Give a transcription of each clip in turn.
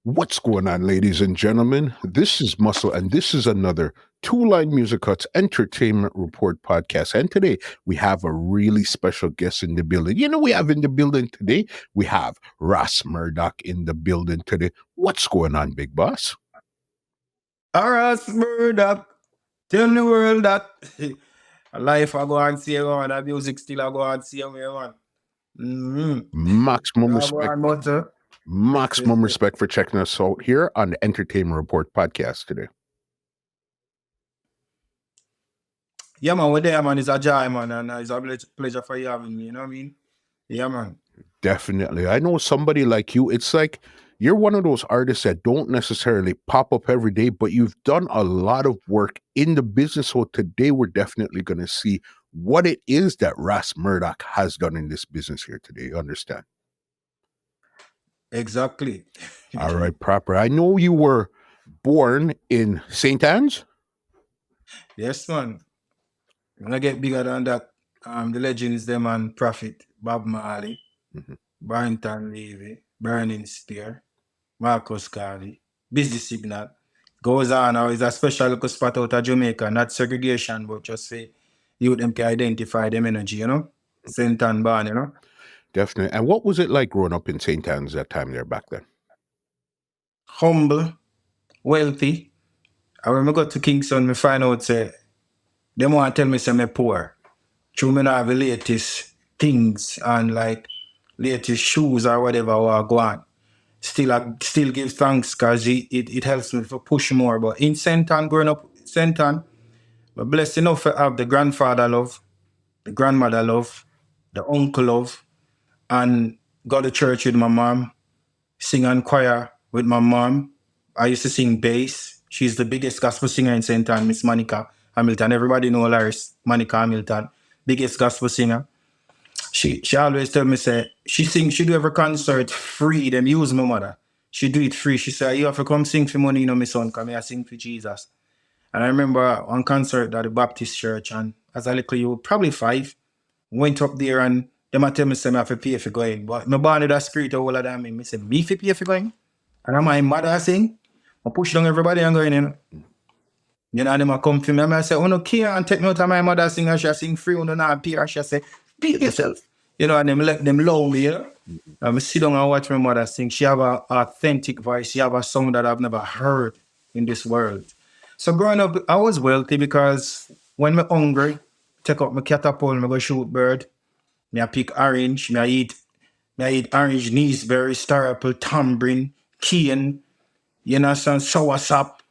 What's going on, ladies and gentlemen? This is Muscle, and this is another Two Line Music Hut's Entertainment Report podcast. And today we have a really special guest in the building. We have in the building today, we have Ras Murdak in the building today. What's going on, big boss? Ras Murdak, tell the world that life I go and see on, that music still I go and see on, man. Maximum respect. Maximum respect for checking us out here on the Entertainment Report podcast today. Yeah, man, we're there, man. It's a joy, man, and it's a pleasure for you having me, you know what I mean? Yeah, man. Definitely. I know somebody like you, it's like you're one of those artists that don't necessarily pop up every day, but you've done a lot of work in the business. So today we're definitely going to see what it is that Ras Murdak has done in this business here today. You understand? Exactly. All right, proper. I know you were born in St. Anne's. Yes, man. When I get bigger than that, the legends, them and Prophet, Bob Marley, Barrington Levy, Burning Spear, Marcus Garvey, Busy Signal. Goes on, or is a special little spot out of Jamaica, not segregation, but just say you them can identify them energy, St. Anne born, Definitely. And what was it like growing up in St. Anne's that time there back then? Humble, wealthy. I when I go to Kingston, I find out say they want to tell me say me poor. True, me not have the latest things and like latest shoes or whatever I go on. I still give thanks because it helps me to push more. But in St. Anne, growing up in St. Anne, I'm blessed enough to have the grandfather love, the grandmother love, the uncle love, and go to church with my mom, sing and choir with my mom. I used to sing bass. She's the biggest gospel singer in St. Anne, Miss Monica Hamilton. Everybody know Laris, Monica Hamilton, biggest gospel singer. She always tell me, say, she do every concert free, them use my mother. She do it free. She say, you have to come sing for money, my son, come here sing for Jesus. And I remember one concert at the Baptist church, and as a little you, probably 5, went up there and them tell me, say, I have to pay for going. But my born with that spirit of all of them, me say, me for pay for going? And my mother sing, I push down everybody and going, them come for me, and I say, oh no, care and take me out of my mother sing, and she sing free, and not pay, and she say, pay yourself. And them let them love me, I sit down and watch my mother sing. She have an authentic voice. She have a song that I've never heard in this world. So growing up, I was wealthy because when I'm hungry, take up my catapult, I go shoot bird. I pick orange, I eat orange, gooseberry, star apple, tambourine, cane, some sour sap.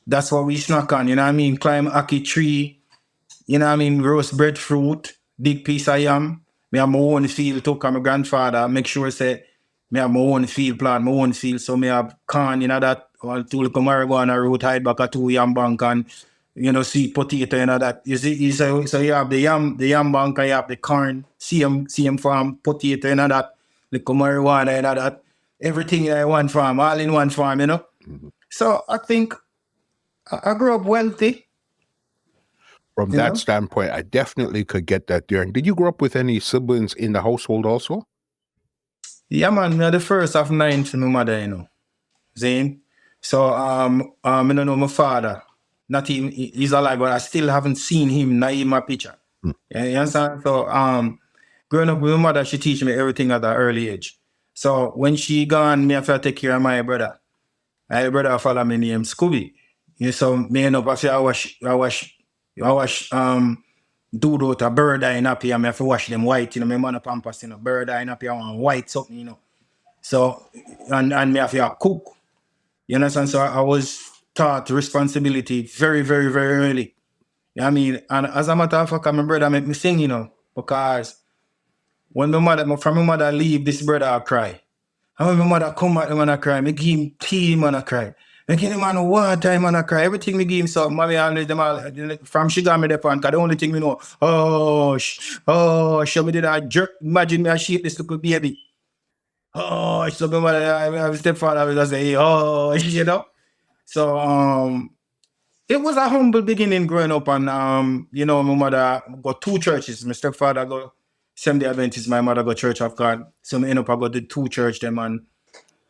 That's what we snack on, Climb ackee tree, roast breadfruit, big piece of yam. Me have my own field too, because my grandfather make sure say me have my own field plant, my own field. So me have corn, that, or 2 little marijuana root, hide back a 2 yam bank and, sweet potato, that. You see, so you have the yam bank, and you have the corn, same farm, potato, that, little marijuana, that. Everything in one farm, all in one farm, So I think I grew up wealthy. From that standpoint, I definitely could get that there. And did you grow up with any siblings in the household also? Yeah, man, me are the first of 9 to my mother, Zane. So I don't know my father. Not even he's alive, but I still haven't seen him, not even my picture. You understand? So growing up with my mother, she teach me everything at an early age. So when she gone, me have to take care of my brother. My brother follow me name Scooby. So me end up I say I wash dude out a bird eye nappy, and I have to wash them white, my mother pampas, bird eye nappy, I want white something, So and me have to cook. You understand? So I was taught responsibility very, very, very early. And as a matter of fact, my brother make me sing, because when my mother leave, this brother I cry. And when my mother come back, the man I cry. Me give him tea, man I cry. Me give him water, man I cry. Everything me give him, so mommy always them all, from she got me the pan, because the only thing me know, show me did I jerk. Imagine me I shake this little baby. So my mother, I stepfather, I was say, So it was a humble beginning growing up, and my mother got 2 churches. My stepfather go Seventh-day Adventist, my mother go Church of God. So me end up I got the 2 church them, and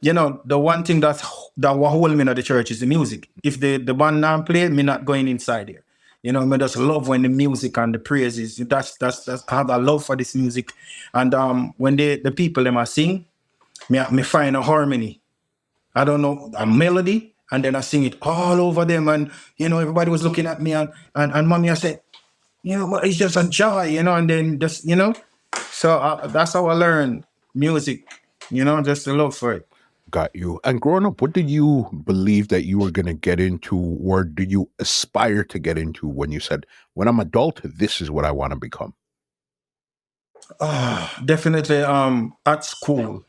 the one thing that will hold me in the church is the music. If the band not play, me not going inside here. Me just love when the music and the praises. That's I have a love for this music, and when the people them are sing, me find a harmony. I don't know, a melody, and then I sing it all over them, and everybody was looking at me, and mommy, I said, but it's just a joy, and then just so that's how I learned music, just the love for it. Got you. And growing up, what did you believe that you were going to get into, or did you aspire to get into when you said, when I'm adult, this is what I want to become? Definitely at school.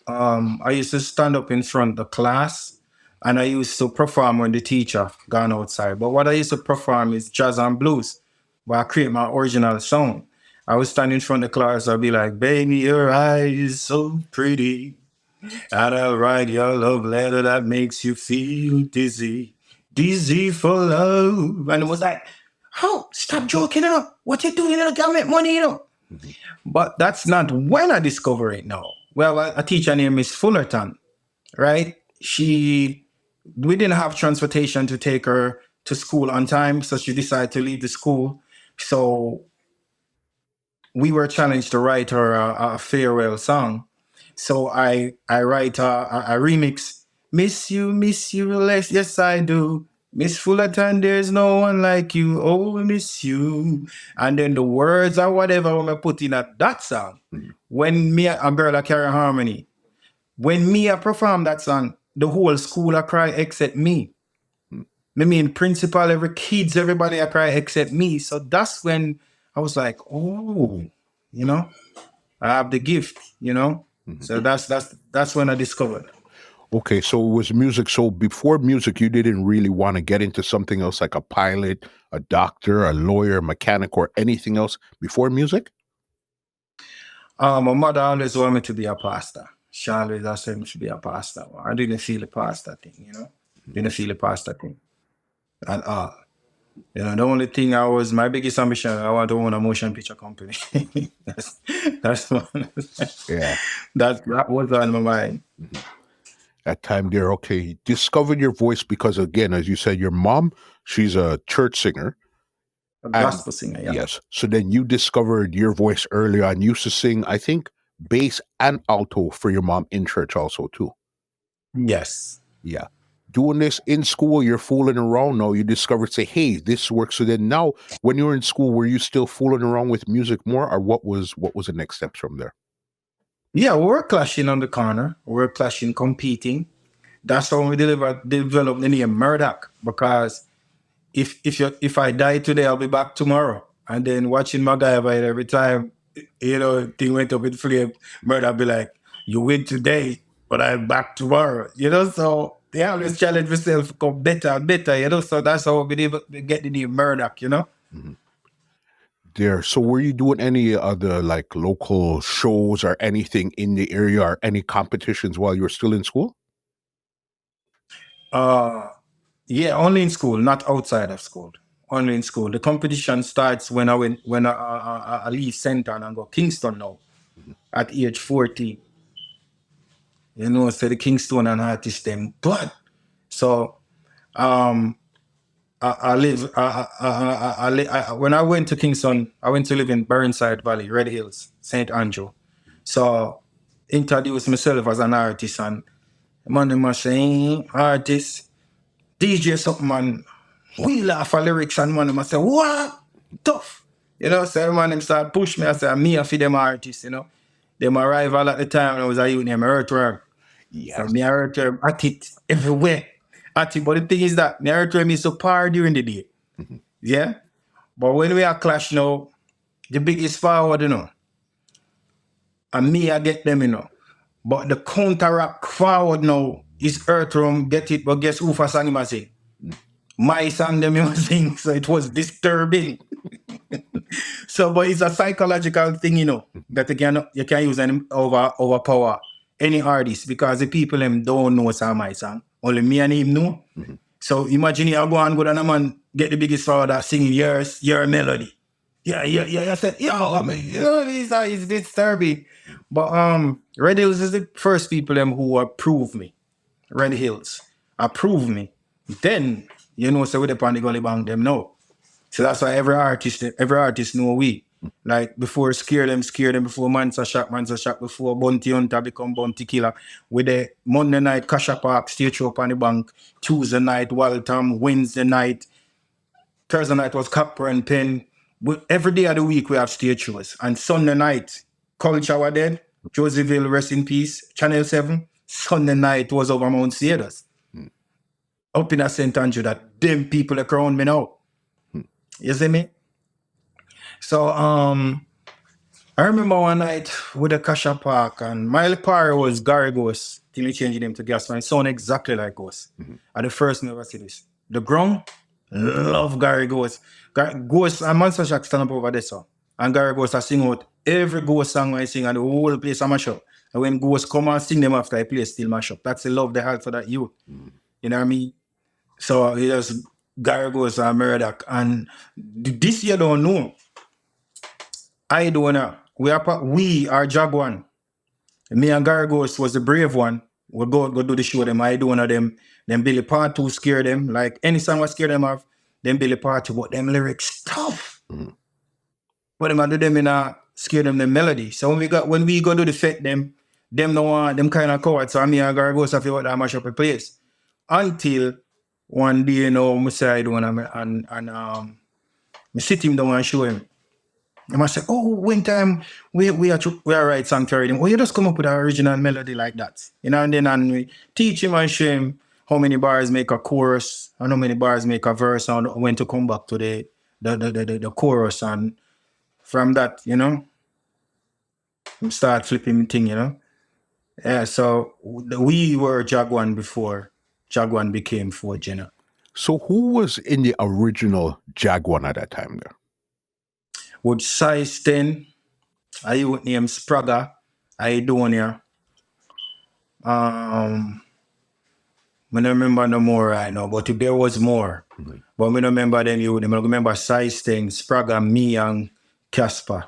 I used to stand up in front of the class, and I used to perform when the teacher gone outside. But what I used to perform is jazz and blues, where I create my original song. I would stand in front of the class, I'd be like, baby, your eyes so pretty, and I'll write your love letter that makes you feel dizzy, dizzy for love. And it was like, oh, stop joking, what you doing, can't make money, Mm-hmm. But that's not when I discover it now. Well, a teacher named Miss Fullerton, right? We didn't have transportation to take her to school on time, so she decided to leave the school. So we were challenged to write her a farewell song. So I write a remix. Miss you less, yes I do. Miss Fullerton, there's no one like you. Oh, we miss you. And then the words or whatever I put in that song. Mm-hmm. When me a girl I carry harmony. When me I perform that song, the whole school I cry except me. I mean, principal, every kids, everybody I cry except me. So that's when I was like, oh, I have the gift, Mm-hmm. So that's when I discovered. Okay, so it was music. So before music, you didn't really want to get into something else like a pilot, a doctor, a lawyer, mechanic, or anything else before music? My mother always wanted me to be a pastor. She always asked me to be a pastor. I didn't feel the pastor thing, Didn't feel the pastor thing at all. The only thing my biggest ambition, I want to own a motion picture company. that's one. Yeah. That was on my mind. Mm-hmm. That time there, okay, you discovered your voice because, again, as you said, your mom, she's a church singer. A gospel singer, yeah. Yes. So then you discovered your voice early on. You used to sing, I think, bass and alto for your mom in church also, too. Yes. Yeah. Doing this in school, you're fooling around. No, you discovered, say, hey, this works. So then now, when you were in school, were you still fooling around with music more, or what was the next steps from there? Yeah, we were clashing on the corner. We were clashing, competing. That's how we developed the name Murdak, because if I die today, I'll be back tomorrow. And then watching MacGyver every time, thing went up in flame, Murdak be like, you win today, but I'm back tomorrow. So they always challenge themselves to come better and better, so that's how we get the name Murdak, Mm-hmm. There. So were you doing any other like local shows or anything in the area, or any competitions while you were still in school? Yeah, only in school, not outside of school. Only in school. The competition starts when I leave center and go Kingston now, Mm-hmm. at age 14. So the Kingston and artist them. But so I live. When I went to Kingston, I went to live in Burnside Valley, Red Hills, St. Andrew. So introduced myself as an artist, and man must say, artist, DJ something, man. We laugh at lyrics, and man must say, what? Tough. So man them start push me. I say, me for them artists, Them arrival at the time when I was a youth named Earthworm. Yes. So me Earthworm at it everywhere. At it. But the thing is that me Earthworm is so power during the day. Mm-hmm. Yeah? But when we are clash now, the biggest forward, and me I get them, But the counteract forward now is Earthworm get it, but guess who for song him a sing? My song them him a sing, so it was disturbing. So, but it's a psychological thing, that you can use and overpower any artist, because the people them don't know some my song. Only me and him know. Mm-hmm. So imagine you go and a man get the biggest forward that singing your melody. Yeah. I said, yo, I mean, it's disturbing. But Red Hills is the first people them who approve me. Red Hills approve me. Then so with the pan the gully bang them know. So that's why every artist know we. Like before scare them before Man's a Shock, before Bounty Hunter become Bounty Killer. With the Monday night Cash Park, stage show up on the bank, Tuesday night Waltham, Wednesday night, Thursday night was Copper and Pen. Every day of the week we have stage shows. And Sunday night, Culture were dead, Josephville, rest in peace, Channel 7. Sunday night was over Mount Cedars. Up in a St. Andrew that them people that crown me now. You see me? So I remember one night with the Kasha Park and my par was Gary Ghost till we changed him to Gasman. It sound exactly like Ghost. At the first never see this. The ground love Gary Ghost. Ghost and Monster Shack stand up over there so. And Gary Ghost I sing out every Ghost song I sing and the whole place I mash up. And when Ghost come and sing them after I play still mash up. That's the love they had for that youth. You know what I mean? So it was Gary Ghost and Murdak. And this year don't know. Aidonia, we are Jaguan. Me and Gargos was the brave one. We'll go do the show them. Aidonia them Billy Part 2 scare them. Like any song was scare them off, them Billy Part 2, but them lyrics tough. But them do them in a scare them the melody. So when we go do the fit them no want them kind of cowards. So me and Gargos have to that mash up a place. Until one day, I say Aidonia and me sit him down and show him. I must say, one time we are write song for him. You just come up with an original melody like that. And then and we teach him and show him how many bars make a chorus and how many bars make a verse and when to come back to the chorus. And from that, start flipping thing, Yeah, so we were Jaguan before Jaguan became Forge, So who was in the original Jaguan at that time there? With size 10, I would name Spraga, Aidonia. I don't remember no more right now, but if there was more. But I don't remember them you. I remember size 10, Spraga, me and Casper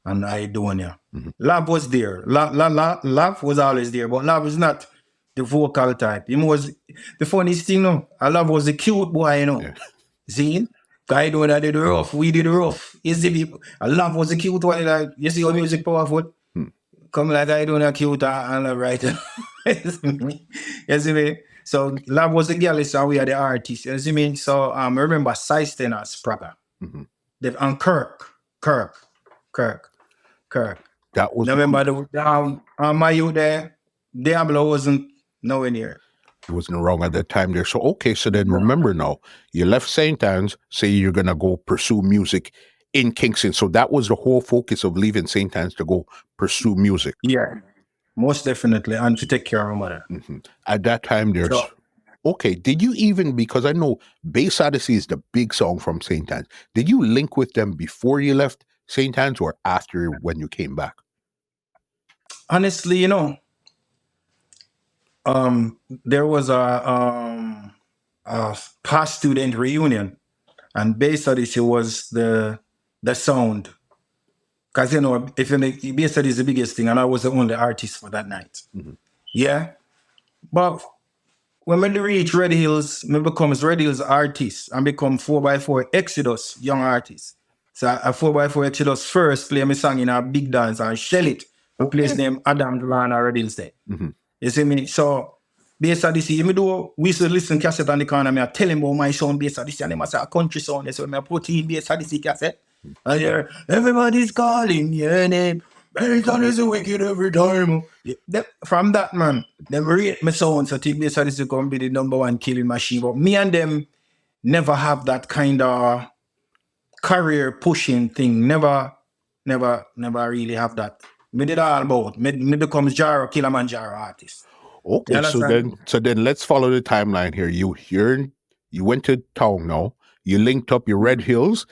and Aidonia. Lab was there. Lab was always there, but Lab was not the vocal type. He was the funniest thing, Lab was the cute boy, Yeah. See? I know that did the rough. We did the rough. You see people. Love was a cute one. Like, you see how music powerful? Come like I don't know cute and a writer. You see me? So Love was the girl, so we are the artists. You see me? So I remember System and Spraga. And Kirk. That was remember my youth there, Diablo wasn't nowhere near. It wasn't wrong at that time there. So, okay, so then remember now, you left St. Anne's, say you're going to go pursue music in Kingston. So that was the whole focus of leaving St. Anne's to go pursue music. Yeah, most definitely. And to take care of my mother. At that time there's... Okay, did you even, because I know Bass Odyssey is the big song from St. Anne's, did you link with them before you left St. Anne's or after when you came back? Honestly, there was a past student reunion, and Bass Odyssey was the sound. Because if you make Bass Odyssey is the biggest thing, and I was the only artist for that night. Yeah, but when we reach Red Hills, we becomes Red Hills artist and become 4x4 Exodus young artist. So a 4x4 Exodus first play my song in a big dance and shell it. A place named Adam Delana Red Hills there. You see me? So Bass Odyssey, even though we used to listen cassette on the corner, I tell him about my sound Bass Odyssey and they say a country sound. So I put in Bass Odyssey cassette. And there, everybody's calling your name. Bass is wicked every time. From that, man, them rate my sound. So think Bass Odyssey going to be the number one killing machine. But me and them never have that kind of career pushing thing. Never really have that. Me did all about. Me becomes Killamanjaro artist. Okay, so then let's follow the timeline here. You went to town now. You linked up your Red Hills,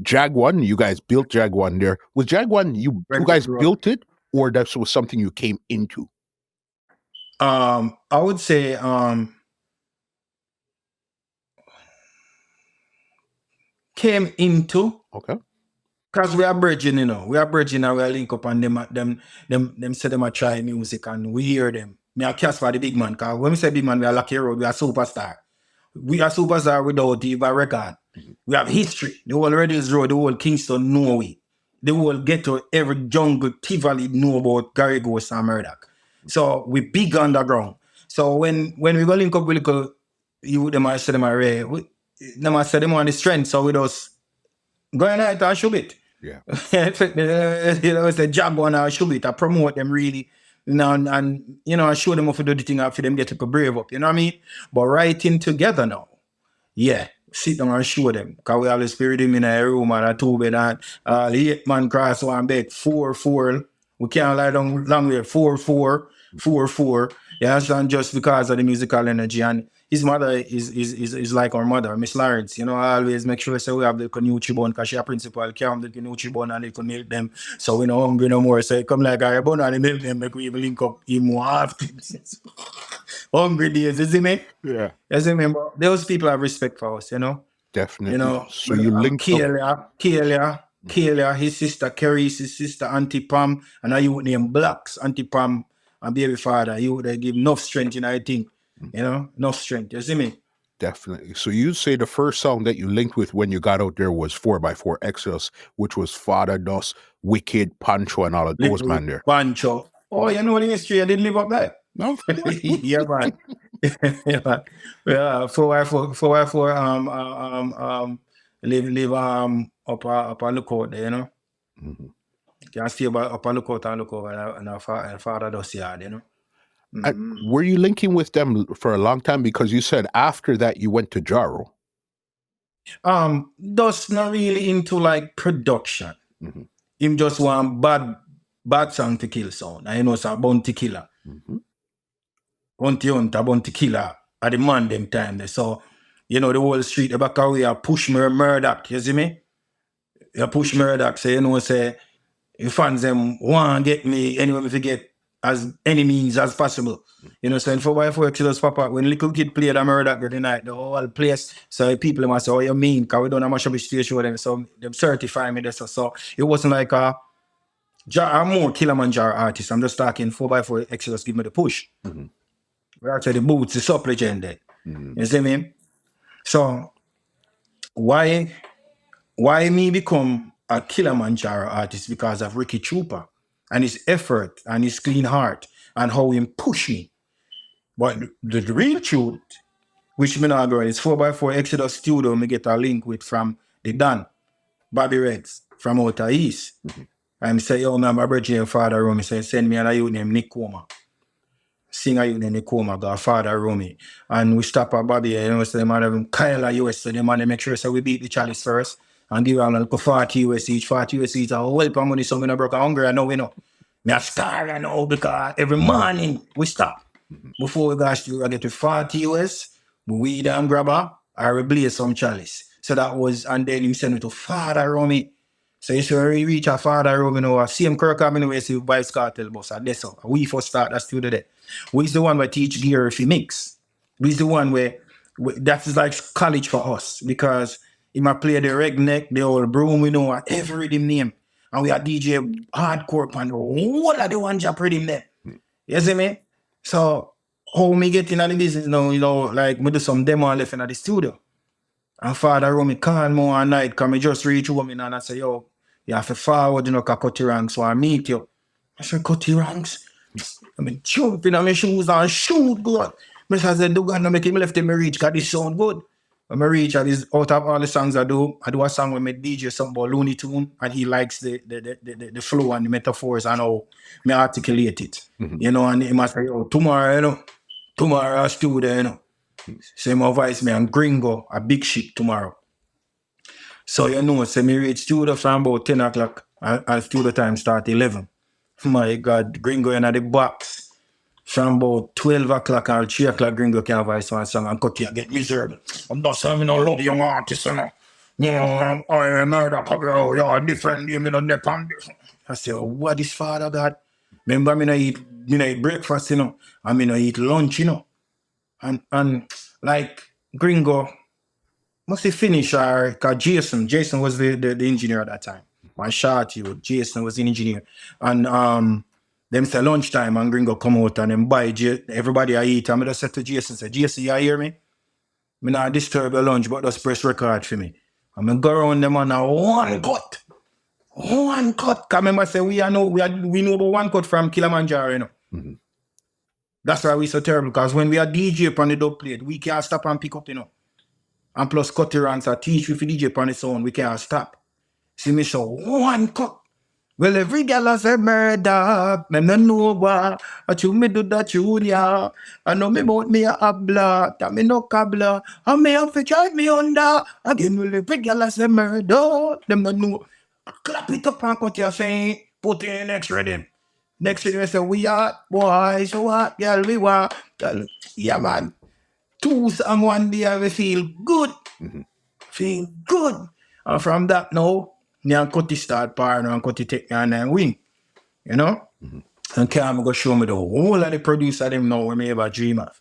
Jaguan. You guys built Jaguan there. Was Jaguan you guys built it, or that was something you came into? I would say came into. Okay. Because we are bridging, you know. We are bridging and we are link up and them say them a try music and we hear them. Me a cast for the big man. Because when we say big man, we are Lucky Road, we are superstar. We are superstar without even record. We have history. The whole Radius Road, the whole Kingston know we. The whole ghetto, every jungle, Tivoli know about Gary Ghost and Murdoch. So we big underground. So when we go link up with little, you them I say them are rare. Them I say them on the strength. So we just go in and shoot it. Yeah. You know, it's a job on our shoot it. I promote them really. You know, and you know, I show them how to do the thing after them get to brave up. You know what I mean? But writing together now. Yeah, sit down and show them. Because we always spirit them in a room and a two bed and the 8 man cross one bed, 4-4. We can't lie down long way, 4-4, 4-4. You understand? Just because of the musical energy. And his mother is like our mother, Miss Lawrence. You know, I always make sure say we have the Nuchi bun because she a principal, can't the Nuchi bun and they can milk them. So we no hungry no more. So come like our bun and they milk them, make we even link up him more often. Hungry days, you see me? Yeah. You see me? But those people have respect for us, you know? Definitely. You know, So you linked up. Kelia, his sister Kerry, his sister Auntie Pam, and I you name Blacks, Auntie Pam and baby father. You would give enough strength, you know, I think. You know, enough strength. You see me? Definitely. So you say the first song that you linked with when you got out there was 4x4 Exodus, which was Father Dos, Wicked, Pancho, and all of those man there. Pancho. Oh, you know the history, I didn't live up there. No. Yeah, man. Yeah, man. Yeah, 4x4 live up a lookout there, you know. Mm-hmm. You can see about up a lookout and look over and our father does yard, you know. And were you linking with them for a long time? Because you said after that you went to Jaro. Does not really into like production. Mm-hmm. Him just want bad song to kill sound. I know it's a bounty killer. Mm-hmm. Bounty hunter, bounty killer at the man them time there. So, you know, the whole street the back away push Murdoch, you see me? You push Murdoch, so you know say your fans them want get me anyway if you get as any means as possible. You know, so in 4x4 Exodus Papa, when little kid played a Murdoch the night, the whole place, so people must say, oh, you mean? Because we don't have much of a stage show them, so them certify me this. So it wasn't like I'm more Killamanjaro artist. I'm just talking 4x4 Exodus give me the push. Mm-hmm. We actually the boots, the sub legend there. Mm-hmm. You see me? So why me become a Killamanjaro artist? Because of Ricky Trooper and his effort and his clean heart and how he push me. But the real truth, which me not go, is 4x4 Exodus Studio, me get a link with from the Dan, Bobby Reds, from Outer East. Mm-hmm. And me say, yo, man, my brother and father Romy say, send me a youth named Nick Coma. Sing a youth named Nick Coma, got father Romy. And we stop at Bobby, you know, so them have him Kyle US, so them and they make sure so we beat the Chalice first and give them like 40 US each, 40 US each, a whole heap of money, so me no broke hungry, I know we know. Me a star, I know, because every morning we stop. Before we got to I get to 40 US, we weed and grabber, I replace some Chalice. So that was, and then he sent me to Father Romy. So you see where we reach a Father Romy now, same Kirk coming away, see Vice Cartel bus, and that's how. We first start that studio there. We's the one where teach gear if you mix. We's the one where that is like college for us, because he might play the redneck, the old broom, we know every rhythm name. And we are DJ hardcore and all of the one job rhythm there. You see me? So how me get in the business now, you know, like me do some demo left in the studio. And Father Romy call me one night, because me just reach home and I say, yo, you have to forward, you know, Cutty Ranks, so I meet you. I said, Cutty Ranks? I mean, jumping on my shoes and shoot good. I said, do God, no make him left him reach, because this sound good. When I reach, out of all the songs I do a song with my DJ, something about Looney Tune, and he likes the flow and the metaphors and how me articulate it. Mm-hmm. You know, and he must say, yo, tomorrow I'll still there, you know. So my voice me and Gringo, a big ship tomorrow. So you know, so me reach studio from about 10 o'clock, and studio time start 11. My God, Gringo in the box. From about 12 o'clock or 3 o'clock, Gringo can voice one song and Cutty get miserable. I'm not saying I don't love young artists, you know. You know, I murder, you're different, you know, nip on this. I say, oh, what is Father God? Remember, me no eat breakfast, you know, and me no eat lunch, you know. And like Gringo, must he finish because Jason was the engineer at that time. my shorty, Jason was an engineer. And them say lunchtime and Gringo come out and them buy everybody I eat. And I just said to Jason, say, Jason, you hear me? Me not disturb your lunch, but just press record for me. And I go around them on a one cut. One cut. Cause remember say we know about one cut from Killamanjaro, you know. Mm-hmm. That's why we so terrible. Because when we are DJ upon the dub plate, we can't stop and pick up, you know. And plus Cutty Ranks are teach with DJ upon the sound, we can't stop. See me so one cut. Well, every girl has a murder. Me no know what. But you me do that tune, yeah. I know me about me a habla. That me no cabla. And me have to drive me under. Again, well, every girl has a murder. Them no know. Clap it up and cut your saying. Put in next rhythm. Next rhythm, I say, we are boys. So what, girl, we want. Yeah, man. 2 songs one day, I will feel good. Mm-hmm. Feel good. And from that now, me and Cutty start partner and Cutty take me on and win. You know? Mm-hmm. And Cam go show me the whole of the producer them now when me ever dream of.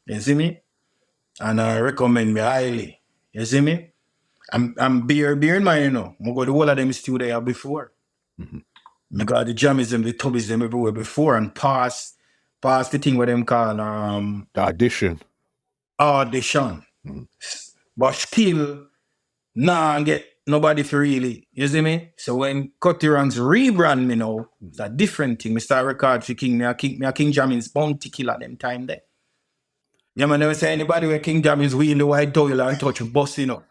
You see me? And I recommend me highly. You see me? I'm beer in mind, you know. I go the whole of them studio before. Mm-hmm. I got the jammies them, the tubbies them everywhere before and pass the thing what them call the audition. Mm-hmm. But still nah get nobody for really. You see me? So when Cutty Ranks rebrand me now, it's a different thing. Me start record for King. Me a King Jammins bounty killer them time there. Yeah, man, never say anybody where King Jammins wheel the white toilet and touch a bus, you know.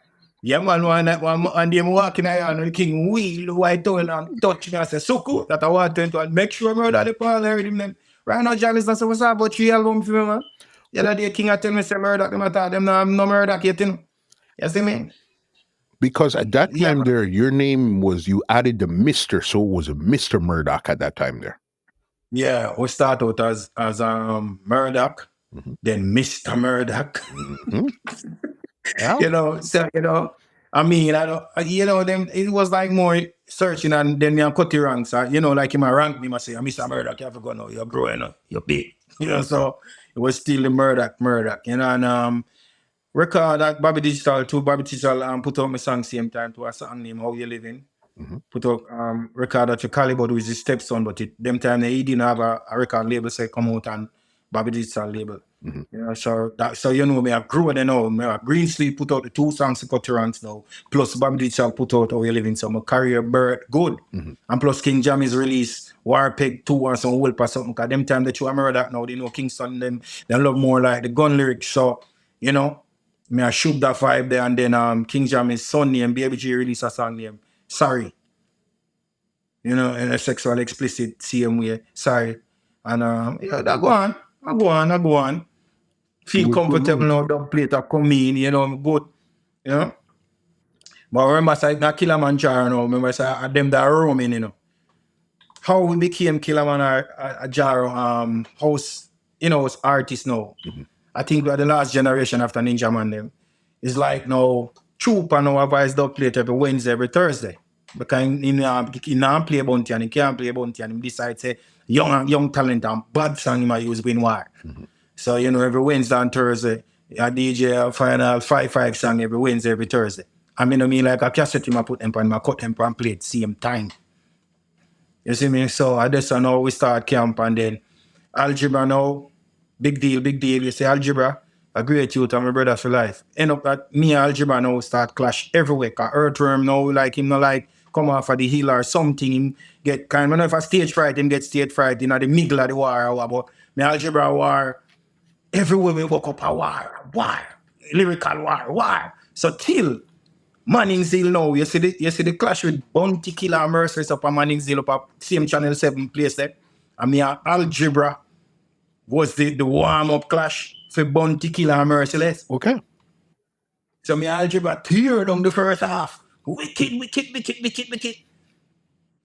Yeah, man, one and them walking around and the King wheel the white toilet and touch me. I say, so cool that I want to make sure murder the parlor with them. Right now, Jammins not say, what's up about 3 albums for me, man? The other day, King I tell me say murder them. I thought them no murder yet, you know. You see me? Because at that time there, your name was, you added the Mr. So it was a Mr. Murdoch at that time there. Yeah, we start out as Murdoch, then Mr. Murdoch. Mm-hmm. Yeah. You know, so I mean, I don't, them. It was like more searching, and then me and Cutty Ranks. Like him rank me, must say, Mr. Murdoch, you have to go now. You're growing up, you're big. So it was still the Murdoch. And record that Bobby Digital too. Bobby Digital put out my song same time to a song named How You Living. Mm-hmm. Put out record that your Caliber with his stepson, but them time he didn't have a record label say come out and Bobby Digital label. Mm-hmm. So me have grown and now. Me have Green Sleep put out the 2 songs to Cutty Ranks now. Plus Bobby Digital put out How You Living. So my career birth good. Mm-hmm. And plus King Jammy's release Warpeg 2 or some whole or something. Cause them time that you remember that now, they know Kingston they love more like the gun lyrics. So, me I shoot that vibe there, and then King Jammy's son name, Baby G release a song name, Sorry. In a sexual explicit same way, Sorry. And that go on. Feel comfortable now, don't play to come in, good. But remember, say not Killamanjaro now, remember, say them that are roaming, How we became Killamanjaro house, as artists now. Mm-hmm. I think we are the last generation after Ninja Man them. It's like now, Trooper now advise dub plate every Wednesday, every Thursday. Because he can't play bounty and he can't play bounty and he decides say young talent and bad song he might use win war. Mm-hmm. So every Wednesday and Thursday, I DJ a final 5 song every Wednesday, every Thursday. I mean like a cassette him I put them on my cut them and play at the same time. You see me? So I just now we start camp and then algebra now. Big deal. You say algebra, a great youth and my brother for life. End up that me and algebra now start clash everywhere. Cause Earthworm now like him not like come off of the hill or something. Him get kind of, if a stage fright, him get stage fright in the middle of the war or what. But me algebra war, everywhere we woke up a war. Lyrical war. So till Manning's Hill now, you see the clash with Bounty Killer and Merciless up on Manning's Hill up at same Channel 7 place there. And me algebra was the warm-up clash for Bounty Killer and Merciless. Okay. So me algebra teared on the first half. Wicked.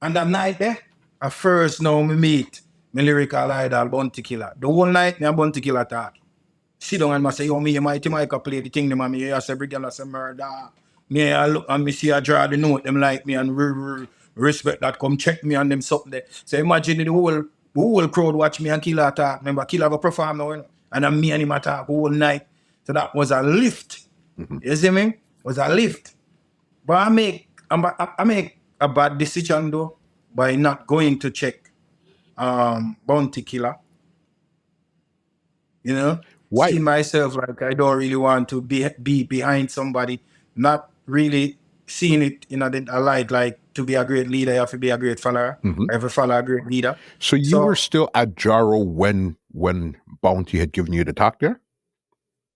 And that night there, at first now me meet my lyrical idol Bounty Killer. The whole night me and Bounty Killer talk. Sit down and I say, yo, me mighty Mike play the thing them and me I say big girl I say murder. Me I look and me see I draw the note them like me and respect that come check me and them something there. So imagine the whole crowd watch me and Killer talk. Remember, Killer go perform now, and then me and him talk the whole night. So that was a lift. Mm-hmm. You see me? It was a lift. But I make a bad decision though by not going to check Bounty Killer. You know, Why? see myself like I don't really want to be behind somebody, not really seeing it in a light like to be a great leader, you have to be a great follower. Mhm. I have to follow a great leader. So you were So still at Jaro when Bounty had given you the talk there?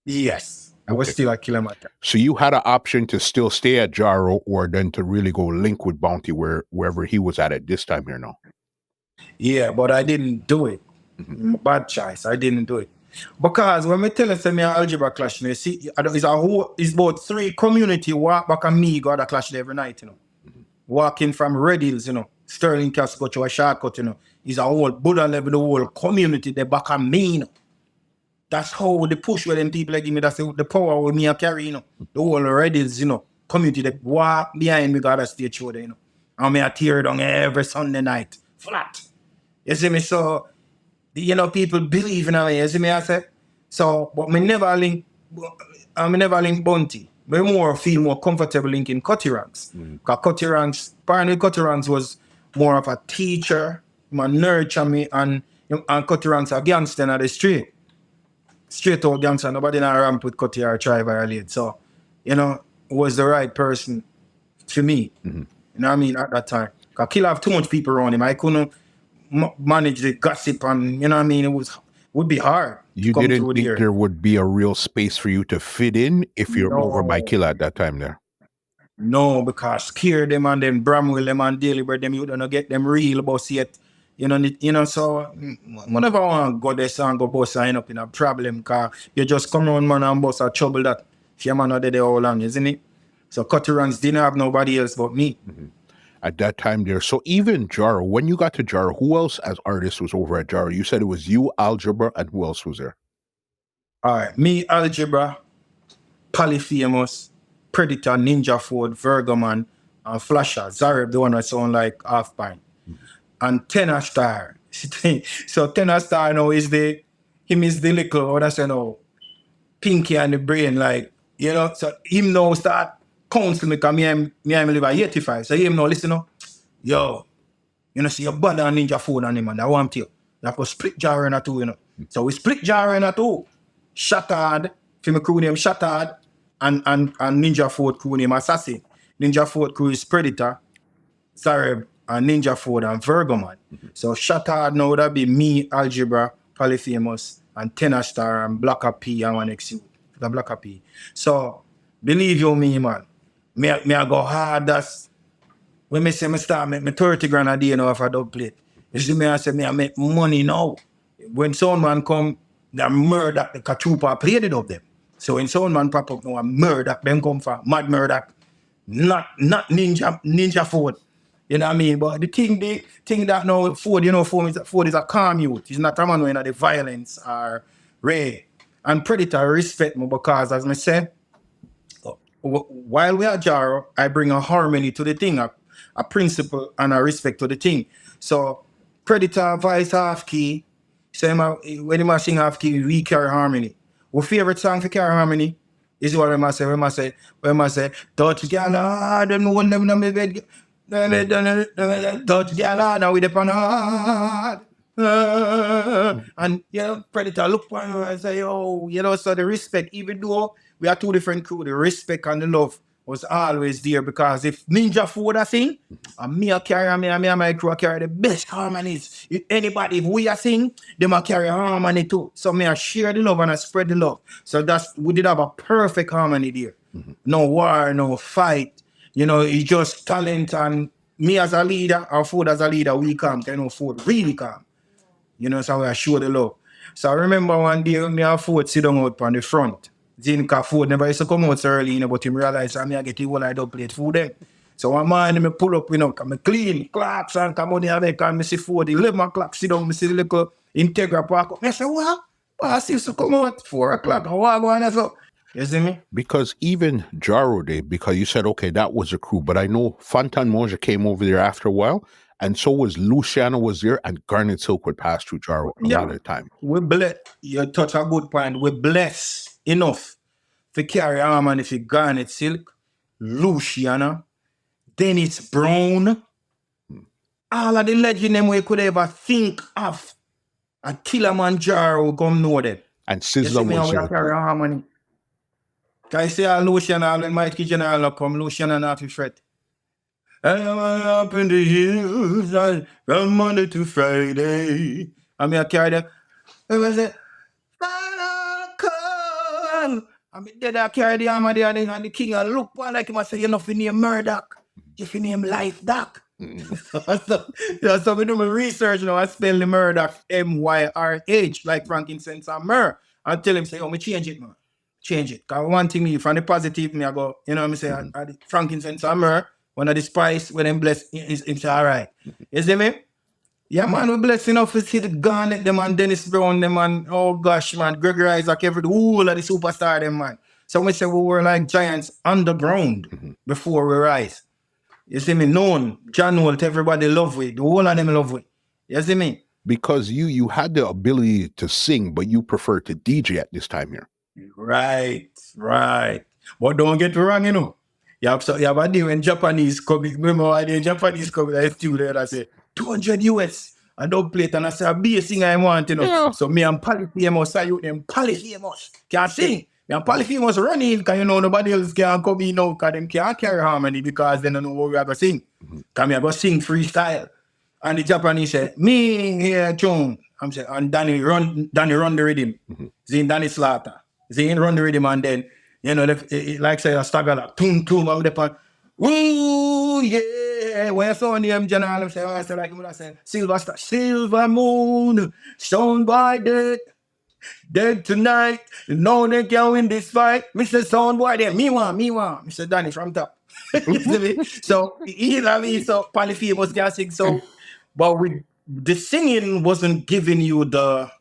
yes, I was Okay. still at Killamanjaro. So you had an option to still stay at Jaro or then to really go link with Bounty wherever he was at this time here now. Yeah, but I didn't do it. Bad choice. I didn't do it. Because when me tell you say me an algebra clash, you see, it's about 3 community walk back and me got a clash there every night, you know. Walking from Red Hills, you know, Sterling Castle go to a shortcut, you know. It's a whole Buddha level, the whole community, they back and me, you know. That's how the push where them people like give me, that's the power with me I carry, you know. The whole Red Hills, you know, community, they walk behind me, got a stage show there, you know. And me I tear down every Sunday night. Flat. You see me? So, you know, people believe in me, you see me, I say? So, but me never link Bounty. Me more feel more comfortable linking Cutty Ranks. Because Cutty Ranks, apparently Cutty Ranks was more of a teacher, man nurture me, and Cutty Ranks a gangster on the street. Straight out gangster, nobody in a ramp with Cutty or try violate. So, you know, was the right person for me. You know what I mean, at that time. Because Killer have too much people around him. I couldn't manage the gossip and, you know what I mean, would be hard to You come didn't through think there. there would be a real space for you to fit in if you're over by No. Killa at that time there? No, because scare them and then Bramwell them and Daily Bread them, you don't get them real boss yet. You know, so whenever I want to go there and go boss sign up in a problem, because you just come around man and boss a trouble that if your man not there all long, isn't it? So Cutty Ranks didn't have nobody else but me. At that time there. So even Jaro, when you got to Jaro, who else as artist was over at Jaro? You said it was you, Algebra, and who else was there? All right, me, Algebra, Polyphemus, Predator, Ninja Ford, Virgoman, and Flasher, Zareb, the one that sound like Half Pint, and Tenor Star. So Tenor Star now is the little, what I say now, pinky and the brain, like, you know, so him now start counsel me, because me live at 85, so him now listen now, yo, you know, see your brother and Ninja Ford and him, and I want you have to split jar in a two, you know. So we split jar in a two. Shattered, for my crew name Shattered, and Ninja Ford crew name Assassin. Ninja Ford crew is Predator, Zareb, and Ninja Ford and Virgoman. So Shattered now that be me, Algebra, Polyphemus, and Tenor Star and Blacker P and one XU. The Blacker P. So believe you me, man. Me I go hard. That's when me say me start make me 30 grand a day now if I don't play. You see me, I say me I make money now. When someone come, they murder the Kachupa played it of them. So when someone pop up now, murder them come for Mad Murdoch, not Ninja Ford. You know what I mean? But the thing that now Ford, you know, Ford is a calm youth. He's not a man when the violence or Ray. And Predator respect me because as I say, while we are Jaro, I bring a harmony to the thing, a principle and a respect to the thing. So Predator voice half key. So when you sing half key, we carry harmony. Our favorite song for carry harmony is what we must say. We must say, touch gal hard and one them in my bed. Touch gal hard and we depend hard. And you know, Predator look for me and say, oh, you know, so the respect, even though we are two different crew, the respect and the love was always there, because if Ninja Ford a sing, and me a carry and my crew a carry the best harmonies. If anybody, if we a sing, them a carry harmony too. So me a share the love and I spread the love. So we did have a perfect harmony there. No war, no fight. You know, it's just talent, and me as a leader, or Ford as a leader, we calm. You know, Ford really calm. You know, so I show the love. So I remember one day, me and Ford sit down out on the front. Zinka Ford never used to come out so early, you know, but him realize I get the whole I don't plate food then. So one morning, me pull up, you know, come clean, clocks and come on the other, and me see Ford, 11 o'clock, sit down, me see the little Integra park up. I say, what? I see to come out 4 o'clock, how I go on so? You see me? Because even Jaro Day, because you said, okay, that was a crew, but I know Fantan Moja came over there after a while, and so was Luciano was there, and Garnet Silk would pass through Jaro a lot of the time. We bless, you touch a good point, we bless enough to carry harmony for Garnet Silk, Luciano, Dennis Brown, all of the legend them we could ever think of. A Killamanjaro come know them. And You see Sizzla me how was we there. carry harmony. Can I say Lucian all when Mikey General come, Lucian and not fret. I am up in the hills from Monday to Friday. I mean I carry them. I was say, final call. I mean then I carry the armor there and the king and look one like him and say, you know for name Murdak. You for name Life Doc. So we do my research now. I spell the Murdak Myrh, like frankincense and myrrh. I tell him, say, oh, me change it, man. Change it. Because one thing me, from the positive, me I go, you know what I say, I the frankincense and myrrh, one of the spice, when them bless, it's all right. You see me? Yeah, man, we blessed enough to see the Garnet, them and Dennis Brown, them and, oh gosh, man, Gregory Isaac, every whole of the superstar, them, man. So we say we were like giants underground before we rise. You see me? Known, John Holt, everybody love with. The whole of them love with. You see me? Because you had the ability to sing, but you prefer to DJ at this time here. Right. But don't get me wrong, you know. You have a deal when Japanese come. Remember why the Japanese come? I still there. I say 200 US. I don't play it, and I say a bass singer I want, you know. Yeah. So me and Polyphemus, I use them Polyphemus. Can't sing. Me and Polyphemus running because you know nobody else can come in now because them can't carry harmony because they don't know what we are going to sing. Because me I go sing freestyle. And the Japanese say, me here tune. I'm saying, and Danny run the rhythm. Zin Danny slaughter. Zin run the rhythm and then, you know, like say a stagger like tum out the pan. Ooh, yeah. When I saw them general, I say like I say, silver moon, stone by dead tonight. No they can win this fight. Mr. Soundboy there, me want. Mr. Danny from top. So he so Polyphemus can sing so. But the singing wasn't giving you the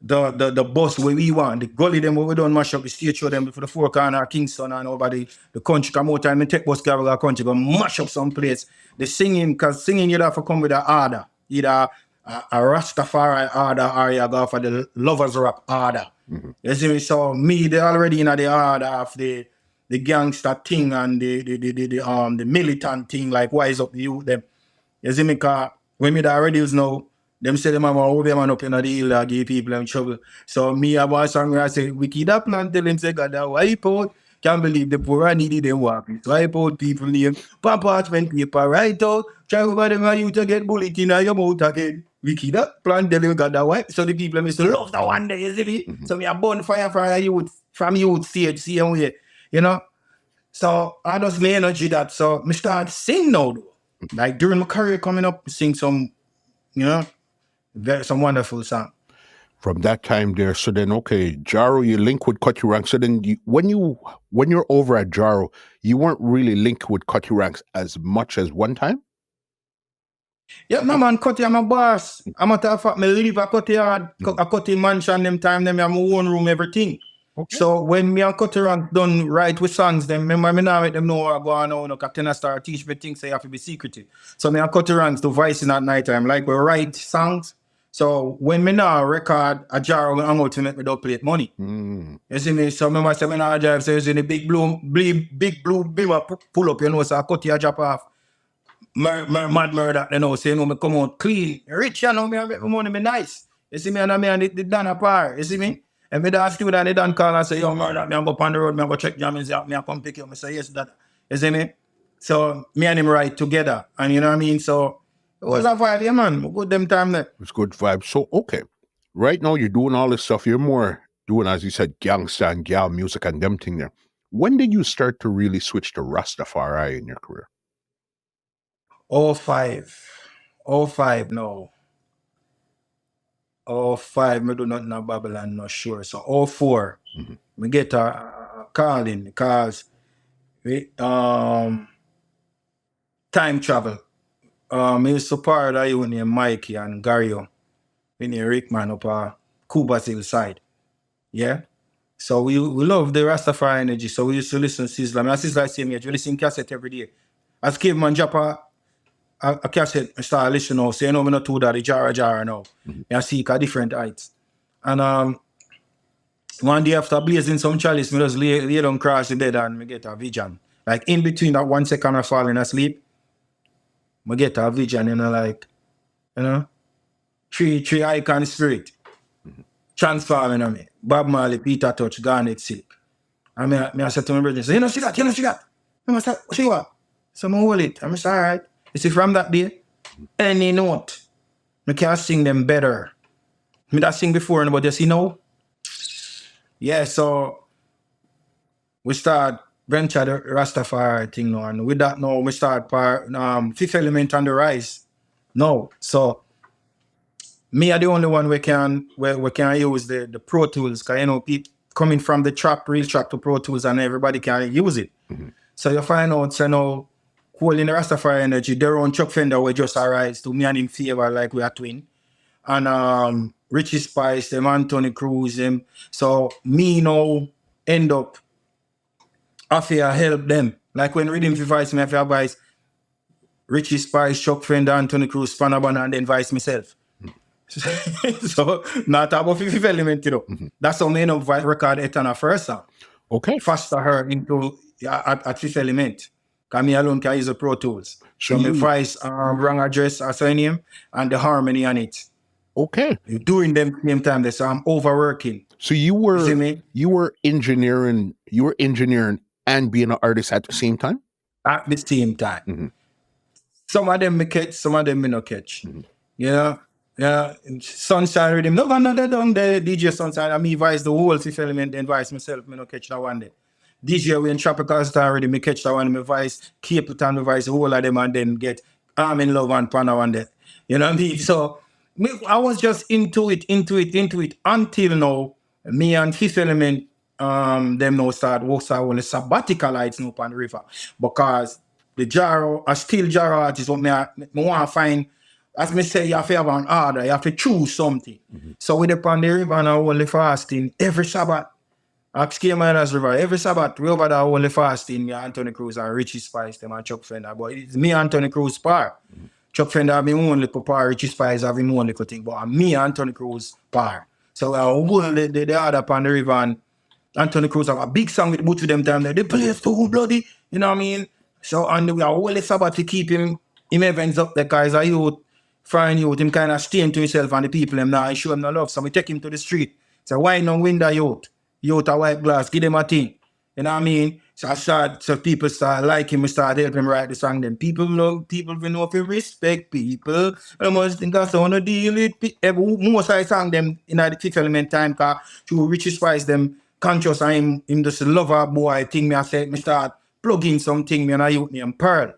bus where we want. The gully them where we don't mash up the stage show them for the four corner Kingston and over the country come out and take bus carry country go mash up some place. The singing, because singing you have to come with an order. Either a Rastafari order or you go for the lovers rap order. You see me? So me they already in the order of the gangster thing and the militant thing like wise up the youth them. You see me? Cause when me already is now, them say them have all them up in the hill and give people in trouble. So me have a song where I say, wicked up plan tell him say God that wipe out. Can't believe the poor and needy them walking. Wipe out people name, parchment paper right out. Try over them and you to get bullet in your mouth again. Wicked up plan tell him God that wipe. So the people me say love that one day, you see me? So me a bonfire from youth stage, see how we, you know. So I just my energy that so me start sing now though. Like during my career coming up, sing some, you know, some wonderful song. From that time there, so then okay, Jaro, you link with Cutty Ranks. So then when you're over at Jaro, you weren't really linked with Cutty Ranks as much as one time? Yeah, no man, Cutty, I'm a boss. I'm a matter of fact, me live a Cutty yard, a Cutty mansion, them time, them have my own room, everything. Okay. So when me and Cutty Ranks done write with songs, them remember me now make them know what I go on now, Captain I start teach me things, so you have to be secretive. So me and Cutty Ranks do voicing at night time, like we write songs. So when me now record a jar of hang out to make me don't play money. You see me? So remember I say me now drive says in the big blue beamer pull up, you know, so I cut you a drop off. Mad Murdak, you know, say, you know, me come out clean, rich, you know, me make my money, me nice. You see me, and the done apart, you see me? And me ask you that, they done call and say, yo, Murdak, me I go up on the road, me I go check jammings out, me I come pick you up, me say, yes, that. You see me? So me and him ride together, and you know what I mean? So it was a vibe, yeah, man. Good them time there. It's good vibe. So, okay. Right now, you're doing all this stuff. You're more doing, as you said, gangsta and gal music and them thing there. When did you start to really switch to Rastafari in your career? 05 no. 05, me do not know Babylon, not sure. So 04, we get a call in because we, time travel. Me support a you named Mikey and Gario. We named Rickman up Cuba's hillside. Yeah. So we love the Rastafari energy. So we used to listen to Sizzla. My Sizzla same age. We listen cassette every day. As Caveman drop a cassette, I start listening now. So you know me not do that, the Jara now. I see a different heights. And one day after blazing some chalice, me just lay down cross the dead and me get a vision. Like in between that 1 second of falling asleep, I get a vision, three icon spirit transforming on me. Bob Marley, Peter Touch, Garnet Silk. And I said to my brother, you know, see that? I said, see what? So I hold it. I said, all right. You see, from that day, any note, I can sing them better. I that sing before, but you see now? Yeah, so we start venture the Rastafari thing now, and with that now, we start Fifth Element on the rise. No, so me are the only one we can use the Pro Tools, because people coming from the trap, real trap to Pro Tools, and everybody can use it. Mm-hmm. So you find out, cool in the Rastafari energy, their own Chuck Fenda will just arise to me and in favor like we are twin. And Richie Spice, them Anthony Cruz, them. So me now end up after help them. Like when Rhythm advice me, I advise Richie Spice, Chuck Fenda, Anthony Cruz, Panabana, and then vice myself. So not about 50 element, Mm-hmm. That's how me record Etana first song. Okay. Faster her into at Fifth Element. Because me alone can use the Pro Tools. So me voice wrong address as her name and the harmony on it. Okay. During them same time, so I'm overworking. So you were engineering and being an artist at the same time? At the same time. Mm-hmm. Some of them me catch, some of them me no catch. Mm-hmm. Yeah, Sunshine Rhythm. No, the DJ Sunshine. I me voice the whole Fifth Element, then voice myself. Me no catch that one day. DJ when Tropical Star Rhythm, me catch that one. Me voice Capleton, me voice the whole of them, and then get I'm in Love and Pana one day. You know what I mean? So I was just into it until now. Me and Fifth Element, them now start work on the sabbatical lights up on the river, because the Jaro, a still Jaro artist, what me want to find. As me say, you have to have an order, you have to choose something. Mm-hmm. So we dip on the river and I only fasting every Sabbath. Ask Killamanjaro River, every Sabbath, we over there only fasting, yeah, Anthony Cruz and Richie Spice, them and Chuck Fenda. But it's me, Anthony Cruz, par. Mm-hmm. Chuck Fenda have his own little par, Richie Spice have his own little thing, but me, Anthony Cruz, par. So I hold the order upon the river, and Anthony Cruz have a big song with both of them time there. The place too bloody, you know what I mean? So, and we are only Sabbath to keep him events up there, guys, are youth. Foreign youth, him kind of staying to himself and the people him now, I show him no love. So we take him to the street. So why no win the youth? Youth a white glass, give them a thing. You know what I mean? So people start like him, we start help him write the song. Then people we know if you respect people. I must think I want to deal with most I sang them in the Fifth Element time, because through Richie Spice them conscious of him just lover boy thing. Me I said me start plugging something me and I youth name Pearl.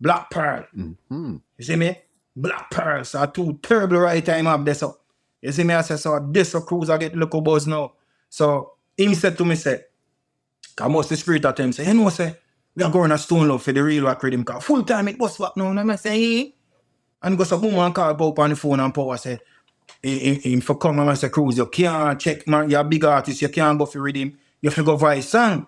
Black Pearl. Mm-hmm. You see me? Black Pearls are two terrible right time up there. So you see me, I say, so this Cruz I get local buzz now. So he said to me, say, because most the spirit at him say, you know, say, we are going to Stone Love for the real work rhythm, because full time it was what now. And I say, hey. And go some woman call Bob on the phone and Power say, he for come and I say, Cruz, you can't check, man, you're a big artist, you can't go for rhythm, you have to go for his song.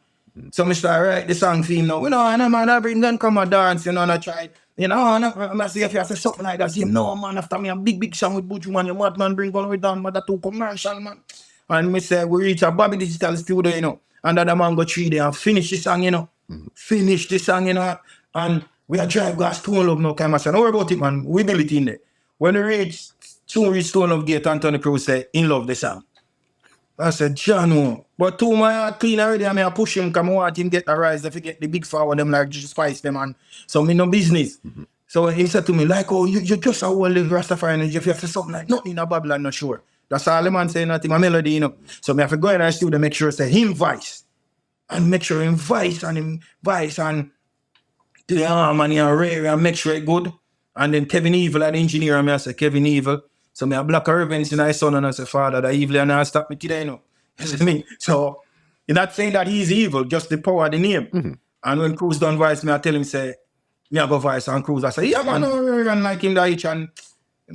So I start write the song for him now. You know, and I bring them come and dance, you know, and I try. You know, and I say if you say something like that, say, no man, after me a big song with Buju man, you mad man, bring all the way down, but that too commercial, man. And me say, we reach a Bobby Digital studio, you know, and the man go 3 days and finish the song, you know. Mm-hmm. Finish the song, you know, and we are drive gas Stone Love now, kind of say, don't worry about it, man, we build it in there. When we reach Stone Love Gate, Anthony Cruz say, in love the song. I said, John, but to my heart clean already, I mean, I push him, come I want him get the rise, if he get the big forward, them like just Spice them, and so me no business. Mm-hmm. So he said to me, like, oh, you just a whole little Rastafari, and if you have to something like, nothing in a Babylon, not sure. That's all the man saying, nothing, my melody, you know. So me have to go in the studio, make sure say him voice, and make sure him voice, and to the harmony and rare, and make sure it good. And then Kevin Evil, the engineer, and I say, Kevin Evil. So me a block a revenge in my son, and I say, Father, the evil and I stop me today, you know. You see me? So you're not saying that he's evil, just the power of the name. Mm-hmm. And when Cruz done voice me, I tell him, say, me I go voice on Cruz. I say, yeah, man, and like him that each and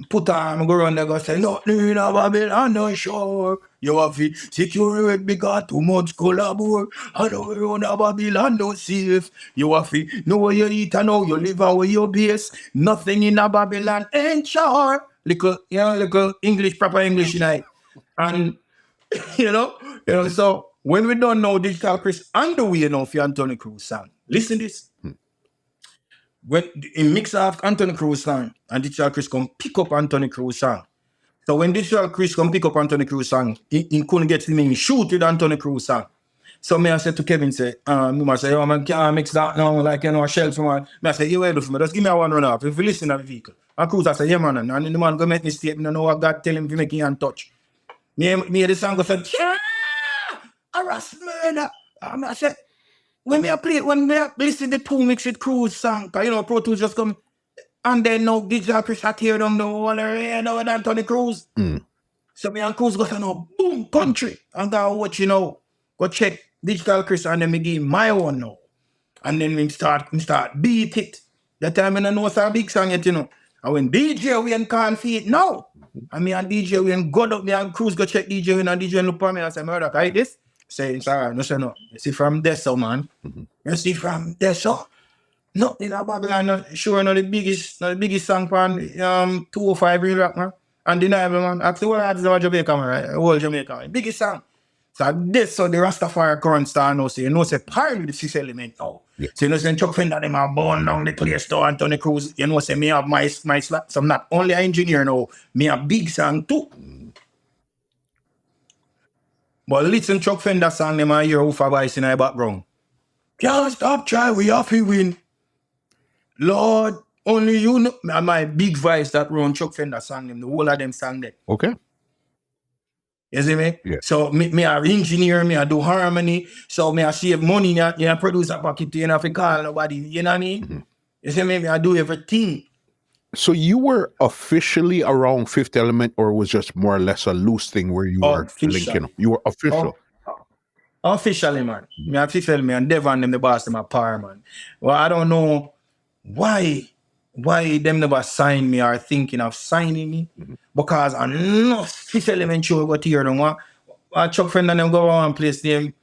put on, I go around there, go say, no, Babylon, no sure. You have to secure it because too much collaborate. I don't run a Babylon, no safe. You have to know where you eat and how you live and where you base. Nothing in a Babylon ain't sure. Little English, proper English tonight. And you know, so when we don't know Digital Chris and the way you know for Anthony Cruz song, Listen this. When he mix off Anthony Cruz song and Digital Chris come pick up Anthony Cruz song. So when Digital Chris come pick up Anthony Cruz song, he couldn't get him in shoot with Anthony Cruz song. So me I said to Kevin, say, I say, oh man, can't mix that now, like a shelf man. Me I say, you wait for me, just give me a one run off. If you listen to the vehicle. And Cruz I say, yeah man, and the man go make me step, you know what God tell him to make him touch. Me the song go said, yeah, a Ras Murdak. I said, when me listen to the two mix with Cruz song, cause you know Pro Tools just come and then no Digital Chris had tear down the whole area with Anthony Cruz. So me and Cruz go say no boom country and go watch, you know, go check Digital Chris and then me give my one now. And then we start beat it. That time I don't know it's a big song yet, you know. And when DJ we and can't feed no. And me and DJ we and go up, me and Cruz go check DJ and DJ look for me and say, Murdak, I this? Say, it's alright, no say no. You see from there, so man. You see from there, so. No, in Babylon, no, sure, no the biggest song from 205 Real Rock, man. Undeniable, man. Actually, what happens about Jamaica, man, right? Whole Jamaica, man. Biggest song. So this, so the Rastafari current star now, so you know, say, part of the six element now. Yeah. So you know, say, Chuck Fenda, them are born down the place to Anthony Cruz. You know, say, me have my slap. So I'm not only an engineer now, me a big song too. But listen, Chuck Fenda song, them are hear Ufa voice in the background. Can't stop try, we have to win. Lord, only you know. My big voice that run Chuck Fenda sang them, the whole of them sang them. Okay. You see me? Yeah. So me a engineer, me a do harmony. So me a save money, you know, produce a pocket, you know, if you call nobody, you know what I mean? You see me? Me I do everything. So you were officially around Fifth Element, or was just more or less a loose thing where you were linking? You were official. Officially, man. Me officially, me and Devon them the boss them a par, man. Well, I don't know why them never sign me or thinking of signing me, because I know Fifth Element show got here them what Chuck Fenda and them go around and place them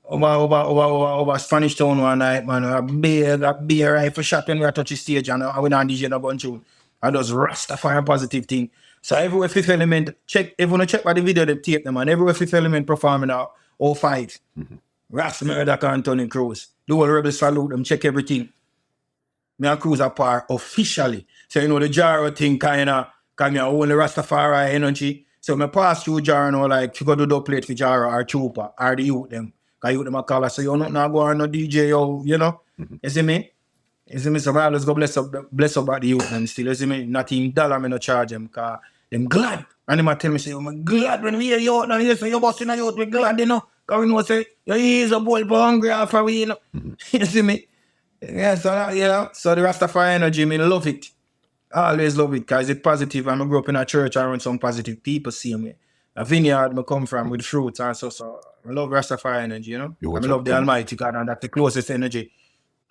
over Spanish Town one night, man. A beer rifle shot when we touch the stage and we not DJ no gun tune. And those Rastafari positive thing. So everywhere Fifth Element check, everyone check by the video they tape them, and everywhere Fifth Element performing out 05. Ras Murdak and Anthony Cruz. The whole rebel salute them, check everything. Me and Cruz apart officially. So you know the Jaro thing kinda me own the Rastafari energy. So me pass through Jaro now, like if you go do the plate for Jaro or Chupa or the youth them. Cause youth them a call us, so you not now go on no DJ, you know? You see me? You see me? So I always go bless up about the youth them still. You see me? Not in dollar me no charge them, cause them glad. And them a tell me say, I'm glad when we hear you out now, you say you're busting a youth, we glad, you know? Cause we know say, your ears a boil for hungry after we, you know? You see me? Yeah, so you know, so the Rastafari energy, me love it. I always love it because it's positive. I grew up in a church around some positive people see me. A vineyard I come from with fruits and so I love Rastafari energy, you know. I love the Almighty God, and that's the closest energy,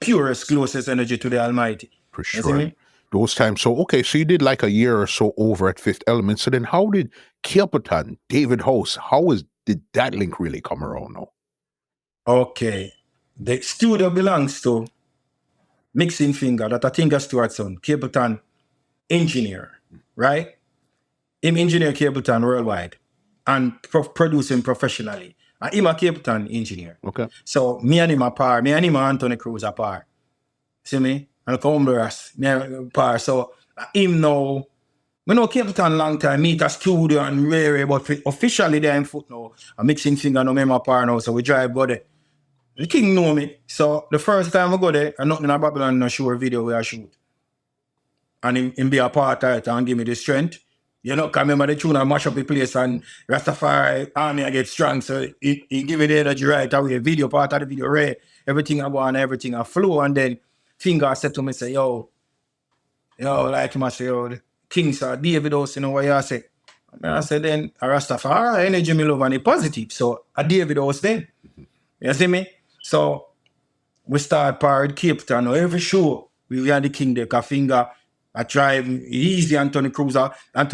purest, closest energy to the Almighty. For sure. Those times. So okay, so you did like a year or so over at Fifth Element. So then how did Capleton, David House, did that link really come around now? Okay. The studio belongs to Mixing Finger, that I think is Stuart's son, Capleton engineer, right? Him engineer Capleton worldwide and producing professionally. And him a Capleton engineer. Okay. So me and him a par. Me and him and Anthony Cruz a par. See me? And come Ras, me a par. So him now, we know Capleton long time, meet a studio and rare, but officially they're in foot now. A Mixing Finger no me a par now, so we drive go there. The king know me. So the first time I go there, and nothing in Babylon no show a video where I shoot. And him be a part of it and give me the strength. You know, cause remember the tune I mash up the place and Rastafari army I get strong. So he give me the energy right away. Video part of the video rare. Everything I want, everything I flow. And then Finger said to me, say, yo, like him I say, yo, the Kingston, David House, you know what you say. And I said then a Rastafari energy me love and it positive. So a David House then. You see me? So we start part Capleton. Every show we are the king there, cause Finger I drive easy Anthony Cruz. And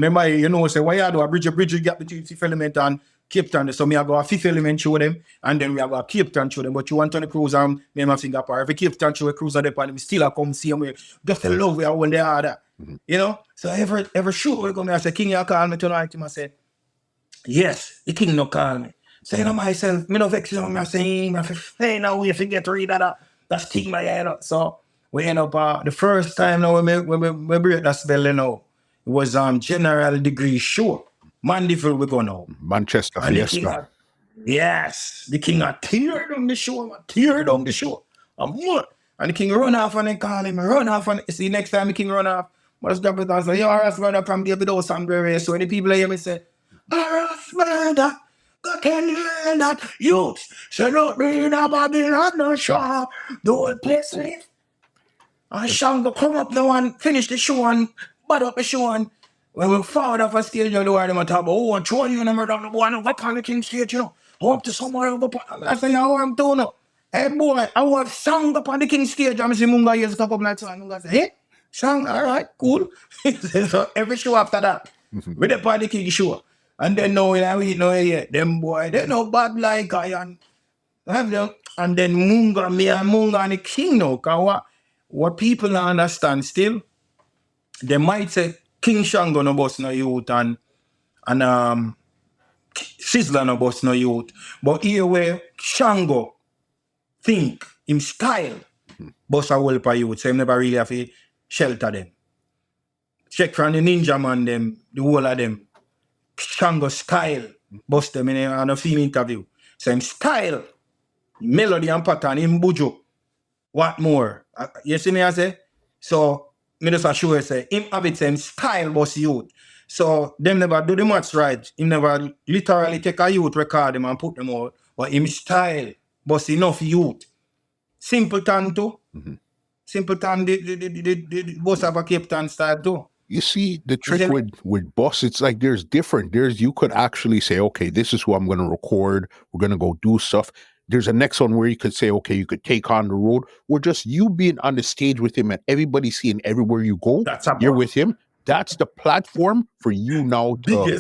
remember, you know, say why I do a bridge gap between Fifth Element and Capleton. So me I go a Fifth Element show them, and then we have a Capleton show them. But you Anthony Cruz and me and my Finger part. Every Capleton show a Cruz on the pan, we still a come see them. Just the love we are when they are that. You know? So every show we come here, I say, King, you call me tonight. I say, yes, the King no call me. So you know myself, me no vex him. I say, hey, now we forget to read that. That's thing my head up. So we end up the first time now when we break that spell, you know, it was general degree show. Mandeville we go now. Manchester And the king Fiesta. had, yes, the king had tear down the show, man, tear down the show. And what? And the king run off and they call him, run off. And see, next time the king run off, must drop it and say, yo, Ras Murdak from David House and Berry. So when the people hear me say, Ras Murdak, go tell you that youth, so don't be in a Babylon, no show. The whole place live. And Shango come up now and finish the show and bad up the show and when we forward off a stage, you know, where them talk about, oh, I'm throwing you and I'm down the one up on the king stage, you know. Up to somewhere over. I say, how I'm doing now? Hey boy, I was sung up on the king stage. I'm saying Munga years come up like that. Munga say, hey, song, all right, cool. So every show after that, with the party king show. And then now we know yet, them boy, they no bad like I and then Munga, me and Munga and the king now. Cause what people don't understand still, they might say King Shango no boss no youth and Sizzla no boss no youth. But here where Shango think him style boss a whole pa youth, so him never really have to shelter them. Check from the ninja man them, the whole of them. Shango style boss them in a film interview. So him style, melody and pattern, him bujo. What more? You see me I say? So me just assure you say him have it same style boss youth. So them never do the much right. Him never literally take a youth, record them and put them out. But him style boss enough youth. Simpleton too. Simpleton the boss of a Capleton style too. You see, the trick with boss, it's like there's different. You could actually say, okay, this is who I'm going to record. We're going to go do stuff. There's a next one where you could say, okay, you could take on the road. Or just you being on the stage with him and everybody seeing everywhere you go, you're with him. That's the platform for you now to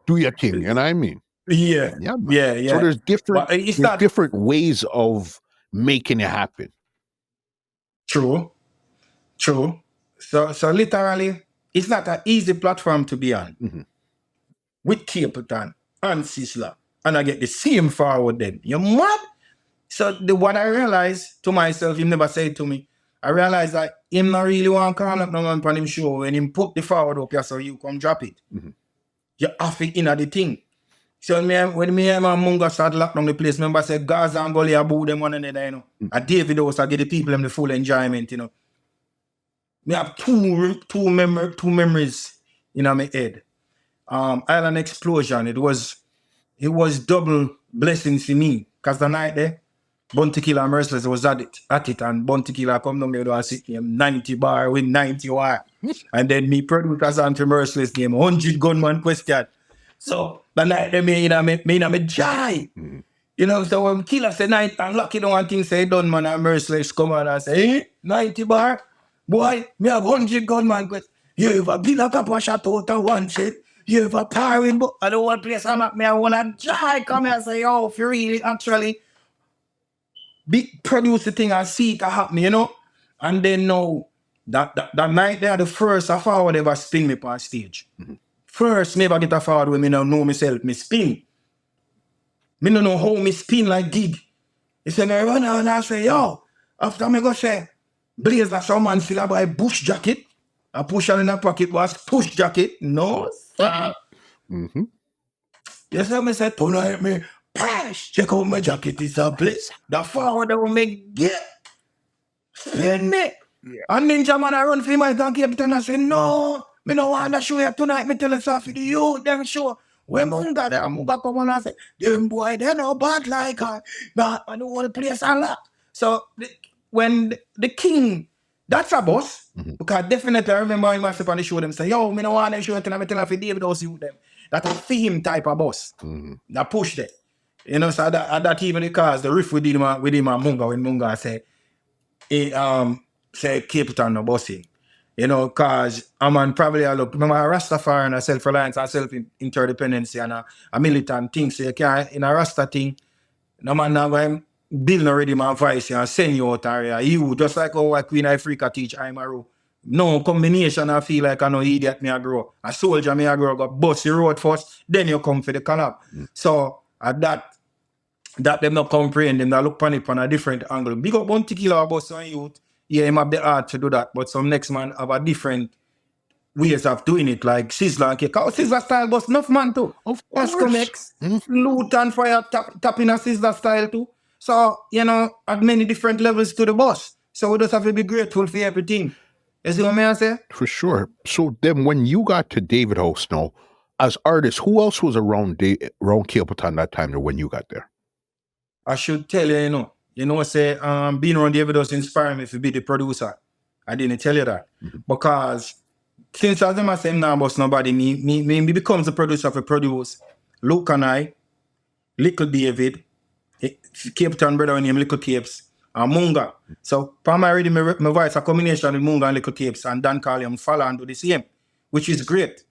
do your thing. You know what I mean? Yeah. So there's different ways of making it happen. True. So literally, it's not an easy platform to be on. With Capleton and Sizzla. And I get the same forward then. You mad? So what I realized to myself, he never said to me, I realized that him not really want to call up no man on him show when him put the forward up here so you come drop it. You have it in the thing. So when me and my Munga start lock down the place, remember I said Gaza and Gully aboo them one another, you know. And David also give the people them the full enjoyment, you know. Me have two memories in my head. Island Explosion, it was double blessings for me. Because the night there, Bounty Killer Merciless was at it and Bounty Killer come down there and sit him 90 bar with 90 wire. And then me produce anti Merciless game, 100 gunman question. So the night there me in a joy. You know, so when Killer say night and lucky don't want things say done man and Merciless come on and say, hey, 90 bar, boy, me have 100 gunman question. You ever be like a shot out of one shit? You ever powering book? I don't want to place me. I want to try come here and say, oh, if you really actually produce the thing and see it happen, you know? And then now, that night there, the first of all ever spin me on stage. First, me ever get a forward when me now know myself, me spin. Me don't know how me spin like gig. He said, me run out and I say, yo, after me go say, Blaze that some man feel about a bush jacket. I push her in her pocket was push jacket. No, sir. Yes, I said, don't hit me. Pash, check out my jacket. It's a place. The forward that will make get. Spin me. And Ninja man, I run for my gun Capleton. I say, no, me no want to show you tonight. Me tell you something for you. Them show. When Munga there, Munga come on and say, them boy, they no bad like her. But I don't want to place a lot. So when the king, that's a boss. Because definitely I remember him myself on the show them say, yo, me no want to show it and I tell her for David House you them. That's a theme type of boss. That push them. You know, so that even because the riff with him and Munga when Munga say Capleton no bossing. You know, because I'm probably I look remember Rastafari and a self-reliance and self-interdependency and a militant thing. So you can't in a Rasta thing, no man now going build already my voice and send you out area. You just like how Queen Africa teach Aimaru. No combination I feel like I know idiot me I grow. A soldier me I grow got bust the road first, then you come for the collab. So at that that them not comprehend, them that look upon it from a different angle. Big up Bounty Killer about some youth. Yeah, him have the art to do that, but some next man have a different ways of doing it, like Sizzla and Cause Sizzla style was enough man too. Of That's course. X, Loot and Fire tapping a Sizzla style too. So, at many different levels to the boss. So we just have to be grateful for everything. You see what I say? For sure. So then when you got to David House now, as artists, who else was around Capleton that time when you got there? I should tell you, say being around David House inspired me to be the producer. I didn't tell you that. Because since I was saying now about nobody, me becomes the producer for produce. Luke and I, Little David, Capleton brother named Little Capes, and Munga. So primarily my voice a combination of Munga and Little Capes, and Dan Carliam follow and do the same, which is great.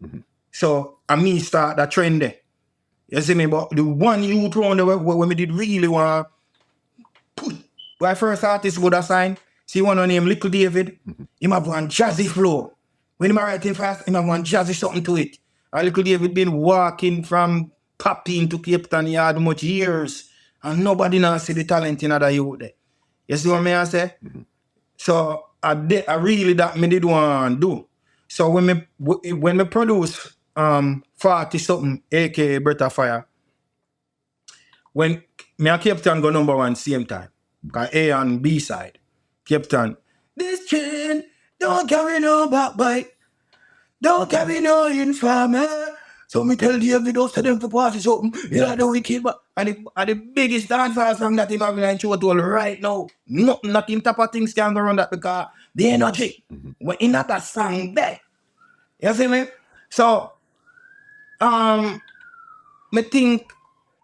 So I me start that trend there. You see me, but the one youth round there when we did really want to put my first artist would have signed. See one named Little David, him have one jazzy flow. When him writing fast, him have one jazzy something to it. And Little David been walking from Pappy to Capleton, he had much years. And nobody now see the talent in other youth there. You see what I say? So I really that me did want to do. So when me produce 40 something, aka Breath of Fire, when me and Capleton go number one same time, because A and B side, Capleton, this chain don't carry no backbite, don't carry no informer. So me tell David House to them to party something, the wicked, but and the biggest dancehall song that him having in show to right now. Nothing type of things can go around that because the energy, when in that song there. You see me? So, me think,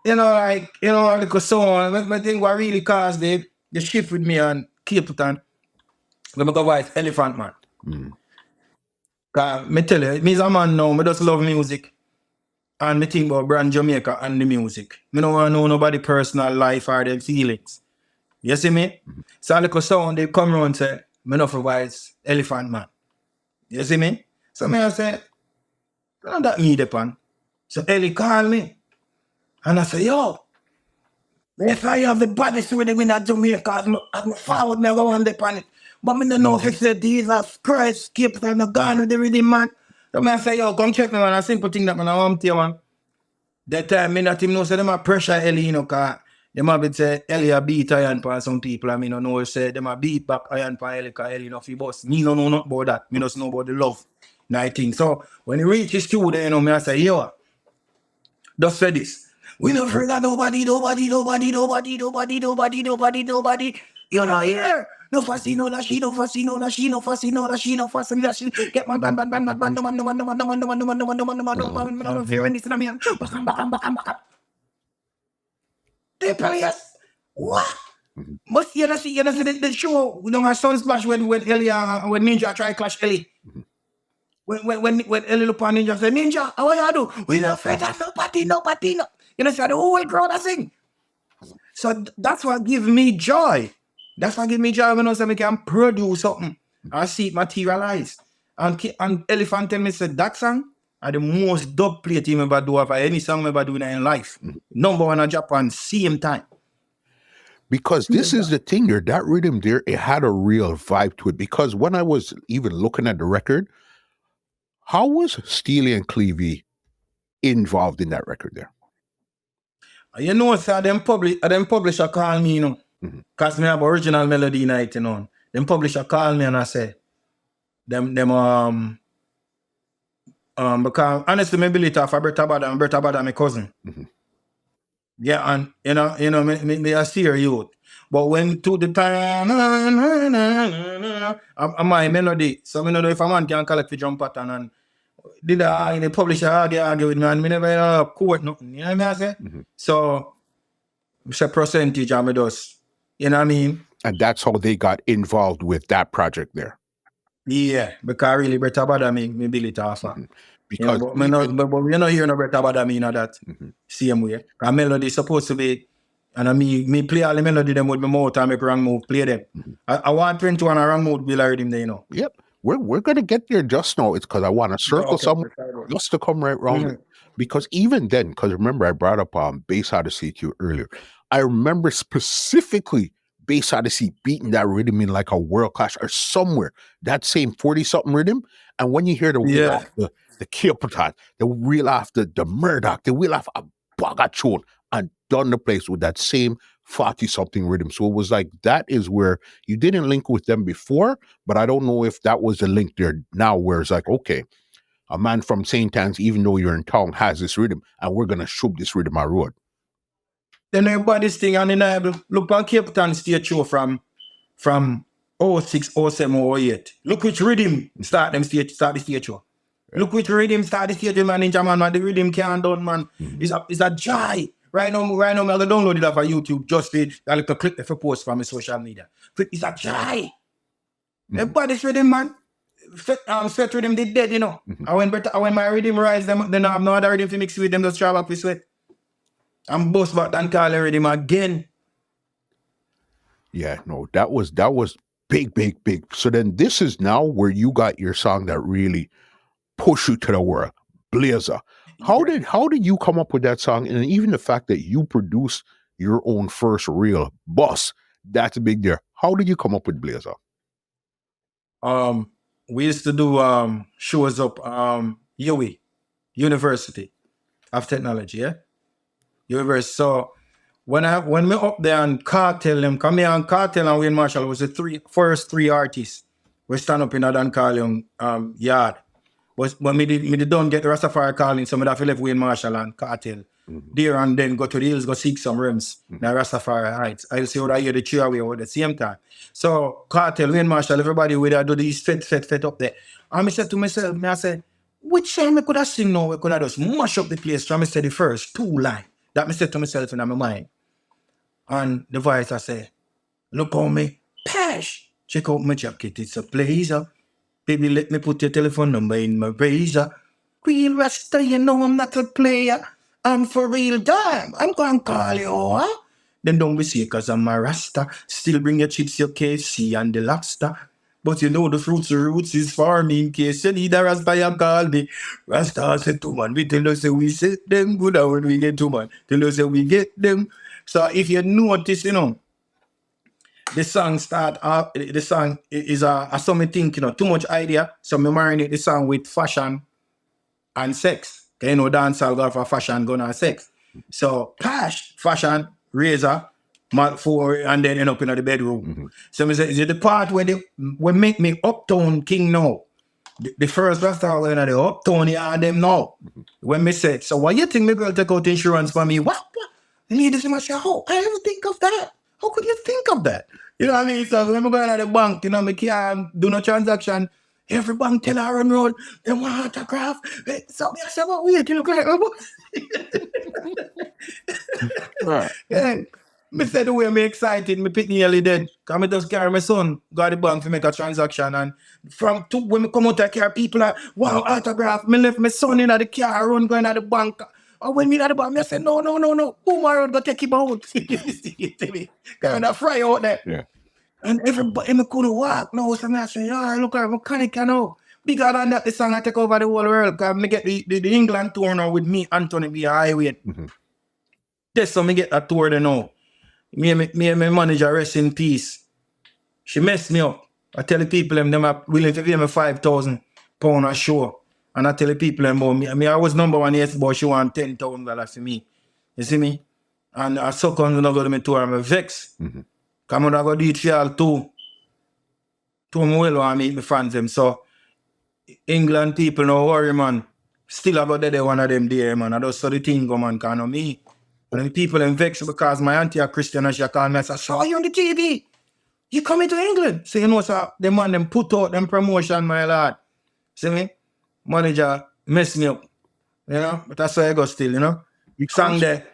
like a song, I think what really caused the shift with me and Capleton, when I go voice Elephant Man. Because me tell you, me as a man now, me just love music. And me think about brand Jamaica and the music. Me don't want to know nobody personal life or their feelings. You see me? So a little sound, they come around and say, me not for voice Elephant Man. You see me? So me I say, not that me depend. So Ellie called me. And I say, yo, if I have the baddest with them in that Jamaica, I'm forward never want to depend it. But me don't know if it's Jesus Christ, keep them gone with the rhythm, man. So me I say, yo, come check me, man. A simple thing that man I want to you, man. That time me not even know say them a pressure Ellie, cause them a bit say Ellie a beat iron for some people. I mean, no know say them a beat back iron for Ellie, cause Ellie no fi boss. Me no know nothing about that. Me just know about the love. I think. So when he reach his studio, me I say, yo, just say this. We not afraid of nobody. You know, here. No fussy, no that she, no fussy, no that she, no fussy, no that she, no fussy, that she. Get my ban. They play us. What? But you see the show. We don't have Sunsplash when Elia, when Ninja try clash Ellie. When Ellie look on Ninja say, Ninja, how you do? We not afraid of nobody. You know, so the whole crowd I sing. So that's what gives me joy. That's what gives me joy when I say I can produce something. I see it materialize. And Elephant tell me said that song are the most dub plate him ever do for any song ever do in life. Number one in Japan, same time. Because this is the thing there, that rhythm there, it had a real vibe to it. Because when I was even looking at the record, how was Steely and Clevie involved in that record there? You know, sir, them publisher call me, because me have original melody night, Them publisher call me and I say, because honestly, me believe for Bretta Bada, my cousin. Yeah, and me a steer youth. But when to the time, my melody, so me know if a man can collect the drum pattern and did the publisher argue with me and me never quote nothing. You know what I say? So it's a percentage of me does. You know what I mean? And that's how they got involved with that project there. Yeah, because really Bretta Bada me build it off. Because but you know hear no Bretta Bada me that same way. A melody supposed to be, and me play all the melody them with my mouth and make wrong move, play them. I want 21 a wrong move will already there, Yep. We're gonna get there just now. It's because I want to circle somewhere just to come right round. Because even then, because remember I brought up Bass Odyssey to you earlier. I remember specifically Bass Odyssey beating that rhythm in like a World Clash or somewhere, that same 40 something rhythm. And when you hear the wheel Yeah. off the Capleton, the wheel off the Murdoch, the wheel off a Bagatron, and done the place with that same 40 something rhythm. So it was like that is where you didn't link with them before, but I don't know if that was the link there now where it's like, okay, a man from St. Anne's, even though you're in town, has this rhythm, and we're gonna shoot this rhythm I road. Then everybody's thing undeniable. Look on Capleton stage show from 06, 07, 08. Look which rhythm start the stage show. Yeah. Look which rhythm start the stage, man. Ninja man, the rhythm can't done, man. It's a joy. Right now, I'm gonna download it off of YouTube. Just I like to click the post from my social media. It's a joy. Everybody's rhythm, man. Sweat rhythm did dead, you know. I when my rhythm rise, then I have no other rhythm to mix with them. Just travel up with sweat. I'm boss back and call rhythm again. Yeah, no, that was big, big, big. So then this is now where you got your song that really pushed you to the world, Blazer. How did you come up with that song? And even the fact that you produced your own first real boss, that's big there. How did you come up with Blazer? We used to do shows up UWI, University of Technology, yeah? University. So when me up there and Cartel them, come here and Cartel and Wayne Marshall was the first three artists we stand up in a Dan Carleon yard. But me don't get the Rastafari calling, so me have to left Wayne Marshall and Cartel there and then go to the hills, go seek some rims. Now Rastafari Heights. I'll see what I hear the cheer away at the same time. So Cartel, Wayne Marshall, everybody with do these fet up there. And I said to myself, I said, which song I could have sing now? We could have just mash up the place. So I said the first two lines. That I said to myself in my mind. And the voice I say, look on me, Pash. Check out my jacket, it's a blazer. Baby, let me put your telephone number in my razor. Real Rasta, you know I'm not a player. I'm for real, damn. I'm going to call you, huh? Then don't be sick cause I'm a Rasta. Still bring your chips, your KFC and the lobster. But you know the fruits of roots is for me. In case you need a Rasta, you call me. Rasta said to man, we tell us we set them good when we get to man. Tell us we get them. So if you notice, you know, the song the song is a something think, you know, too much idea. So me marinate the song with fashion and sex. You know, dancehall go for fashion, gun and sex. So cash, fashion, razor, mat four, and then end up in the bedroom. So me say, is it the part where make me uptown king now? The first restaurant in the uptown, yeah, them now. When me said, so why you think me girl take out insurance for me? What? Ladies in my show, how? I never think of that. How could you think of that? You know what I mean? So when I go to the bank, you know, me can't do no transaction. Every bank tell her on road, they want autograph. So I said, well, wait, you look like right. Yeah. Me said the way me excited, me pick nearly dead. Cause me just carry my son, go to the bank to make a transaction. And when me come out of the car, people are, wow, autograph. Me left my son in the car, run going to the bank. And when me at the bank, I said, no. Boom, I go take him out. Kind of fry out there. Yeah. And everybody, me couldn't walk. No, so I said, look at mechanic, you know. Bigger than that, the song I take over the whole world. Because me get the England tour now with me, Anthony B. Highway. That's so me get that tour there now. Me and my manager, rest in peace. She messed me up. I tell the people them are willing to pay me £5,000 a show. And I tell the people them about me. I mean, I was number one, yes, but she want $10,000 for me. You see me? And I suck on to go to my tour, I'm vexed. Come on, I go do it for y'all too. Too well I meet my fans them. So England people no worry, man. Still I go there one of them there, man. I just saw the thing go, man, can of me. And the people them vexed because my auntie a Christian and she called me and said, I saw you on the TV. You coming to England? So you know, so the man them put out them promotion, my lad. See me? Manager mess me up. You know? But that's why I go still, you know? Sang there.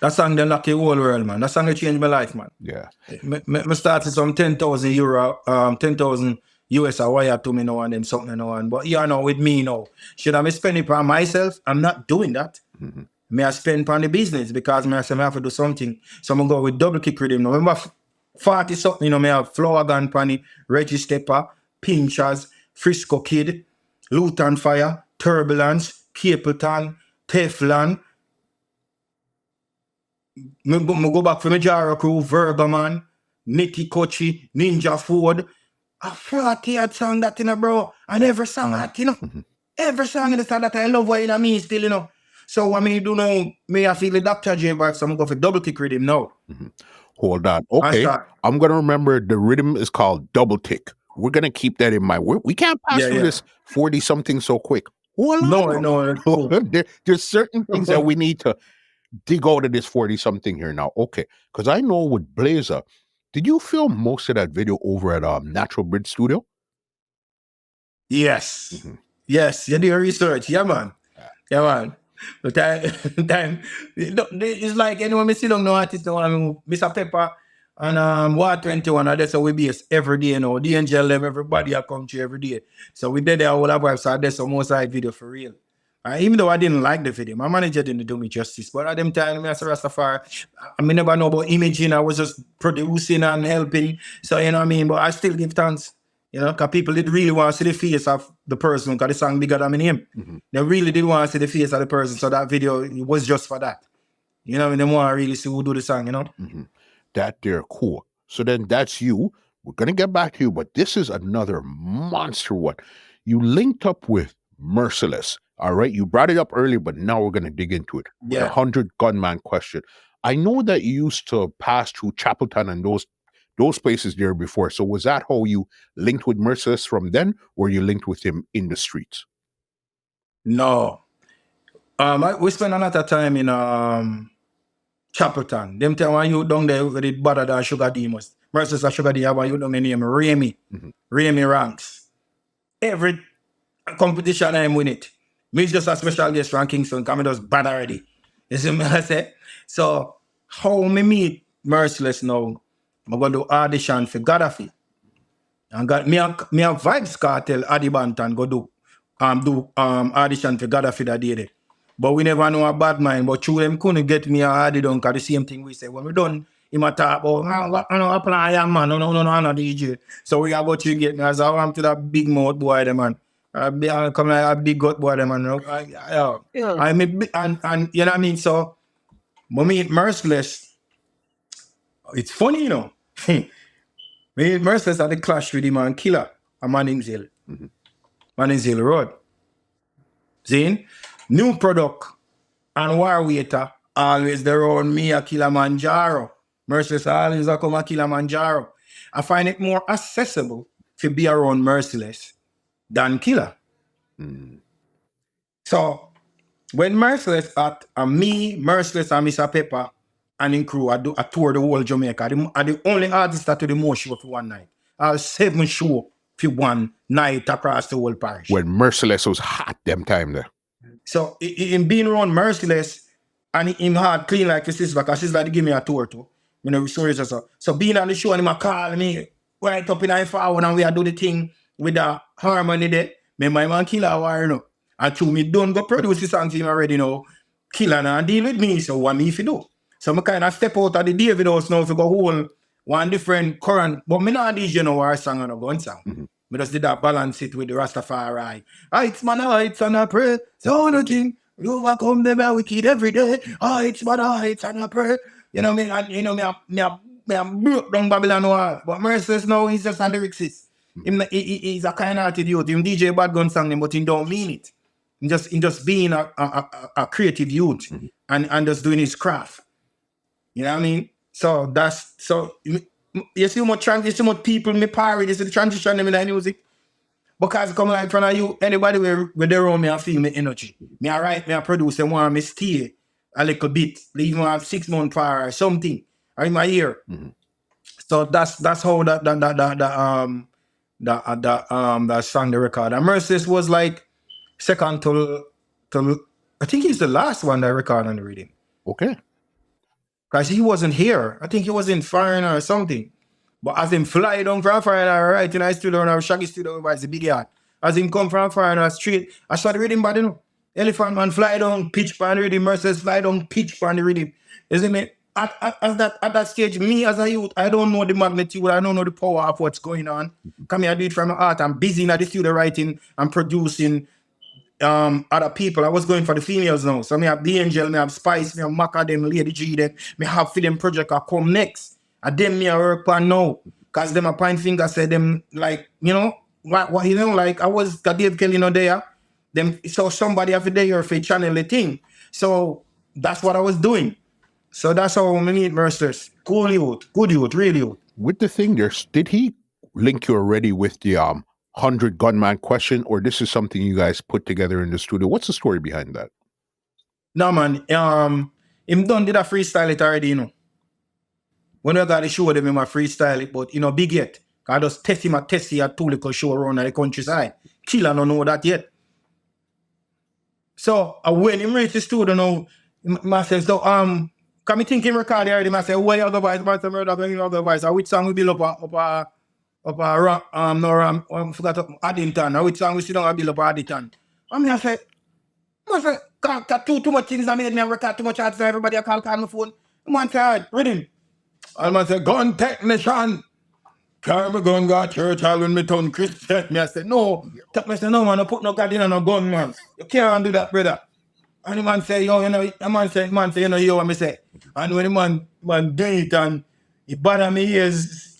That song then lock the whole world, man. That song changed my life, man. Yeah. Me started some €10,000, 10,000 US a wire to me now and them something now and but you know with me now. Should I be spending it on myself? I'm not doing that. May I spend on the business because I have to do something. So I'm gonna go with double kick rhythm. Now remember 40 something, you know, me have Flower Gun Panny, Reggie Stepper, Pinchers, Frisco Kid, Luton Fire, Turbulence, Capleton, Teflon. me go back for my Jaro crew, Vergaman, Nicky Kochi, Ninja Ford. I 40 odd song that, you know, bro. And every song that, you know. Every song in the style that I love what I mean still, you know. So I mean, you know, me I feel the Dr. J vibe, so I'm going for double kick rhythm now. Hold on. I Okay. start. I'm going to remember the rhythm is called double tick. We're going to keep that in mind. We can't pass through this 40 something so quick. Hold on. No, cool. There's certain things that we need to dig out of this 40 something here now. Okay. Because I know with Blazer, did you film most of that video over at Natural Bridge Studio? Yes. Yes, you do your research. Yeah, man. Yeah, man. But time, it's like anyone me see down no artist, I mean, Mr. Pepper and War 21, and that's how we base every day, you know. The angel them, everybody I come to every day. So we did that all our vibes, so that's some most side video for real. Even though I didn't like the video, my manager didn't do me justice. But at them time, me as a Rastafari, I mean, never know about imaging. I was just producing and helping. So, you know what I mean? But I still give thanks. You know, because people did really want to see the face of the person because the song bigger than my name. They really did want to see the face of the person. So that video, it was just for that. You know, I mean, they want to really see who do the song, you know? That they're cool. So then that's you. We're going to get back to you, but this is another monster one. You linked up with Merciless. All right. You brought it up earlier, but now we're going to dig into it. With Yeah. 100 gunman question. I know that you used to pass through Capleton and those places there before. So was that how you linked with Merciless from then, or you linked with him in the streets? No. We spent a lot of time in Capleton. Them time when you down there with it better than Sugar D must. Versus a Sugar D, I want you down my name, Remy. Remy Ranks. Every competition I'm win it. Me is just a special guest from Kingston, because I just bad already. You see what I say? So, how me meet Merciless now, I'm going to audition for Gaddafi. And got me a Vibes Cartel Adi Bantan go do audition for Gaddafi that day there. But we never know a bad mind. But through them couldn't get me a Adi done, because the same thing we say. When we done, he might talk about, I know I play young man, no, DJ. So we about to get me as I want to that big mouth boy, the man. I come like a big gut boy, the man. I mean, and you know what I mean? So, when me meet Merciless, it's funny, you know. Me Merciless had the clash with him and Killer and Manning's Hill. Manning's Hill Road. Zane, new product and war waiter always there on me a Killamanjaro. Merciless always a come a Killamanjaro. I find it more accessible to be around Merciless than Killer. So when Merciless at me, Merciless and Mr. Pepper and in crew, I tour the whole Jamaica. I'm the only artist that do the most show for one night. I have 7 shows for one night across the whole parish. When Merciless was hot them time there. So in being around Merciless and him hard clean like his sister, because she's like give me a tour too. You know, stories or so. So being on the show and him a call me right up in I forward and we a do the thing with the harmony there. Me my man Killer war, you know. And through me don't go produce the song for him already, you know. Killer and deal with me, so what me if you do? So I kind of step out of the David house now to go hold one different current, but me not DJ no war song and a gun song. Me just did that balance it with the Rastafari. It's man, it's and I pray. So the thing, you overcome them a wicked every day. It's man, it's and I pray. You know me, and you know me broke down Babylon wall. But Merciless now, he's just a lyricist. He's a kind of youth. Him DJ bad gun song, but he don't mean it. He just being a creative youth and just doing his craft. You know what I mean? So that's so you see how much people me parry, you see the transition in the music. Because come like in front of you, anybody where they around me, I feel my energy. Me I write, me I produce, and want me stay a little bit, even have 6 months prior or something, or in my ear. So that's how that song the record. And Merciless was like second to I think he's the last one that record on the reading. Okay. Because he wasn't here. I think he was in Foreigner or something. But as him fly down from Foreigner, right in our studio, our Shaggy studio, it's a big yard. As him come from Foreigner street, I started reading bad, you know. Elephant Man fly down, pitch pan reading, Merciless fly down, pitch pan reading. Isn't it? At that stage, me as a youth, I don't know the magnitude, I don't know the power of what's going on. Come here, I do it from my heart. I'm busy in the studio writing and producing other people. I was going for the females now. So me have the Angel, me have Spice, me have Maca, them Lady G, them. Me have for them project I come next. And them me I work on now. Cause them a point finger say them like, you know, what you know, like I was Dave Kelly no there. Them so somebody have a day or for channel the thing. So that's what I was doing. So that's how we meet Merciless. Cool youth, good youth, really youth. With the thing there, did he link you already with the 100 gunman question, or this is something you guys put together in the studio? What's the story behind that? No man, him done did a freestyle it already, you know. When I got the show them, him a freestyle it, but you know, big yet. I just test him at two little show around the countryside. Killer don't know that yet. So when him reach the studio now, I say, so can me think him record already? I say, where you go voice, Ras Murdak, where you go voice? Which song we build up I forgot Addington. Which song we sit down and build up Addington? I say, got too much things I made me record too much artists, everybody I call my phone. Man say, ready. And man say, gun technician. Carry my gun, go to church, all when me turn Christian. Me I say, no. Me say, no man, I put no gun in no gun, man. You can't do that, brother. And the man say, yo, you know, the man say, you know, yo, what me say. And when the man do it and he bother me ears,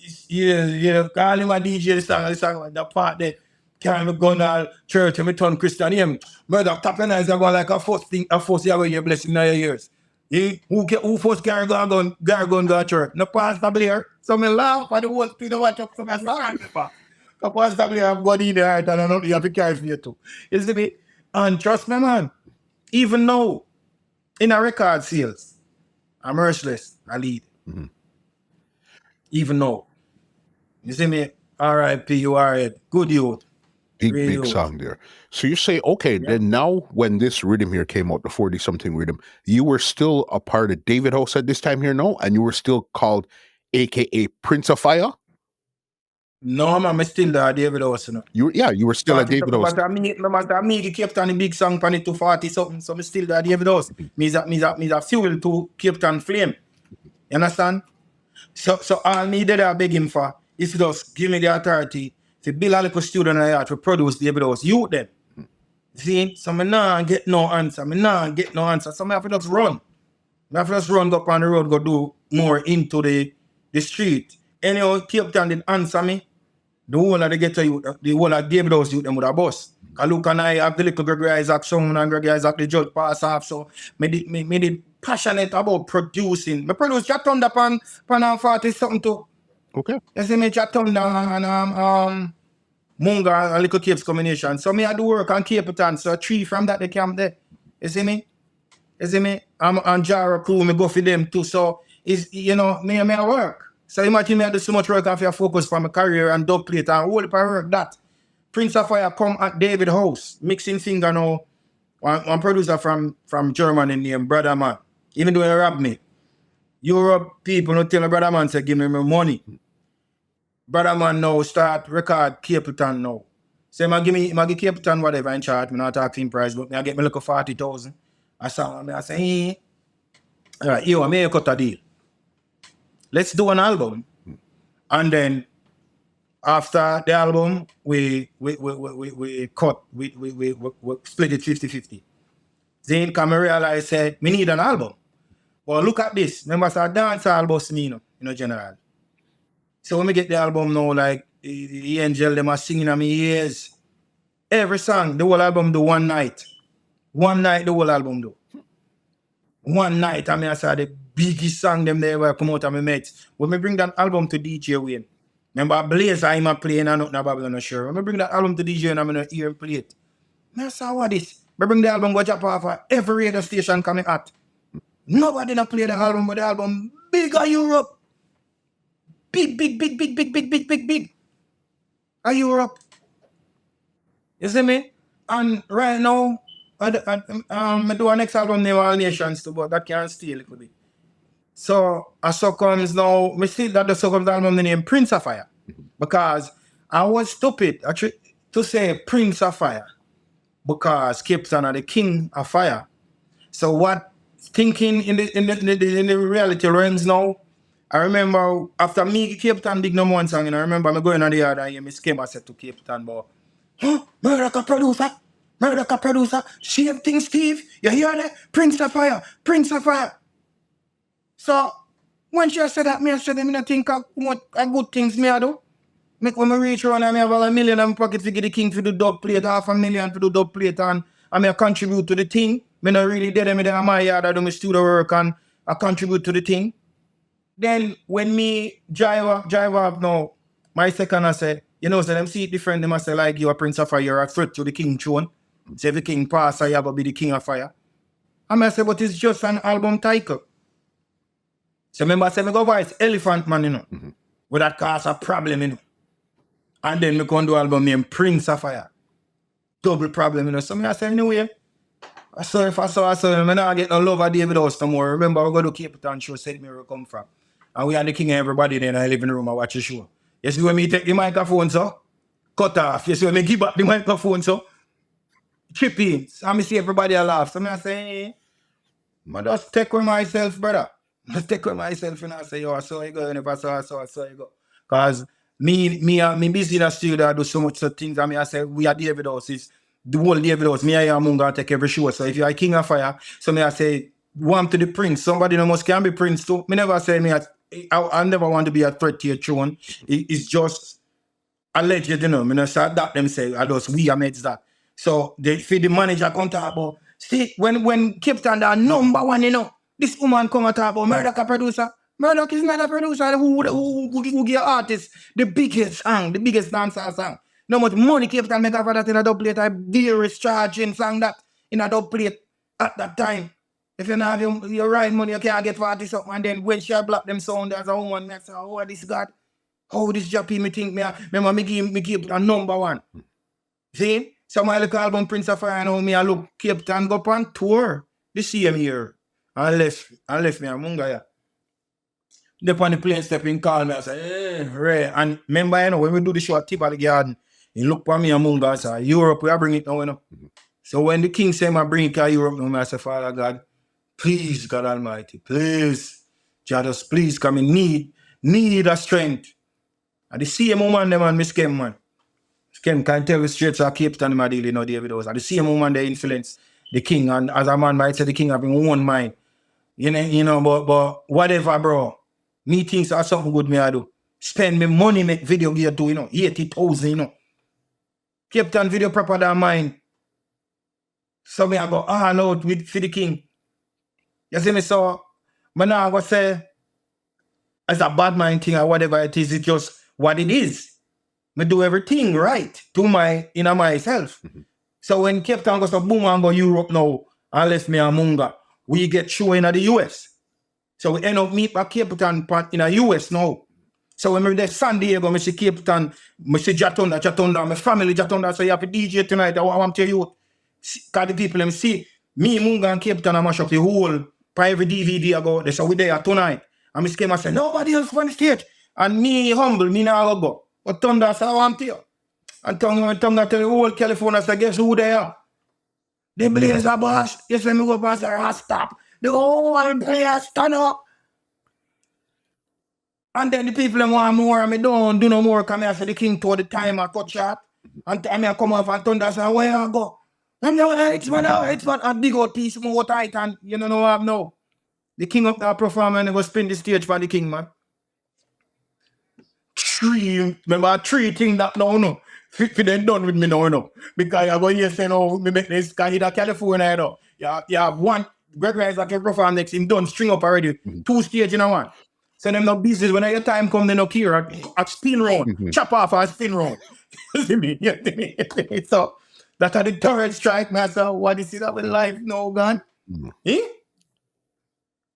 call him a DJ, the song, the part there. Carry my gun all church and me turn Christian. Him, brother, tap your eyes and go like a first thing, you have your blessing in your ears. Who first carry gun go to church? No Pastor Blair. So me laugh and the whole thing watch up from my side. The Pastor Blair have God in the heart and I know you have to carry for you too. You see me? And trust me, man, even now, in a record sales, I'm Merciless, I lead. Mm-hmm. Even now. You see me? R.I.P. You are it. Good youth. Big song there. So you say, okay, then now when this rhythm here came out, the 40-something rhythm, you were still a part of David House at this time here, no? And you were still called AKA Prince of Fire? No, man, I'm still there, David House. You know? You were still at David House. But me Capleton the big song pan it 240 something, so I'm still there, David House. Me that fuel to Capleton flame. You understand? So all me did I beg him for is just give me the authority to build a little studio in the yard to produce David House youth them. See? So me nah get no answer. So me have to just run. Me have to just run up on the road, go do more into the street. Anyhow, Capleton didn't answer me. The whole of the ghetto youth, the whole of David House youth them with a bus. Cause look and I have the little Gregory Isaac song and Gregory Isaac the judge pass off. So me did passionate about producing. Me produce Jack Thunder pan 40 something too. Okay. You see me Jack Thunder and Munga and Little Capes combination. So me I do work on Capleton. So 3 from that they camp there. You see me? I'm on Jara crew, me go for them too. So is me I work. So imagine me I do so much work after focus for my career and dub plate and all the work that. Prince of Fire come at David House, mixing finger now. One producer from Germany named Brother Man. Even though he robbed me. Europe people don't tell me Brother Man say give me my money. Brother Man now start record Capleton now. So I give Capleton whatever in chart, me not talking price, but I get me like 40,000. I say, hey, all right, I may cut a deal. Let's do an album. And then after the album, we cut, we split it 50-50. Then come and realize, say, we need an album. Well, look at this. Remember, so dancehall bust me, general. So when we get the album now, like, the angel, them are singing in my ears. Every song, the whole album do one night. One night, the whole album do. One night, I saw the biggest song them there were come out of my mates. When we bring that album to DJ Wayne, remember Blaze I'm a playing and not Babylon no sure. When we bring that album to DJ and I'm gonna hear him play it. I saw what this. We bring the album go drop off at every radio station coming at. Nobody not play the album, but the album bigger Europe. Big. A Europe. You see me? And right now, I do our next album named All Nations too, but that can't stay a little bit. So I comes now, we see that the comes album named Prince of Fire. Because I was stupid actually to say Prince of Fire. Because Capleton are the king of fire. So what thinking in the reality realms now, I remember after me Capleton big number one song, and I remember me going on the yard and hear me schema set to Capleton, but Murdak a producer. Murdak producer, same thing, Steve. You hear that? Prince of Fire, Prince of Fire. So, when she said that, I said, I think of what good things me I do. Make when I reach around, I have $1 million in my pocket to get the king for the dub plate, $500,000 for the dub plate, and I contribute to the thing. I not really dead, I'm in my yard, I do my studio work, and I contribute to the thing. Then, when me drive up now, my second, I say, you know, so them see it different, them I say, like, you a Prince of Fire, you're a threat to the king throne. So if the king pass, you have to be the king of fire. I say, but it's just an album title. So remember, I said, I go voice Elephant Man, you know. But that cause a problem, you know. And then I go do album named Prince of Fire. Double problem, you know. So I say, anyway, I saw if I saw, I'm not get no love of David House no more. Remember, we go to Capleton show, said me where I come from. And we had the king and everybody there in the living room, I watch the show. You see when me take the microphone, so? Cut off. You see when me give back the microphone, so? Chip in. So I see everybody laugh. So I say, hey, I just take with myself, brother. Just take with myself and I say, yo, I saw you go. And if I saw you go. Because me busy in the studio, I do so much things. I say, we are David House. It's the whole David House. Me and Munga take every show. So if you're a king of fire, so me I say, want to the prince. Somebody no must can be prince too. Me never say I never want to be a threat to your throne. It's just alleged, you know. Me not start that them say, I just we are mates that. So they feed the manager come talk about. See, when Capleton are number one, you know, this woman come and talk about Murdak a producer. Murdak is not a producer who give artists the biggest song, the biggest dancehall song. No much money Capleton make for that in a dub plate. I dearest charging song that in a dub plate at that time. If you don't have your right money, you can't get 40 something. And then when she block them sound, there's a woman next to her, oh, this God, how this J.O.P me think me, remember me give a number one. See? So my little album Prince of Fire, and me I look Capleton go on tour the same year. And left me a Munga, yeah. They on the plane stepping call me, I say, hey, Ray. And remember, you know, when we do the show at Tip of the Garden, he look for me and Munga, I say, Europe, we are bring it now, you know. So when the king say I bring it to Europe now, I say, Father God, please, God Almighty, please, just please come in, need a strength. And the same woman, them and Miss Kim, man. Ken can tell you straight so I keep standing my deal, you know, David House. At the same moment they influence the king, and as a man might say the king have his own mind. You know, but whatever, bro. Me thinks are something good me I do. Spend me money make video gear do, you know, 80,000, you know. Capleton video proper than mine. So me I go all out with for the king. You see me, so but now I go say it's a bad mind thing or whatever it is, it's just what it is. Me do everything right to myself. So when Capleton goes to boom and go Europe now, and left me and Munga, we get show in the US. So we end up meet by Capleton part in the US now. So when we there San Diego, I see Capleton, I see Jatonda, my family Jatonda, so you have a DJ tonight, I want to tell you, because the people them see, me, Munga and Capleton, I mash up the whole private DVD I go there, so we there tonight. And I came and say, nobody else on the stage. And me humble, me now go. But Thunder said, I want to you. And Thunder tell the whole California, say, guess who they are? The Blazer boss. You see me go past the Rastaf. The whole players stand up. And then the people want more, and me don't do no more. Come here, say the king told the time I cut shot. And I come off and Thunder say, where I go? I'm like, it's man, and big old piece more tight, and you know what I have now. The king up that performance and go spin the stage for the king, man. Remember three things that no. If they done with me now, you know. Because I go here say no, me make this guy in California, you know. You have one, Gregory is like a perform next, him done string up already. 2 stages in a one. So them no business, when your time come, they no care. A spin round, chop off a spin round. You see me? So that's how the third strike, man. So what is it up with life now, gone? Eh?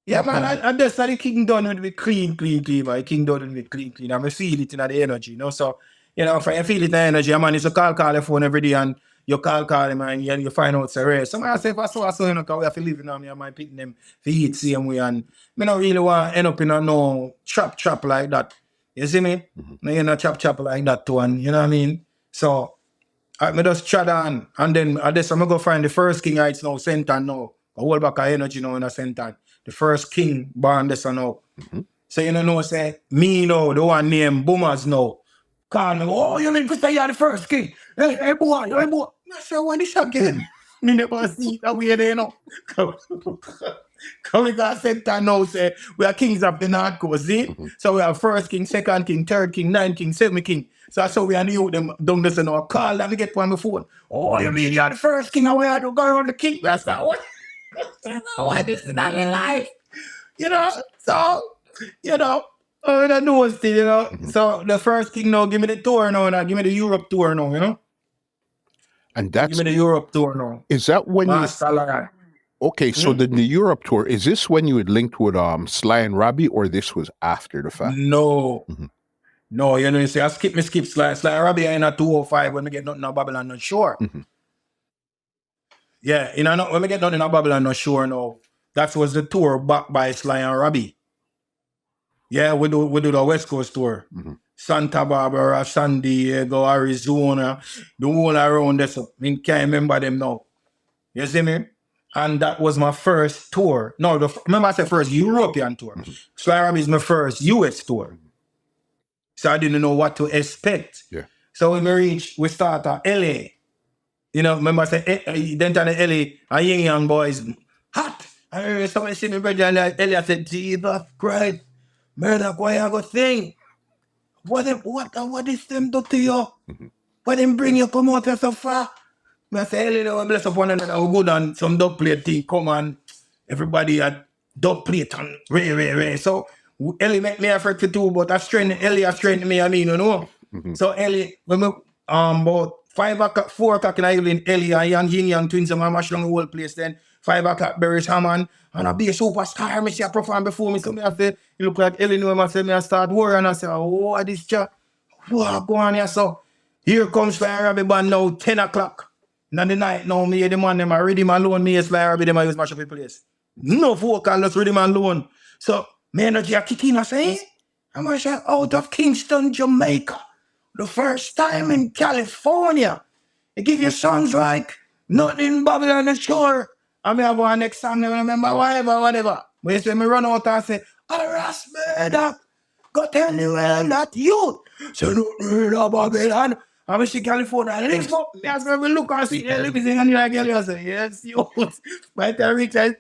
Yeah, man, and that's how the king done with me clean, man. The king done with me clean. And I feel it in the energy, you know. So, you know, if I feel it in the energy, man, it's a call the phone every day and you call him and you find out it's a race. Somebody say, if I saw, you know, because we have to live in me, I might pick them for eat same way. And I don't really want to end up in a no chop like that. You see me? No, you know, chop like that too. And you know what I mean? So, I just chat on. And then I guess I'm going to go find the first king heights now, Sentan now. A whole back of energy now in a Sentan. The first king born this now. So you know, say, me now, the one named Boomers now. Call me, oh, you mean to say you're the first king? Hey, boy. I said, what is again? Me never see that way there, you know. Come we got center now, say, we are kings of the North Coast, see? So we are first king, second king, third king, ninth king, seventh king. So that's how we are new them down this and our call and we get one before. Oh, you mean you're the first king and we had to go around the king? That's not what. Why this is not in life? You know, so, you know, I don't know what's still, you know. So the first king now, give me the tour now, and give me the Europe tour now, you know. And that's Give me the Europe tour now. is that when you Master okay? So the Europe tour, is this when you had linked with Sly and Robbie, or this was after the fact? No. No, you know, you say I skip Sly Robbie in a 205 when we get nothing in Babylon, not sure. Yeah, you know, when we get nothing in Babylon, not sure now. That was the tour backed by Sly and Robbie. Yeah, we do the West Coast tour. Santa Barbara, San Diego, Arizona, the whole around there. So I can't remember them now. You see me? And that was my first tour. No, remember I said first European tour. Sly Robbie is my first US tour. So I didn't know what to expect. Yeah. So when we start at LA. You know, remember I said, then to the LA, and young boys, hot. I remember somebody see me brother in LA, I said, Jesus Christ, Murdak, why you go sing? What is them do to you? What them bring you come out here so far? I say, LA, bless up one another, we go down some dub plate thing, come on. Everybody at dub plate and ray. So Ellie make me effort to do, but I strengthen Ellie, I strengthen me, I mean, you know. So Ellie, when we about 4 o'clock in the evening, Ellie and Yin Yang twins and I mash down the whole place. Then 5 o'clock, Barry's Hammond, and I be a superstar. Me see a perform before me. So me I say, you look like Ellie know. I say, me I start worrying. And I say, oh, what this chat? What go on here? So here comes Sly Robbie band now, 10 o'clock. In the night now, me the man them I ready man alone. Me Sly Robbie them I use mash up the place. No vocal, just ready man alone. So me energy I kick in. I say, I'm out of Kingston, Jamaica. The first time in California. They give you songs like Nothing Babylon the Shore. I mean, I go on next song, I remember whatever. But you say me run out and say, Ras Murdak, go tell the world that you. So nothing Babylon. I wish in California, live up. That's where we look and see, everything and you like, I say, yes, you. But I reach, I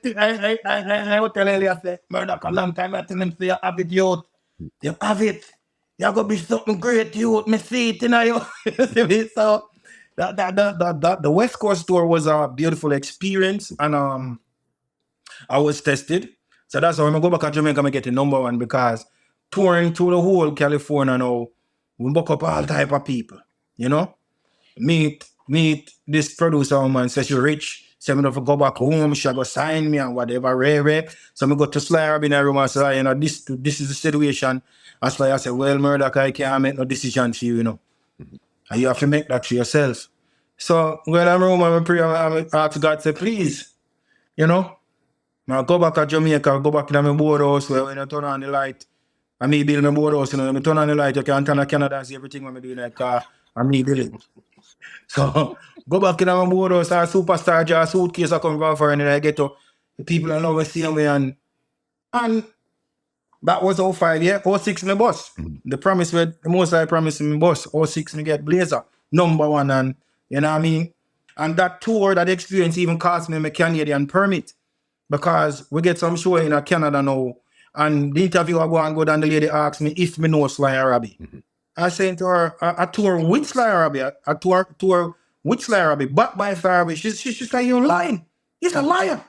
will tell Ellie, I say, Murdak, a long time, I tell him, say, you have it, youth. You have it. You're going to be something great, youth. Me see it, you know. So, the West Coast tour was a beautiful experience, and I was tested. So that's why when I go back to Jamaica, I get the number one, because touring through the whole California now, we book up all type of people, you know. Meet this producer woman, says she rich. Say me to go back home, she go sign me and whatever, rare. So I go to Sly Robbie in the room and say, you know, this is the situation. That's why I say, well, Murdak, I can't make no decision for you, you know. And you have to make that for yourself. So when I'm home, I'm pray, I ask God, say, please, you know, I go back to Jamaica, go back to my board house where when I turn on the light, I me build my board house, you know, when I turn on the light, you can turn on Canada and see everything when I do in that car, and me build it. So go back in my board house, a superstar, just a suitcase I come from for, and then I get to the people I know see me, and that was 05, yeah. 06 me boss. The promise where the most I promised me boss. 06 me get Blazer, number one, and you know what I mean? And that tour, that experience even cost me my Canadian permit, because we get some show in Canada now, and the interviewer go down, the lady asked me if me know Sly Robbie. I said to her, a tour with Sly Robbie, a tour with Sly Robbie, but by Sly Robbie. She's like, you're lying. He's a liar.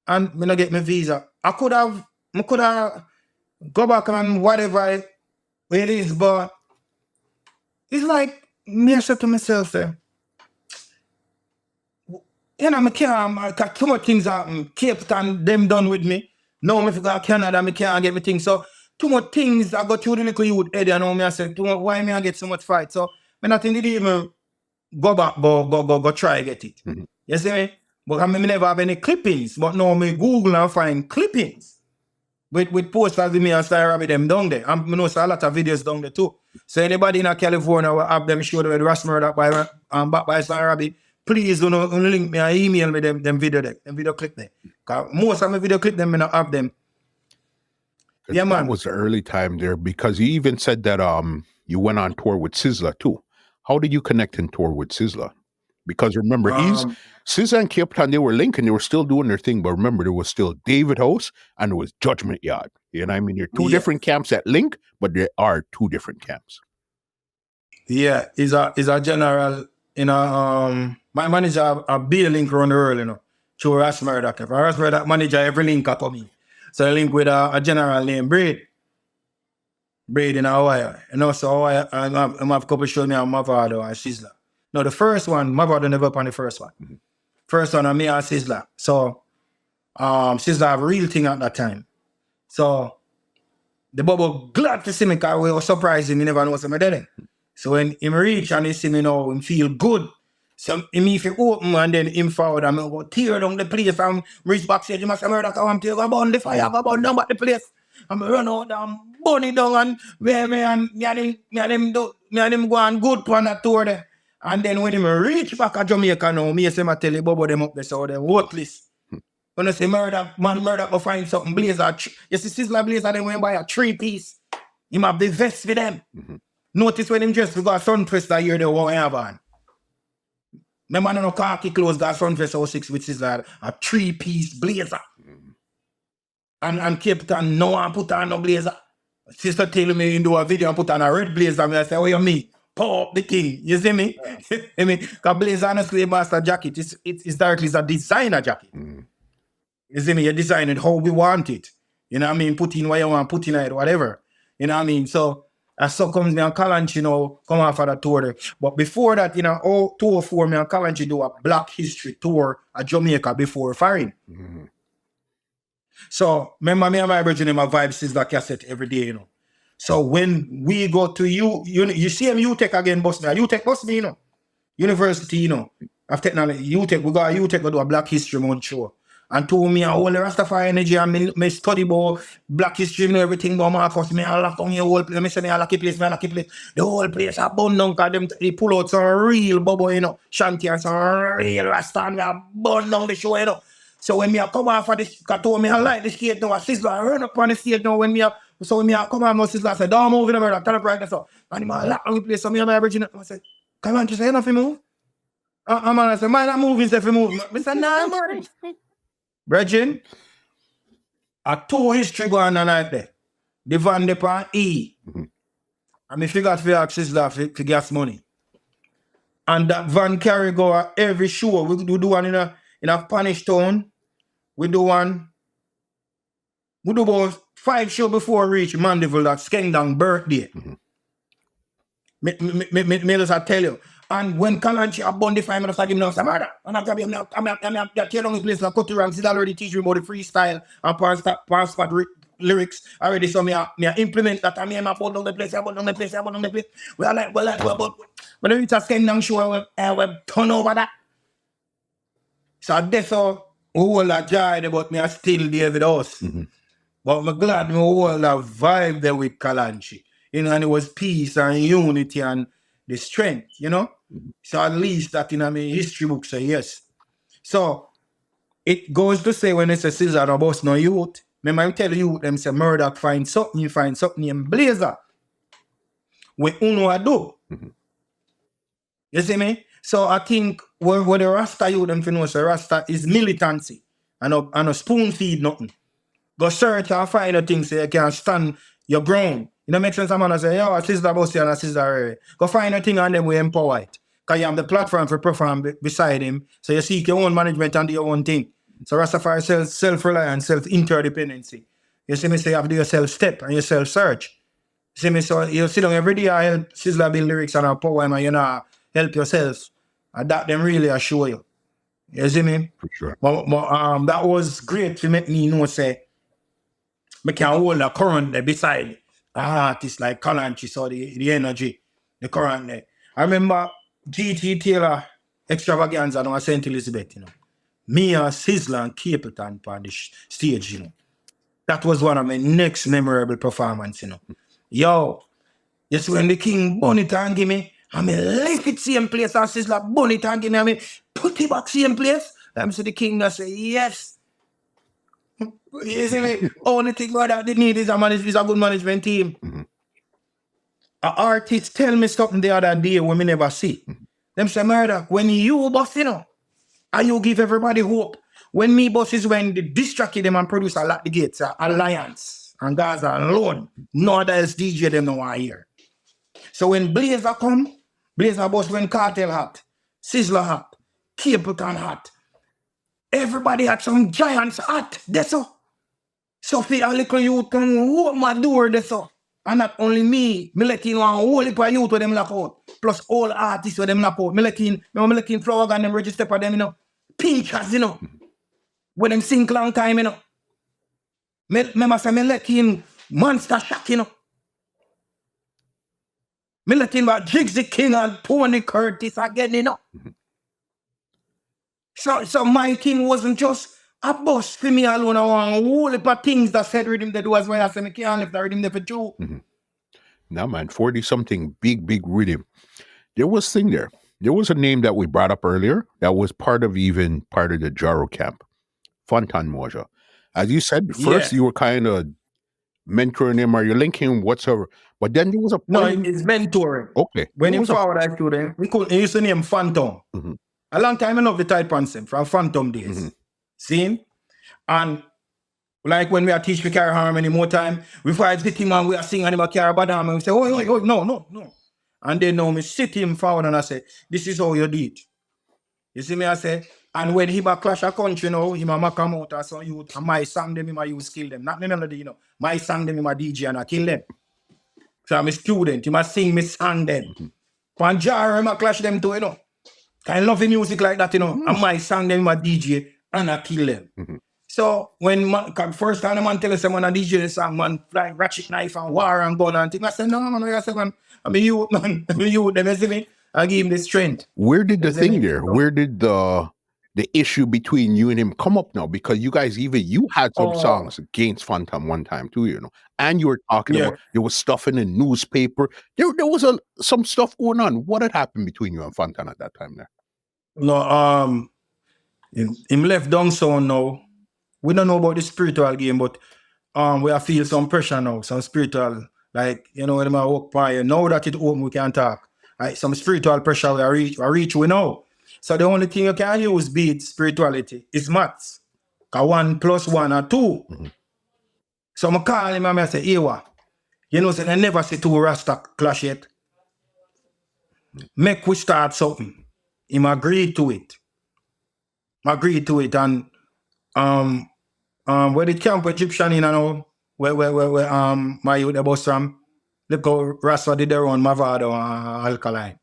And me not get my visa. I could have go back and whatever it is, but it's like me I said to myself, you know, I can't, got too much things happen. Capleton, them done with me. Now, if I go to Canada, I can't get me things. So, too much things I got through the little youth head, and now I said, why me I get so much fight? So, I nothing did even go back, go try get it. You see me? But I never have any clippings. But now me Google and find clippings with posters with me and Sly Robbie them down there. And I know so a lot of videos down there too. So anybody in California will have them show them with Ras Murdak back by Sly Robbie. Please don't link me and email me them video there, them video clip there. Because most of my video clip them, I don't have them. Yeah, man. That was the early time there, because you even said that you went on tour with Sizzla too. How did you connect and tour with Sizzla? Because remember, Sizzla and Capleton, they were linking, they were still doing their thing, but remember, there was still David House and there was Judgment Yard. You know what I mean? They're two different camps that link, but they are two different camps. Yeah, is a general, my manager a big link around the world, through Ras Murdak. If Ras Murdak manager, every link up on me. So I link with a general named Braid in Hawaii. So I have a couple shows me on Mavado and Sizzla. No, the first one, Mavado never on the first one. Mm-hmm. First one on me and Sizzla. So Sizzla have a real thing at that time. So the bubble glad to see me because we were surprised him, he never knows me dead. So when him reach and he see me now, him feel good. So him if he open and then him forward and I go tear down the place and reach backstage, he must say, Murdak, I want to go burn the fire, go burn down back the place. And I run out and burn it down and where me and him go on good on that tour there. And then when him reach back at Jamaica now, me say, I tell you, Bobo them up there, so they're worthless. When I say Murdak go find something blazer. You see Sizzla blazer, then when buy a 3-piece. Him have the vest for them. Mm-hmm. Notice when him dress, we got Sunfest that year they won't have on. My man no khaki clothes got Sunfest 06 which is a 3-piece blazer. Mm-hmm. And Capleton no one put on no blazer. Sister telling me in do a video and put on a red blazer. And I say, what you mean? Pour up the king. You see me? Yeah. I mean, because blazer honestly master jacket, it's directly a designer jacket. Mm-hmm. You see me? You design it how we want it. You know what I mean? Put in what you want, put in it, whatever. You know what I mean? So, as so comes me and Kalonji, come off of that tour there. But before that, 2004, me and Kalonji do a Black History tour at Jamaica before foreign. Mm-hmm. So, remember me and my virgin in my vibe Sizzla cassette every day, So, when we go to you see him UTech again, boss me. UTech boss me, University, of technology. UTech, we got a UTech go do a Black History month show. And told me all the Rastafari energy and me study about Black history and everything about Marcus. Me I lock down the whole place. Me say me I lucky place, The whole place I burn down because they pull out some real bubble, Shanty and some real Rasta and I burn down the show, So when me I come off of this, I told me I like the skate now, Sizzla I run up on the stage now when me I come off Sizzla, I said, don't move in America, tell the brightness up. And I lock down the place, so me and my virgin, I said, come on, just say nothing move. I said, man, I'm moving, say if you move. I said, nah, I'm already. Brethren, a 2 history going on out there. The van depend E. Mm-hmm. And me figure to ask Sizzla to gas money. And that van carry go every show. We do one in a Spanish town. We do about 5 shows before we reach Mandeville, that's Skengdang birthday. Mm-hmm. Me just tell you. And when Kalonji a bond the 5 minutes, I give him now some murder. And after him now, I'm tear down the place and Cutty Ranks. He's already teach me about the freestyle and pass spot lyrics already. So me implement that. And me and I put down the place, We are like, when we reach a Skengdang show, we turn over that. So that's how we hold a joy, but me are still there with us. Mm-hmm. But I'm glad we hold a vibe there with Kalonji. And it was peace and unity and the strength, Mm-hmm. So at least that in my history book say yes. So it goes to say when they say Sizzla no boss no youth, I tell you them say Murdak find something in blazer. We uno do. Mm-hmm. You see me? So I think what the Rasta youth them know say Rasta is militancy and a spoon feed nothing. Go search and find the things so you can stand your ground. Make sense? I'm gonna say, yo, a Sizzla bossy and a Sizzla. Go find a thing and then we empower it. Because you have the platform for perform beside him. So you seek your own management and do your own thing. So Rastafari self-reliance, self-interdependency. You see me say you have to do your self-step and your self-search. You see me? So you sit down every day I help Sizzla build lyrics and a poem and help yourself. And that them really assure you. You see me? For sure. But that was great to make me know say I can hold a current there beside artists like Kalonji, so the energy, the current there. I remember G.T. Taylor extravaganza on St. Elizabeth, Me and Sizzla and Capleton on the stage, That was one of my next memorable performance, Yo, just when the king bun it and give me, I left it same place and Sizzla bun it and give me, put it back same place. I'm say the king that say, yes. You see me? Only thing that they need is a good management team. Mm-hmm. An artist tell me something the other day when me never see. Mm-hmm. Them say, Murdoch, when you boss, and you give everybody hope. When me boss is when they distract them and produce a lot the gates, Alliance, and Gaza alone. No other else DJ them no one here. So when Blazer come, Blazer boss when Cartel hot, Sizzla hot, Capleton hot. Everybody had some giants hot. That's all. So for a little youth can open my door, that's all. And not only me let in one whole heap of youth with them lock out. Plus all artists with them lock out. Me let in Flower and them register for them, Pinchers, When them sing long time, Me say me let in Monster Shack, Me let in about Jigsy King and Tony Curtis again, So my thing wasn't just a bus for me alone. I want a whole heap of things that said rhythm that was why I said me can't lift the rhythm there for two. Now, man, 40-something big rhythm. There was thing there. There was a name that we brought up earlier that was part of the Jaro camp. Fontan Moja. As you said, first you were kind of mentoring him or you're linking him whatsoever. But then there was a point. No, it's mentoring. Okay. When he forward I to them, he used to name Phantom. A long time enough the type on him from Phantom days. See him? And like when we are teach we carry harmony more time, we fight sit him and we are singing him a carry badam and we say, oh, no. And then now me sit him forward and I say, this is how you do it. You see me, I say, and when he clash a country now, he ma come out as some youth, and my song them, he ma use kill them. Not me melody, My song them, he ma DJ and I kill them. So I'm a student, he ma sing me song them. When Jar, he ma clash them too, I love the music like that, And my song them, he ma DJ and I kill them. So when first time the man tell us I'm a DJ the song, man, like ratchet knife and war and gun and things, I said, no, I said, man, I'm a youth, man. I'm a youth, them, you see me? I give him the strength. Where did the thing there? Where did the issue between you and him come up now? Because you guys, even you had some songs against Phantom one time too, and you were talking about there was stuff in the newspaper. There was some stuff going on. What had happened between you and Phantom at that time there? No, him left down so now. We don't know about the spiritual game, but we are feel some pressure now, some spiritual, like when I walk by, now that it open, we can talk. Some spiritual pressure we reach we know. So the only thing you can use beat spirituality is maths. 1 + 1 are 2. So I call him and I say, Ewa, say I never see two Rasta clash yet. Make we start something. Him agreed to it. And where the camp Egyptian where my youth the bus from, look how Rasta did their own Mavado and Alkaline.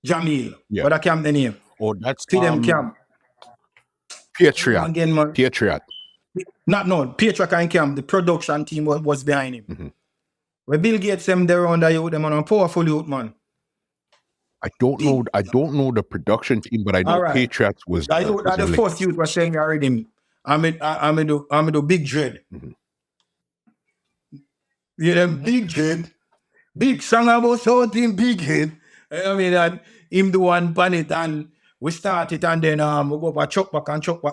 Jamil. Yeah. What a camp the name? Oh, that's them camp. Patriot. Again, man. Patriot. Patriot and camp. The production team was behind him. When Bill Gates them there on the youth, them on a powerful youth, man. I don't know the production team, but I know Patriots was. The first youth was saying already. I'm the Big Dread. Yeah, Big Dread. Big song about something big head. I mean that him do one pan it and we start it and then we go for Chuck back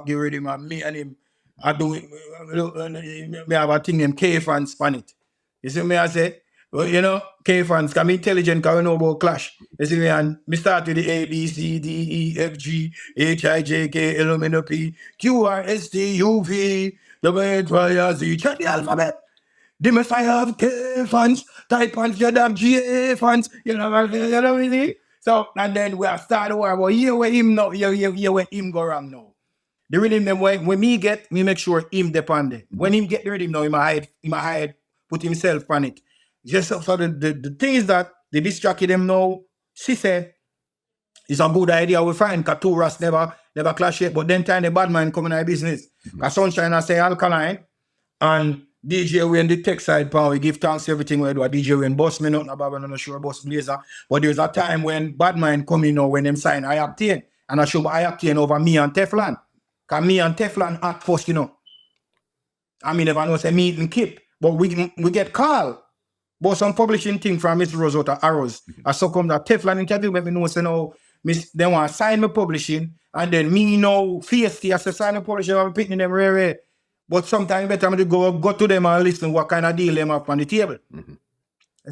get ready, man. Me and him I do it. Me have a thing named K-Fans pan it. You see me I say, well, K-Fans can be intelligent because we know about clash. You see me and me start with the A, B, C, D, E, F, G, H, I, J, K, L, M, N, O, P, Q, R, S, T, U, V, W, X, Y, R, Z. Check the alphabet. The Messiah have K-Fans, type fans, you have G-A-Fans, you know what I mean? So, and then we have started war, but here where him now, here where him go wrong now. The rhythm them when me make sure him depend it. When him get the rhythm now, he might hide, put himself on it. Just so the thing is that the distract them now, she said, it's a good idea we find, because two Ras never clash yet, but then time the bad man come in our business. Because Sunshine I say Alkaline, and DJ we in the tech side power, we give thanks to everything we do. A DJ we in boss me nothing about, I'm not sure boss Blazer. But there's a time when bad mind come in now when them sign I obtain. And I show I obtain over me and Teflon. Because me and Teflon act first, I mean never know say me and Kip. But we get call. But some publishing thing from Mr. Rosota Arrows. I so come that Teflon interview let me know say no, they want to sign me publishing and then me feisty as a sign me publishing I'm picking them rare. But sometimes better to go to them and listen what kind of deal them have on the table.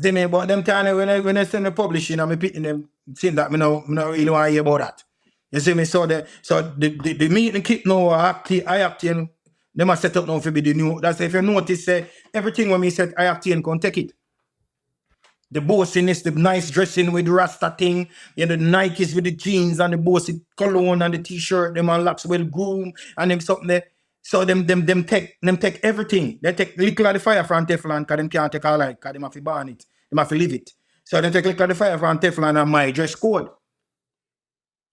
See me, but them time when I send the publishing, I'm picking them, saying that me no really want to hear about that. You see me, so the meeting keep now I acting. Them a set up now for be the new. That's if you notice, everything when me said I acting can take it. The bossiness, the nice dressing with the Rasta thing, the Nikes with the jeans and the bossy cologne and the t-shirt, them and locks well groomed and them something there. So them take everything. They take little of the fire from Teflon because them can't take all right, because them have to burn it. Them have to leave it. So they take little of the fire from Teflon and my dress code.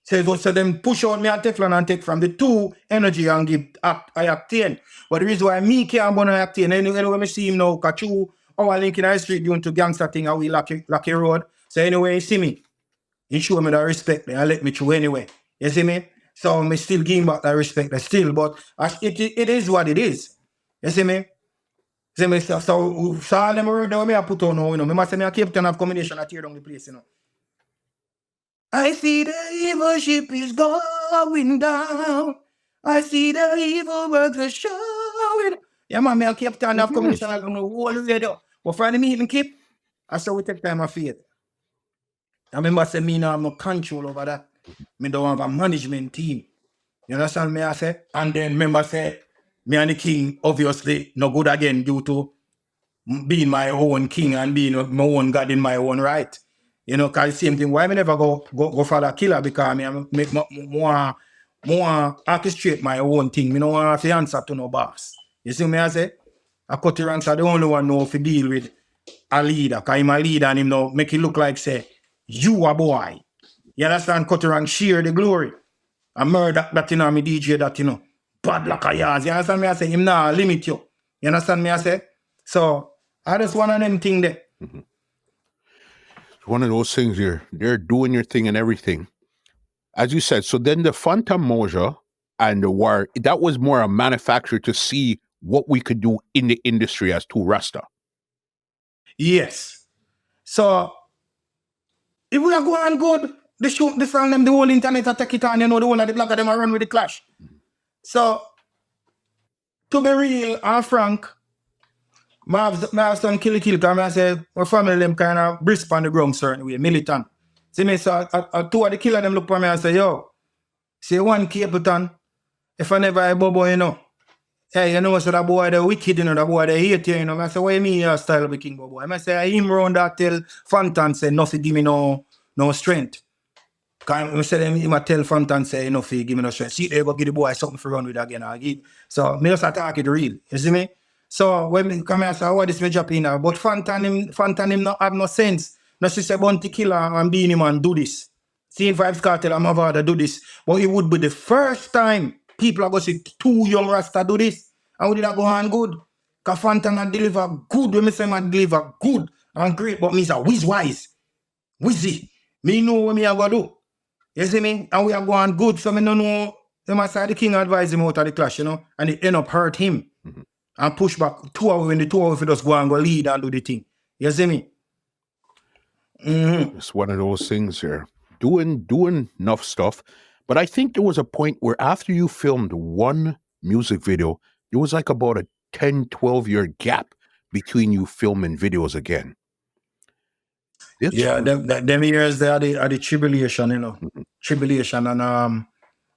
So them push out me at Teflon and take from the 2 energy and give I obtain. But the reason why me can't burn I obtain, anyway when I see him now, because our link in the street doing to gangster thing and we lucky road. So anyway, you see me, he show me that respect and let me through anyway. You see me? So me still give back that respect still, but it is what it is. You see me? See me? So all them word that me I put on now, you know. Me must say me a Capleton of combination I tear down the place, you know. I see the evil ship is going down. I see the evil works are showing. Yeah, man, me a Capleton of combination I don't know whole radio. But for the meeting keep, I saw we take time of faith. I remember saying me now have no control over that. Me don't have a management team. You understand me I say? And then remember say, me and the king obviously no good again due to being my own king and being my own God in my own right. You know, because same thing, why me never go for the killer? Because me make more orchestrate my own thing. Me no want to answer to no boss. You see me I say? A Cutty Ranks are the only one know to deal with a leader. Because I'm a leader and him now make it look like say, you a boy. You understand? Cutty Ranks share the glory. I murder that you know, me DJ that you know. Bad like a yaz. You understand me I say? Him now limit you. You understand me I say? So I just one of them thing there. Mm-hmm. One of those things they're doing your thing and everything. As you said, so then the Fanta Moja and the War, that was more a manufacturer to see what we could do in the industry as two Rasta. Yes. So if we are going good, they shoot the song them, the whole internet I take it on, you know, the whole of the block of them are run with the clash. So to be real and frank, my son kill because I say my family them kind of brisk on the ground certain way, militant. See me, so two of the killer them look for me and say, yo, say one Capleton, if I never a bobo, you know. Hey, you know, so that boy the wicked, you know, that boy the hate you, you know. I say, what you mean your style of the king bobo? I say him round that tell Fantan say nothing give me no strength. Because I say him tell Fantan say nothing give me no strength. See they go give the boy something for run with again. I give. So me just attack it real. You see me? So when me come here and say, what this me drop in now? But Fantan him not have no sense. No she say bounty killer and being him and do this. See Vibes Cartel and my father do this. But it would be the first time people are going to see 2 young Rasta do this. And would it go on good? Because Fantan deliver good. When me say man deliver good and great, but me say whiz wise. Wizzy. Me know what me are going to do. You see me? And we are going good. So me don't know. They must say the king advise him out of the clash, you know. And it end up hurt him. Mm-hmm. And push back 2 hours when the 2 hours he just go and go lead and do the thing. You see me? Mm-hmm. It's one of those things here. Doing enough stuff. But I think there was a point where after you filmed one music video, there was like about a 10, 12-year gap between you filming videos again. Them years they are the tribulation, you know. Mm-hmm. Tribulation and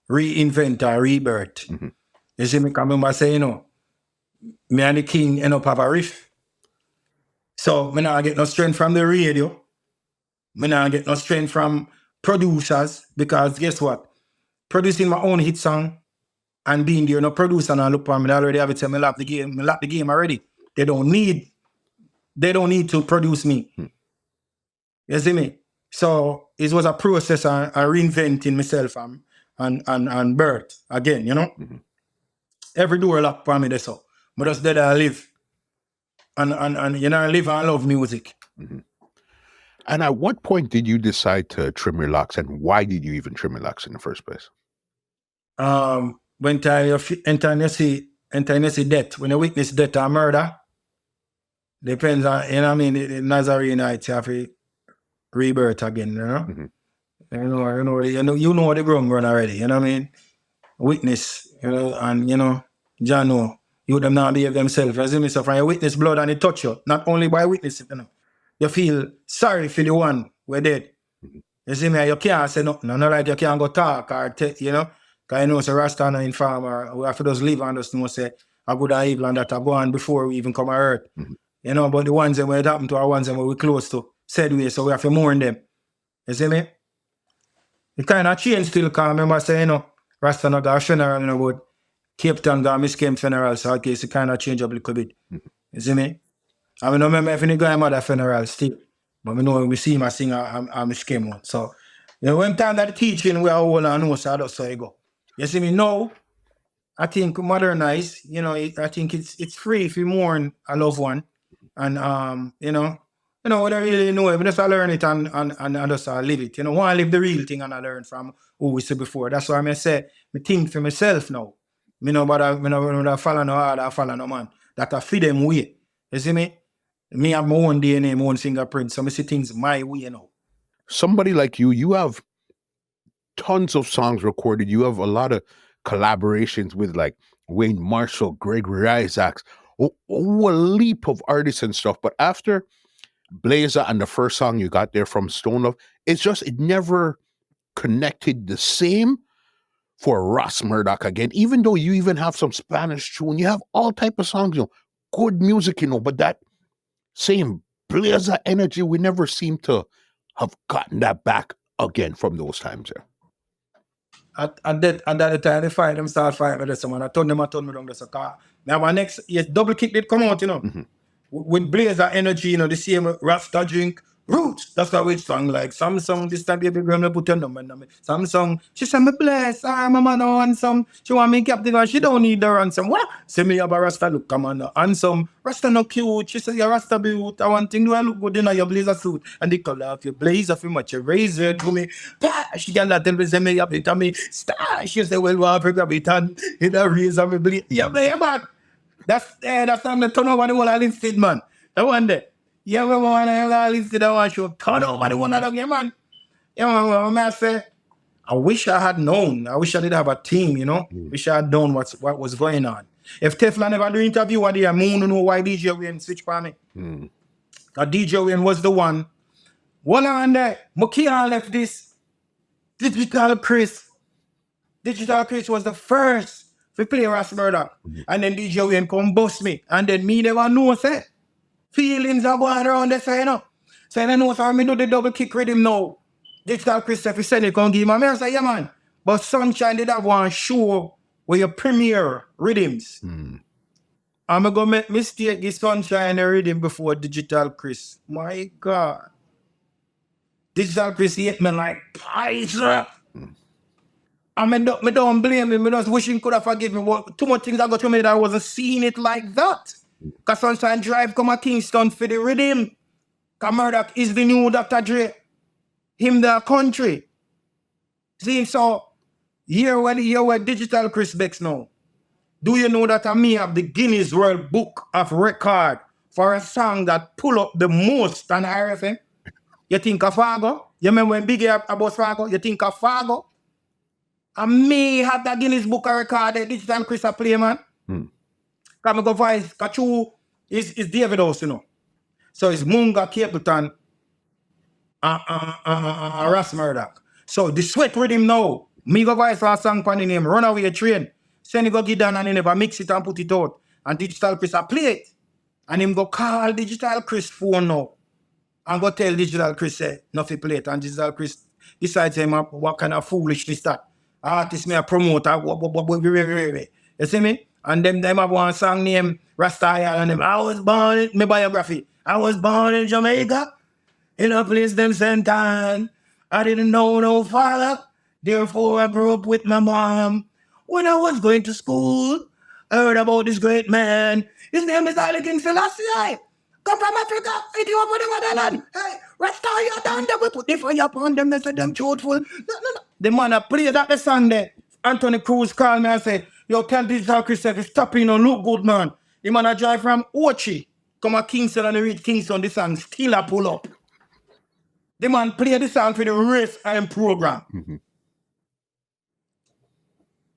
reinvent or rebirth. Mm-hmm. You see me come remember say, you know, me and the king end up have a riff. So me not get no strength from the radio. Me not get no strength from producers because guess what? Producing my own hit song and being there, no producer and look for me already have it say me lap the game already. They don't need to produce me. You see me? So it was a process of reinventing myself and birth again, you know? Mm-hmm. Every door locked for me there so. But just there I live. And you know, I live and love music. Mm-hmm. And at what point did you decide to trim your locks, and why did you even trim your locks in the first place? When you see death, when you witness death or murder, depends on, you know what I mean, in Nazarene nights you have to rebirth again, you know? Mm-hmm. You know the ground run already, you know what I mean? Witness, you know, and you know, John know, you them not behave themselves. As you say, from your witness blood and it touch you, not only by witness, you know. you feel sorry for the one we're dead. You see me, you can't say nothing. Not like you can't go talk or you know. Because I know it's a Rasta and informer. We have to just live and just know say a good and evil and that are gone before we even come on earth. You know, but the ones that it happened to are ones that we're close to, said we, so we have to mourn them. You see me? It kind of changed still, because I remember saying, you know, Rasta not got a funeral, you know, but Capleton got Miss Kim funeral, so I guess it kind of changed up a little bit. You see me? I mean, I remember if any guy mother funeral still, but I know when we see him, I sing a Miss Kim one. So, you know, when time that the teaching, we are all on know, so that's how you go. You see me? No, I think modernize, you know, I think it's free if you mourn a loved one. And you know, we don't really know it, but just I learn it and just live it. You know, want to live the real thing and I learn from who we said before. That's why I say, me think for myself now. Me know, but I follow no hard, I follow no man. That I feed them way. You see me? Me have my own DNA, my own fingerprint. So I see things my way, you know. Somebody like you have tons of songs recorded. You have a lot of collaborations with like Wayne Marshall, Gregory Isaacs, a leap of artists and stuff. But after Blazer and the first song you got there from Stone Love, it never connected the same for Ras Murdak again. Even though you even have some Spanish tune, you have all type of songs, you know, good music, you know, but that same Blazer energy, we never seem to have gotten that back again from those times there. At that time, they fight them, start fighting with someone. I told them down the car. Now, my next, yes, double kick did come out, you know. With Blazer energy, you know, the same Rasta drink, Roots. That's how we song like Samsung. This time, baby girl, me put your number on me. Samsung. She said, me bless. I'm a man on ransom. She want me captive and she don't need the ransom. What? Say me have a Rasta look, come on. Handsome. Rasta no cute. She said, your Rasta beaut. I want thing do I look good in your blazer suit. And the color of your blazer, for much a razor to me. She can tell me, say me have it on me. Star. She said, well, I grab it and in a razor, me bleed. Yeah, man. That's time to turn over the whole listed, man. That one day. Yeah, we want to listed, I want you turn over the one of them, man. Yeah, man, I say, I wish I had known. I wish I did have a team, you know. Wish I had known what was going on. If Teflon never do interview, what the moon know why DJ Wayne switch for me. DJ Wayne was the one. One on there, Mokia left this. Digital Chris was the first to play Ras Murdak. And then DJ Wayne come bust me. And then me never know, say. Feelings are going around there, say, you know. So I know, so I do the double kick rhythm now. Digital Chris, if he said he can give him, I say, yeah, man. But Sunshine did have one show where you premiere rhythms. I'm going to make mistake the Sunshine and rhythm before Digital Chris. My God. Digital Chris hate me like Pfizer. I mean, don't blame him. I just wish he could have forgiven me. Too much things I got to me that I wasn't seeing it like that. Because Sunshine Drive come to Kingston for the rhythm. Because Murdoch is the new Dr. Dre. Him the country. See, so here where Digital Chris Bex now. Do you know that I may have the Guinness World Book of Record for a song that pull up the most on RFM? You think of Fargo? You remember when Biggie about Fargo? You think of Fargo? I may have that Guinness Book of Record that Digital Chris a play, man. Because I go voice, Kachu is David House, you know. So it's Munga, Capleton, Ras Murdak. So the sweat with him now. Me go voice for a song for the name Runaway Train. Send him go get down and he never mix it and put it out. And Digital Chris a play it. And him go call Digital Chris phone now. And go tell Digital Chris say, nothing play it. And Digital Chris decides him what kind of foolishness that. Artist me a promoter. You see me? And them have one song named Rastafari and them. I was born in my biography. I was born in Jamaica. In a place them sent on. I didn't know no father. Therefore I grew up with my mom. When I was going to school, I heard about this great man. His name is Ali King Selassie. Come from Africa, Ethiopia, the motherland. Hey, Rastafari, you down there. We put the fire upon them. They said them truthful. No. The man that played that the song there. Anthony Cruz called me and said, yo, tell Digital Chris to stop, you know, look good, man. The man that drive from Ochi, come to Kingston and reach Kingston, the song still a pull up. The man played the song for the race and program.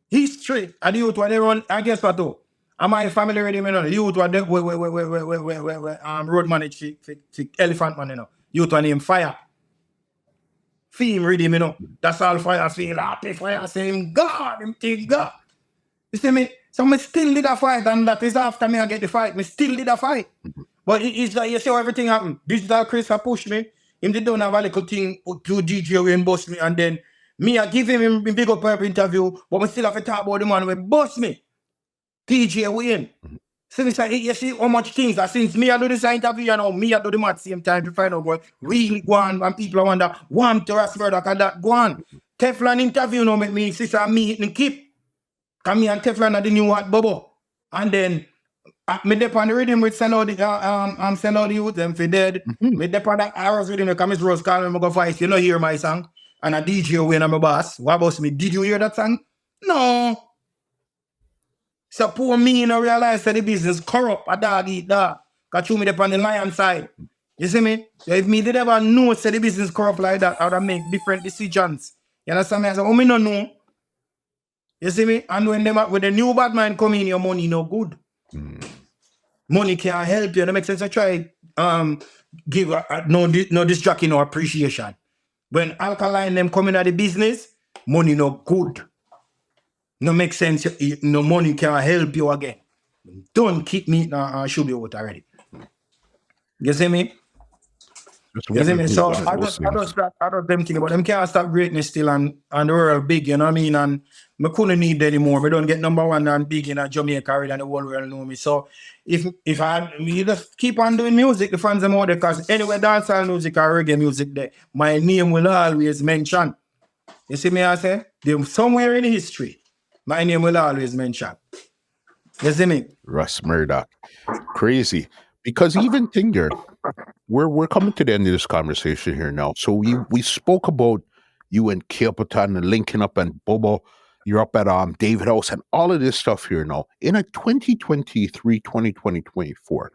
History, and the youth when they run, I guess what though? And my family ready, you know. Youth were the road manage the elephant man, you know. Youth were named Fire. Feel him ready, you know. That's all Fire feel. Happy Fire say him God, him think God. You see me? So me still did a fight, and that is after me I get the fight. Me still did a fight. But it's like you see how everything happened. Digital Chris a push me. Him did don't have a little thing to DJ when bust me, and then me I give him big up every interview, but me still have to talk about the man when bust me. DJ win. So it's like, you see how much things that since me I do this interview, you know, me I do the at the same time to find out what really go on, and people wonder, want to Ras Murdak and that go on. Teflon interview now make me sister me and keep. Come me and Teflon are the new hot bubble. And then me dep on the rhythm with send out the youth them for dead. Me dep on that hours rhythm, come Miss Rose call me go voice. You know hear my song. And a DJ win on my boss. What about me? Did you hear that song? No. So poor me, you know, realize that the business corrupt, a dog eat dog. Cause you me up on the lion side. You see me? So if me did ever know say the business corrupt like that, I would make different decisions. You understand me? I say, oh, me no know. You see me? And when the new bad man come in, your money no good. Money can't help you. That makes sense. I try give no distraction or appreciation. When alkaline them coming out the business, money no good. No make sense. No money can help you again. Don't keep me should be out already. You see me? You see me? So I don't them think about them can't stop greatness still and the world big, you know what I mean? And I couldn't need anymore. We don't get number one and big in Jamaica already and the whole world know me. So if you just keep on doing music, the fans are more there because anyway, dancehall music or reggae music there, my name will always mention. You see me I say? Somewhere in history, my name will always mention. You see me? Ras Murdak. Crazy. Because even Tinger, we're coming to the end of this conversation here now. So we spoke about you and Capleton and linking up and Bobo. You're up at David House and all of this stuff here now. In a 2023, 2024,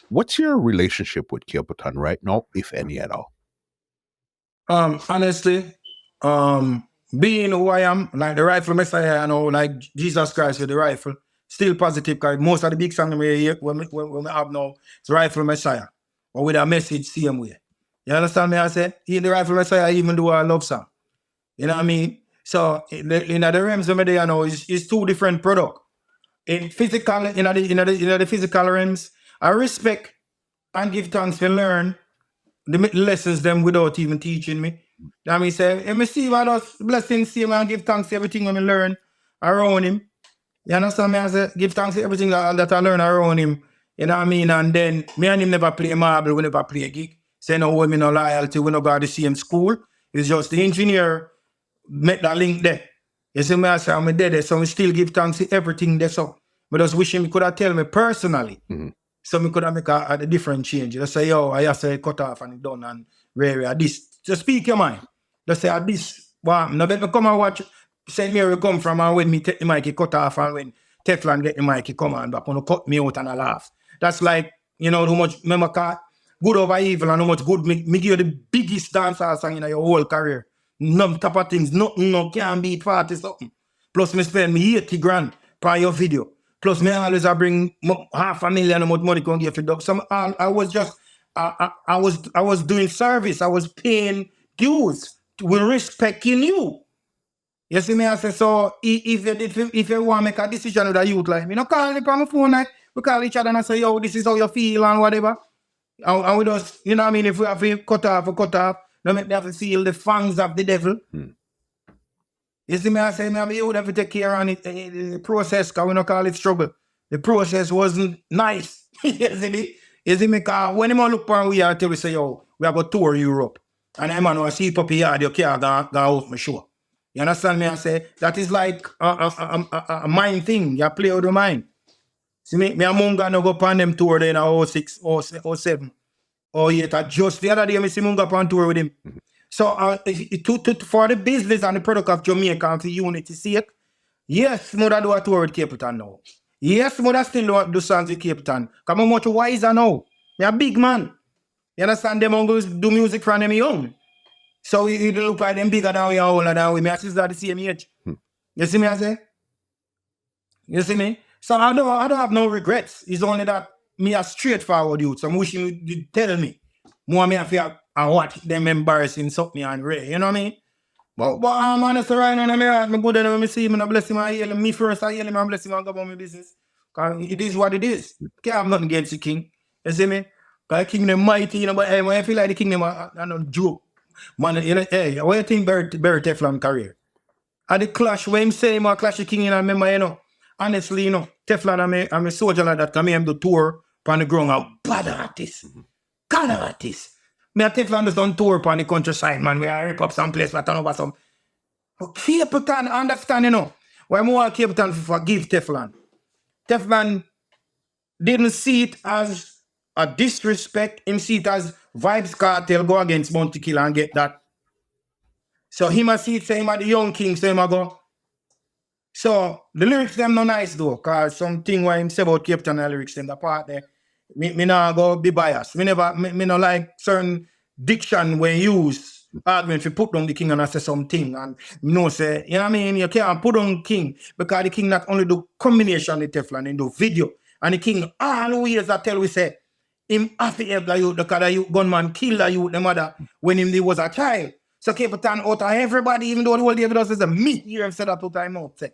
what's your relationship with Capleton right now, if any at all? Honestly, being who I am, like the rifle messiah, you know, like Jesus Christ with the rifle, still positive because most of the big songs we hear when we have now, it's rifle messiah. Or with a message same way. You understand me? I say, in the rifle messiah, even do a love song. You know what I mean? So in the realms of media now is two different products. In physical, in the physical realms, I respect and give thanks to learn the lessons them without even teaching me. That means say, if I see what us blessings see and give thanks to everything when I learn around him. You understand me? I say, give thanks to everything that I learn around him. You know what I mean? And then me and him never play marble, we never play gig. Say no me no loyalty, we no go to the same school. It's just the engineer make that link there. You see me, I say I'm dead, so we still give thanks to everything there. So I just wish him could have tell me personally. So we could have make a different change. Just say, yo, I have to cut off and it done and rare this. Just speak your mind. Just say this. Wow, now let me come and watch St. Mary come from and when me take the mic cut off and when Teflon get the mic come on back when cut me out and I laugh. That's like, you know, how much remember good over evil and how much good me give you the biggest dancehall song in your whole career. No type of things, nothing no can beat 40 something. Plus me spend me 80 grand per your video. Plus me always I bring $500,000 how much money can give for dub. So I was just I was doing service. I was paying dues with respecting you. You see me, I say, so if you want to make a decision with a youth like me, no call me on my phone, like, we call each other and I say, yo, this is how you feel and whatever. And we just, you know what I mean, if we have to cut off, don't make me have to feel the fangs of the devil. You see me, I say, you would have to take care of it, the process, because we don't call it struggle. The process wasn't nice. You see me? You see me, because when you look for we are till we say, yo, we have to tour Europe. And I'm going to see puppy yard, you can't go out my show. You understand me? I say that is like a mind thing. You play with the mind. See me and Munga no go upon them tour there in 06, 07, 08. Just the other day, I see Munga upon tour with him. So for the business and the product of Jamaica and for unity sake, yes, mother do a tour with Capleton now. Yes, mother still do songs with Capleton. Because I'm much wiser now. I'm a big man. You understand? Them uncles do music from them young. So it look like them bigger than we are older than we. My sisters are the same age. You see me, I say? You see me? So I don't have no regrets. It's only that me a straightforward youth. So I'm wishing you tell me. More me have to watch them embarrassing something and Ray. You know what I mean? But I'm honest right now, I'm good and when I see him and I bless him, I heal him. Me first, I heal him and bless him and go about my business. Because it is what it is. Can't have nothing against the king. You see me? Because the king them mighty, you know, but hey, when I feel like the king them I don't joke. Man, you know, hey, what you think Barry Teflon career? At the clash, when him say him a clash the king, and I remember, you know, honestly, you know, Teflon, I'm a soldier like that, come here, do tour on the ground, a bad artist. Kind of artist. Me and Teflon just done tour on the countryside, man. We are rip up some place, but turn over some. But Capleton, understand, you know, why more Capleton forgive Teflon. Teflon didn't see it as a disrespect, him see it as Vibes Cartel go against Bounty Killer and get that. So him a see it, say him a the young king, so him a go. So the lyrics them no nice though, cause something why him say about Capleton and the lyrics them, the part there, me not go be biased. Me never, me no like certain diction when use argument if you put down the king and I say something and you know say, you know what I mean, you can't put on king because the king not only do combination with Teflon in the video and the king always that tell we say him have to help the youth because the youth gunman kill the youth the mother when he was a child. So Capleton out of everybody, even though the whole David does is a me here and said that two time out. Say,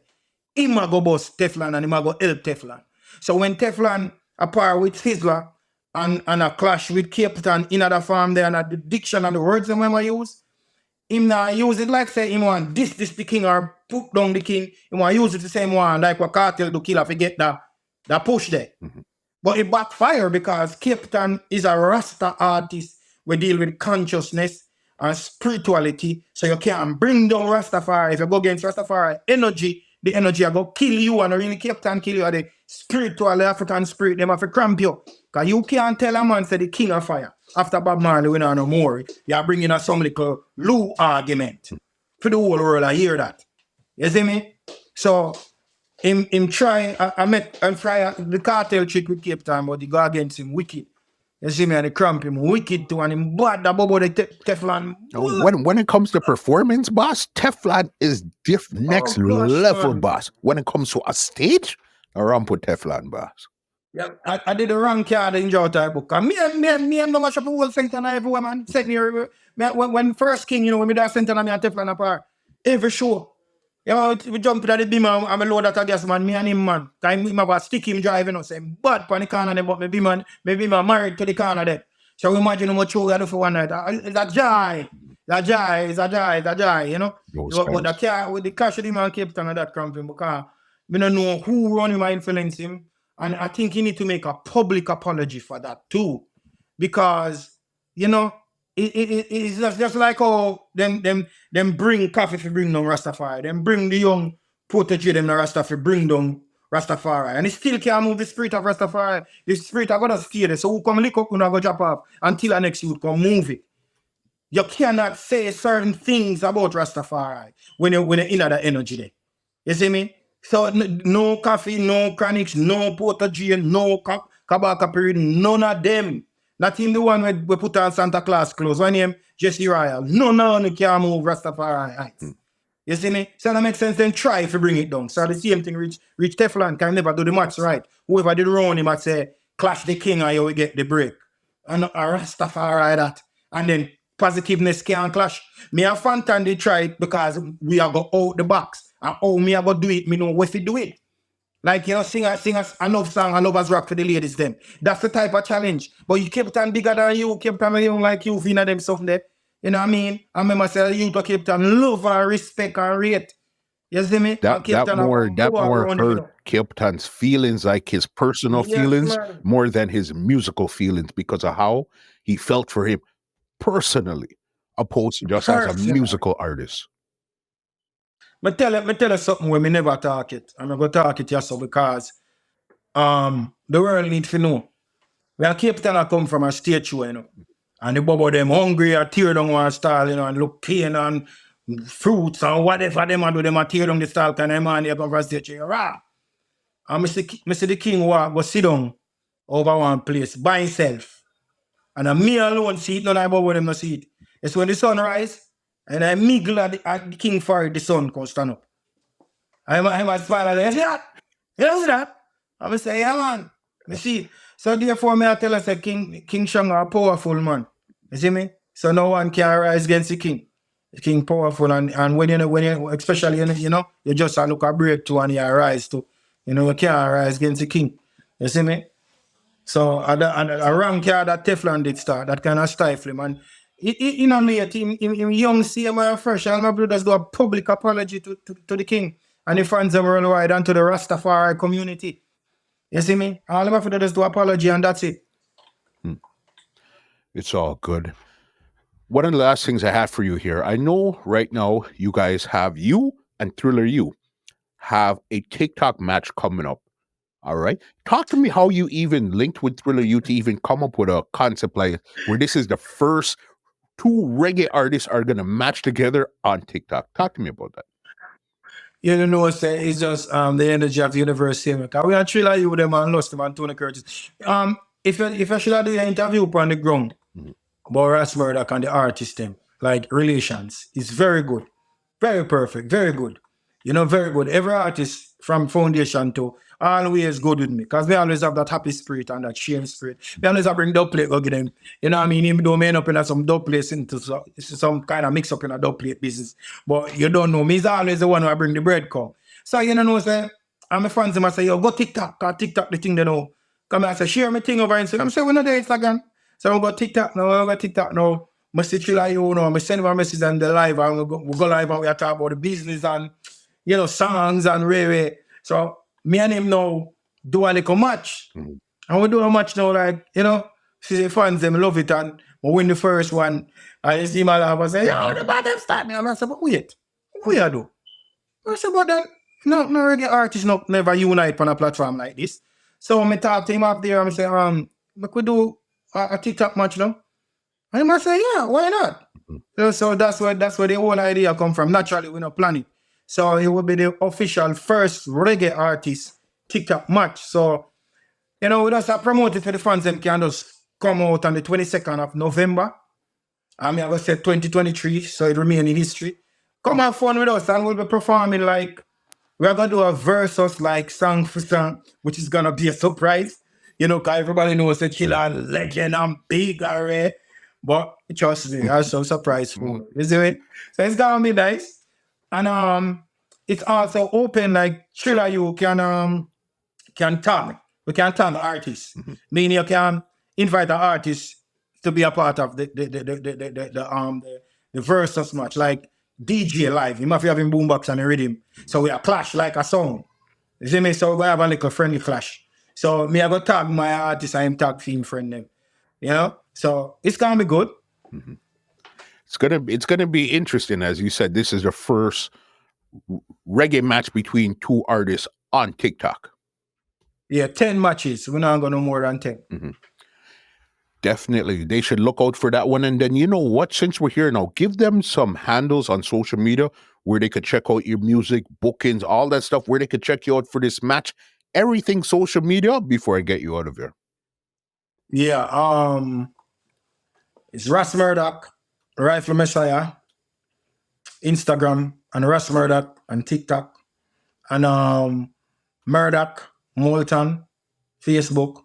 him a go bust Teflon and him a go help Teflon. So when Teflon apart with Sizzla and a clash with Capleton in other form there and the diction and the words them when I use, him not use it like say him want this the king or put down the king. He want use it the same one like what Cartel do killer forget that push there. But it backfire because Capleton is a Rasta artist. We deal with consciousness and spirituality. So you can't bring down Rastafari. If you go against Rastafari energy, the energy will go kill you and really Capleton kill you. The spiritual African spirit, them have to cramp you. Because you can't tell a man say the king of fire. After Bob Marley, we don't know more. You are bringing us some little Lou argument. For the whole world, I hear that. You see me? So him try, I met and try the cartel trick with Capleton, but he go against him wicked. You see me, and they cramp him wicked too, and him bad about the Teflon. When it comes to performance, boss, Teflon is next level, man. Boss. When it comes to a stage, I run with Teflon, boss. Yeah, I did the wrong card in J.O.P book. And me no mash up the whole center everywhere, man. Set me when first king, you know, when me that center me and Teflon apart. Every show. You know, we jump to the beam and I load that gas, man. Me and him, man. Time him about stick him driving us. Saying, bad on the corner, but maybe man married to the corner there. So imagine how much show we do for one night. It's a joy. It's a joy, you know. But the car with the cash of the man Capleton and that cramping because we don't know who run him or influence him. And I think he need to make a public apology for that too. Because, you know, it's just like how them bring coffee to bring down Rastafari. Them bring the young protege them to Rastafari, bring down Rastafari. And it still can't move the spirit of Rastafari. The spirit are gonna stay there. So who come lick up and go drop off until the next youth come move it. You cannot say certain things about Rastafari when you're in that energy there. You see me? So no coffee, no chronics, no protege, no kabaka period, none of them. Not even the one we put on Santa Claus clothes. One name, Jesse Royal. None can move Rastafari heights. You see me? So that makes sense. Then try to bring it down. So the same thing reach Teflon can never do the match right. Whoever did wrong, he might say, clash the king or you will get the break. And a Rastafari that. And then positiveness can't clash. Me and Fantan they try it because we are go out the box. And how me are go do it, me know what to do it. Like, you know, sing us enough song, enough as rock for the ladies them. That's the type of challenge. But you kept on bigger than you, kept on young like you, finna them stuff there. You know what I mean? I remember saying you kept on love and respect and rate. You see me? That more hurt Capleton's feelings, like his personal feelings, man, more than his musical feelings because of how he felt for him personally, opposed to just as a musical artist. Me tell you something where me never talk it. I'm going to talk it yourself because the world needs to know. Where Capleton come from a stage show, you know. And the bubble them hungry or tear down one style, you know, and look pain and fruits and whatever them do, them tear down the style and them and they come from stage show. Rah! And me see the king walk, go sit down over one place by himself. And me alone see it, none of them them no see it. It's when the sun rise, and I mingle at the king for the sun come stand up. I smile at you see that? You see that? I say, yeah, man. Me see. So therefore, me I tell us, King Shang are powerful, man. You see me? So no one can rise against the king. The king powerful, and when you especially you just look a breakthrough and you rise to, you can't rise against the king. You see me? So a wrong car that Teflon did start, that kind of stifle him. And late, him young CMI fresh, all my brothers do a public apology to the king and the fans them worldwide and to the Rastafari community. You see me? All my brothers do apology and that's it. It's all good. One of the last things I have for you here, I know right now you guys have, you and Thriller U have a TikTok match coming up. All right. Talk to me how you even linked with Thriller U to even come up with a concept like where this is the first two reggae artists are going to match together on TikTok. Talk to me about that. You know, say it's just the energy of the universe here. Because we are Thriller U with them and lost them and Tony Curtis. If I should do an interview on the ground about Ras Murdak and the artist them, like relations, it's very good. Very perfect, very good. Very good. Every artist from foundation to always good with me. Because we always have that happy spirit and that sharing spirit. We always have bring dub plate go get them. You know what I mean? Even though me end up in some dub plates into some kind of mix up in a dub plate business. But you don't know. Me is always the one who I bring the bread come. So you know say, and my fans them I say, yo, go TikTok, cause TikTok the thing they know. Come I say, share my thing over Instagram. I say, we're not there Instagram. So I go TikTok now. I see Thriller U, I send them a message on the live and we go live and we talk about the business and songs and reggae. So me and him now do a little match. And we do a match now, like, see the fans them love it and we win the first one. And you see my laugh and say, yo, the bad them start me. And I say, but wait, what you do? I say, but then no reggae artists never unite on a platform like this. So I talk to him up there and I say, we could do a TikTok match now. And he must say, yeah, why not? So that's where the whole idea come from. Naturally, we not plan it. So it will be the official first reggae artist TikTok match. So, we just promote it for the fans. Them can just come out on the 22nd of November. I mean, I was say 2023, so it remain in history. Come have fun with us and we'll be performing like, we're going to do a versus like song for song, which is going to be a surprise. Because everybody knows that Killer legend and big already. But trust me, I'm so surprised for it. You see it? So it's gonna be nice. And it's also open like Thriller U can tag. We can tag artists. Meaning you can invite an artist to be a part of the versus match, like DJ live. You must be having boombox and a rhythm. So we are clash like a song. You see me? So we have a little friendly clash. So me I go tag my artist and him tag film friend them. So it's gonna be good. It's gonna be interesting, as you said. This is the first reggae match between two artists on TikTok. Yeah, 10 matches. We're not gonna more than 10. Definitely, they should look out for that one. And then you know what? Since we're here now, give them some handles on social media where they could check out your music, bookings, all that stuff. Where they could check you out for this match. Everything social media before I get you out of here. Yeah, it's Ras Murdak, Rifle Messiah, Instagram, and Ras Murdak and TikTok, and Murdak, Molten, Facebook,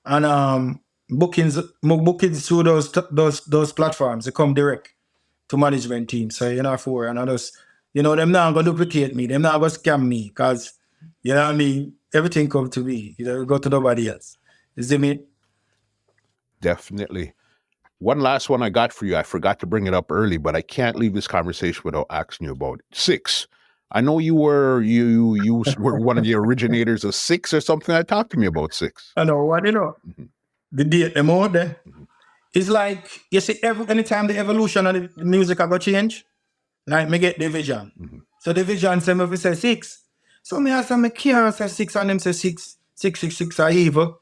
and bookings through those platforms. They come direct to management team. So for and others, them not gonna duplicate me. Them not gonna scam me because what I mean. Everything come to me. Go to nobody else. You see me? Definitely. One last one I got for you. I forgot to bring it up early, but I can't leave this conversation without asking you about it. 6. I know you were one of the originators of 6 or something. Talk to me about 6. I know what the date them out there. It's like you see anytime the evolution of the music I go change, like me get the vision. So the vision say me say 6. So me ask them me care say 6 and them say 6 are evil.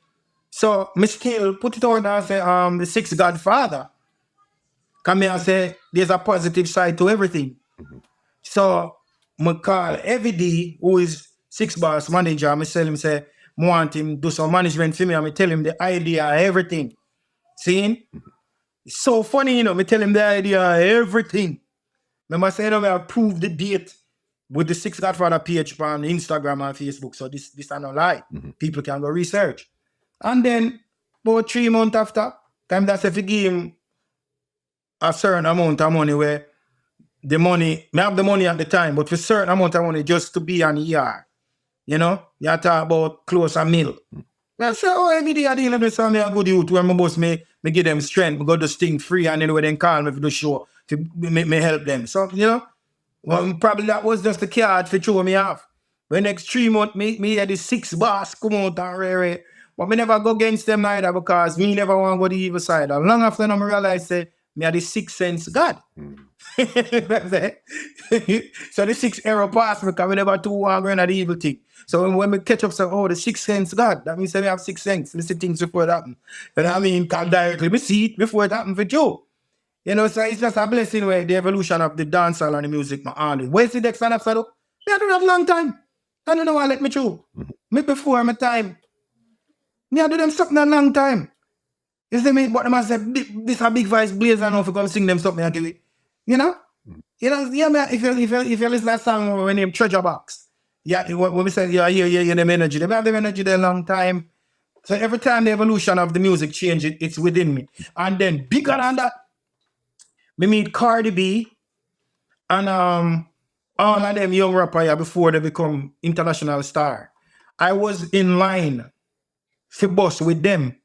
So me still put it on and say the 6 Godfather. Come here and say there's a positive side to everything. So I call every day who is 6 Boss manager, I tell him say I want him do some management for me, and I tell him the idea everything. See? It's so funny, I tell him the idea everything. I say I approve the date. with the Six Godfather page on Instagram and Facebook. So this is no lie. People can go research. And then about 3 months after, time that's if you give him a certain amount of money where the money, I have the money at the time, but for a certain amount of money just to be on ER. You know, you talk about close a meal. I say, oh, every day I deal with something a good youth when my boss me give them strength, me go to sting free and anyway then call me for the show to me help them. So, you know, well, probably that was just the card for throw me off. When next 3 months, me had the 6 boss come out and rare. But me never go against them either because me never want to go the evil side. And long after I realize say me had the 6 sense God. So the 6 error pass because we never 2 want going at the evil thing. So when we catch up, say, oh, the 6 sense God, that means we have 6 sense. We see things before it happen. And I mean, can directly we see it before it happen for you. You know, so it's just a blessing where the evolution of the dancehall and the music, my aunt. Where's the next stand up, so me I do that long time. I don't know why let me through. Me before my time. Me I do them something a long time. You see me? But them I say, this a big voice blazer now if you come sing them something I do it. You know? You know, yeah, man, if you listen to that song when name Treasure Box, yeah, when we say, yeah, them energy, they have them energy there a long time. So every time the evolution of the music change, it's within me. And then bigger than that, we meet Cardi B and all of them young rappers before they become international star. I was in line for bus with them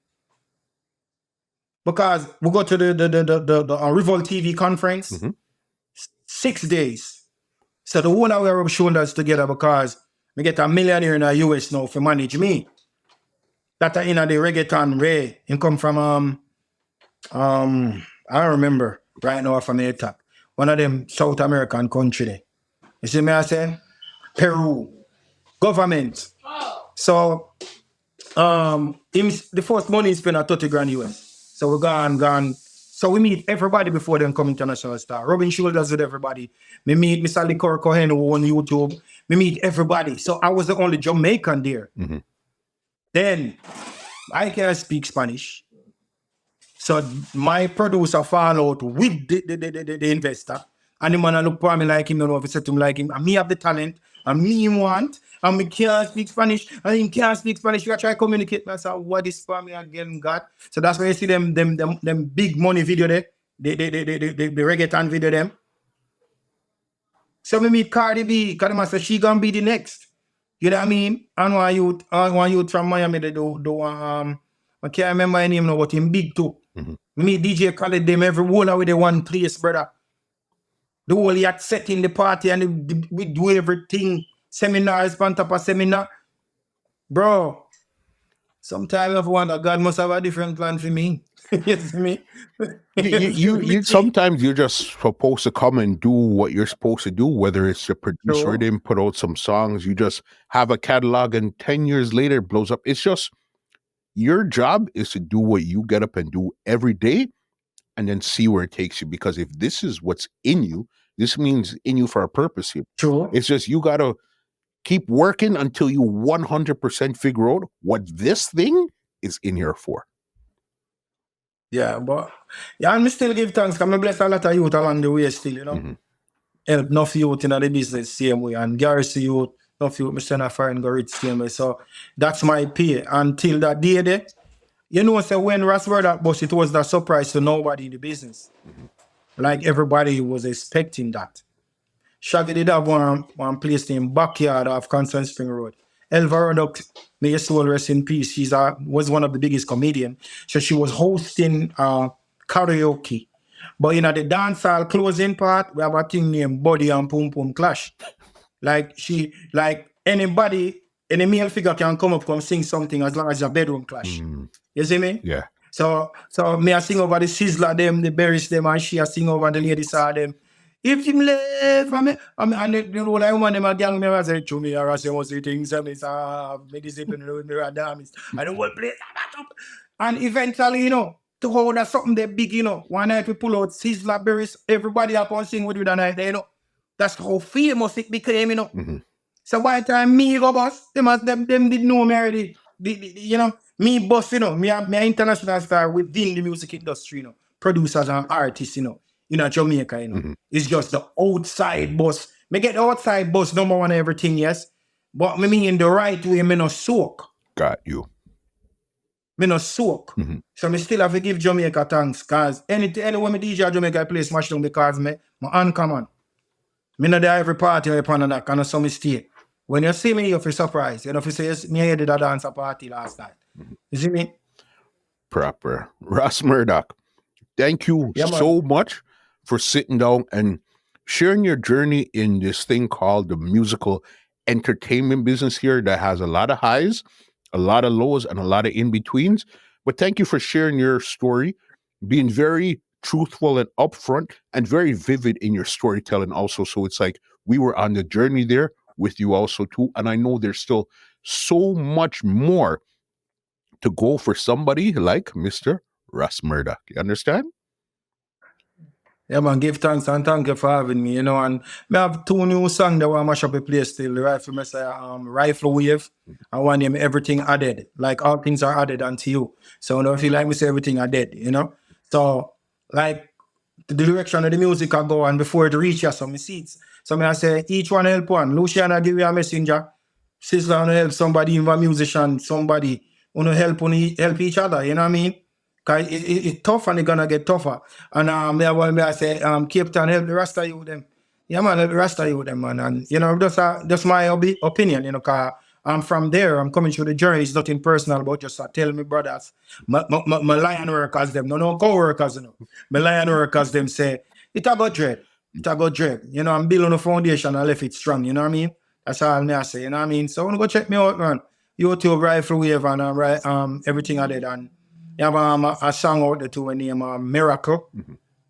because we go to the Revolt TV conference, 6 days. So the whole of we rub shoulders together because we get a millionaire in the US now for manage me. That are in the reggaeton Ray. He come from I don't remember right now from the top. One of them South American country there. You see me I say? Peru. Government. So the first money is spent at 30 grand US. So we're gone. So we meet everybody before them come international star. Rubbing shoulders with everybody. We meet Mr. Licor Cohen who on YouTube. We meet everybody. So I was the only Jamaican there. Then I can't speak Spanish. So my producer fall out with the investor. And the man look for me like him, you know, if I said to him like him, and me have the talent, and me want, and me can't speak Spanish, and him can't speak Spanish. You try to communicate. I said, what is for me again, God? So that's why you see them big money video there, the reggaeton video them. So me meet Cardi B, because I said she gonna be the next. You know what I mean? And one youth from Miami, they do I can't remember his name now, but him big too. Me DJ Khaled them every whole away the one place, brother. The whole yacht set in the party and we do everything. Seminars, on top of seminar. Bro, sometimes I wonder God must have a different plan for me. You see me? you sometimes you're just supposed to come and do what you're supposed to do, whether it's the producer didn't put out some songs, you just have a catalog and 10 years later it blows up. It's just your job is to do what you get up and do every day and then see where it takes you. Because if this is what's in you, this means in you for a purpose here. True. It's just you got to keep working until you 100% figure out what this thing is in here for. Yeah, but and me still give thanks because I bless a lot of youth along the way still, you know. Help enough youth in the business same way. And Garrison youth, enough youth, me send a foreign go rich same way. So that's my pay. Until that day there, you know, so when Ras Murdak bus, it was that surprise to nobody in the business. Like everybody was expecting that. Shaggy did have one place named Backyard of Constant Spring Road. Elva Rodok, may your soul rest in peace. She was one of the biggest comedians. So she was hosting karaoke. But in the dancehall closing part, we have a thing named Body and Pum Pum Clash. Like anybody, any male figure can come sing something as long as a bedroom clash. You see me? Yeah. So me I sing over the Sizzla them, the Berries them, and she I sing over the ladies saw them. If you left from me, and the role I want them a gang me I say to me, or I say most things I miss me discipline with me radamis. I don't want to play that up. And eventually, you know, to hold that something that big, you know, one night we pull out Sizzla Berries, everybody up on sing with you that night, you know. That's how famous it became, you know. So by the time me go boss, them did know me already. You know, me boss, you know, me an international star within the music industry, you know, producers and artists, you know, in Jamaica, you know. It's just the outside boss Me get outside bus number one everything, yes. But me mean the right way, me no soak. Got you. Me no soak. So me still have to give Jamaica thanks. Cause anyway me DJ at Jamaica I play smash down because me uncommon. Me no there every party upon that kind of some stay. When you see me, you feel surprised. You know, if you say yes, me I did a dance party last night. You see me? Proper. Ras Murdak, thank you so much for sitting down and sharing your journey in this thing called the musical entertainment business here that has a lot of highs, a lot of lows, and a lot of in-betweens. But thank you for sharing your story, being very truthful and upfront and very vivid in your storytelling also. So it's like we were on the journey there with you also too. And I know there's still so much more to go for somebody like Mr. Ras Murdak. You understand? Yeah, man, give thanks and thank you for having me, you know. And I have 2 new songs that want to mash up the place still. The rifle, me say, Rifle Wave, and one name Everything Added. Like all things are added unto you. So you know, if you like me say everything I did, you know. So like the direction of the music I go and before it reach you, some seats. So I say each one help one. Luciana give you a messenger. Sizzla help somebody, even a musician, somebody, help each other, you know what I mean? Cause it's tough and it's gonna get tougher. And I say, Capleton help the Rasta you them. Yeah man, help the Rasta you them, man. And you know, that's my opinion, you know, cause I'm from there, I'm coming through the journey. It's nothing personal, but just tell me brothers, my lion workers them, no co-workers, you know. My lion workers them say, it a go dread. It a go dread. You know, I'm building a foundation, I left it strong, you know what I mean? That's all I say, you know what I mean? So go check me out, man. YouTube, Rifle Wave, and everything I did. And you have a song out there too, named Miracle.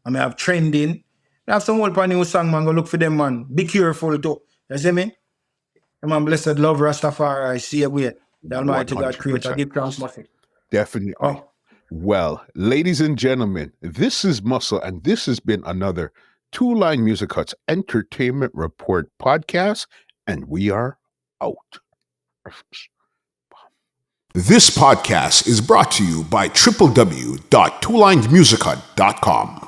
And I have Trending. I have some old new song, man. Go look for them, man. Be careful, too. You see me? Man, blessed love Rastafari. I see it with the Almighty God creator. Give thanks, Muscle. Definitely. Oh. Well, ladies and gentlemen, this is Muscle, and this has been another Two Line Music Hut's Entertainment Report podcast, and we are out. This podcast is brought to you by www.twolinesmusichut.com.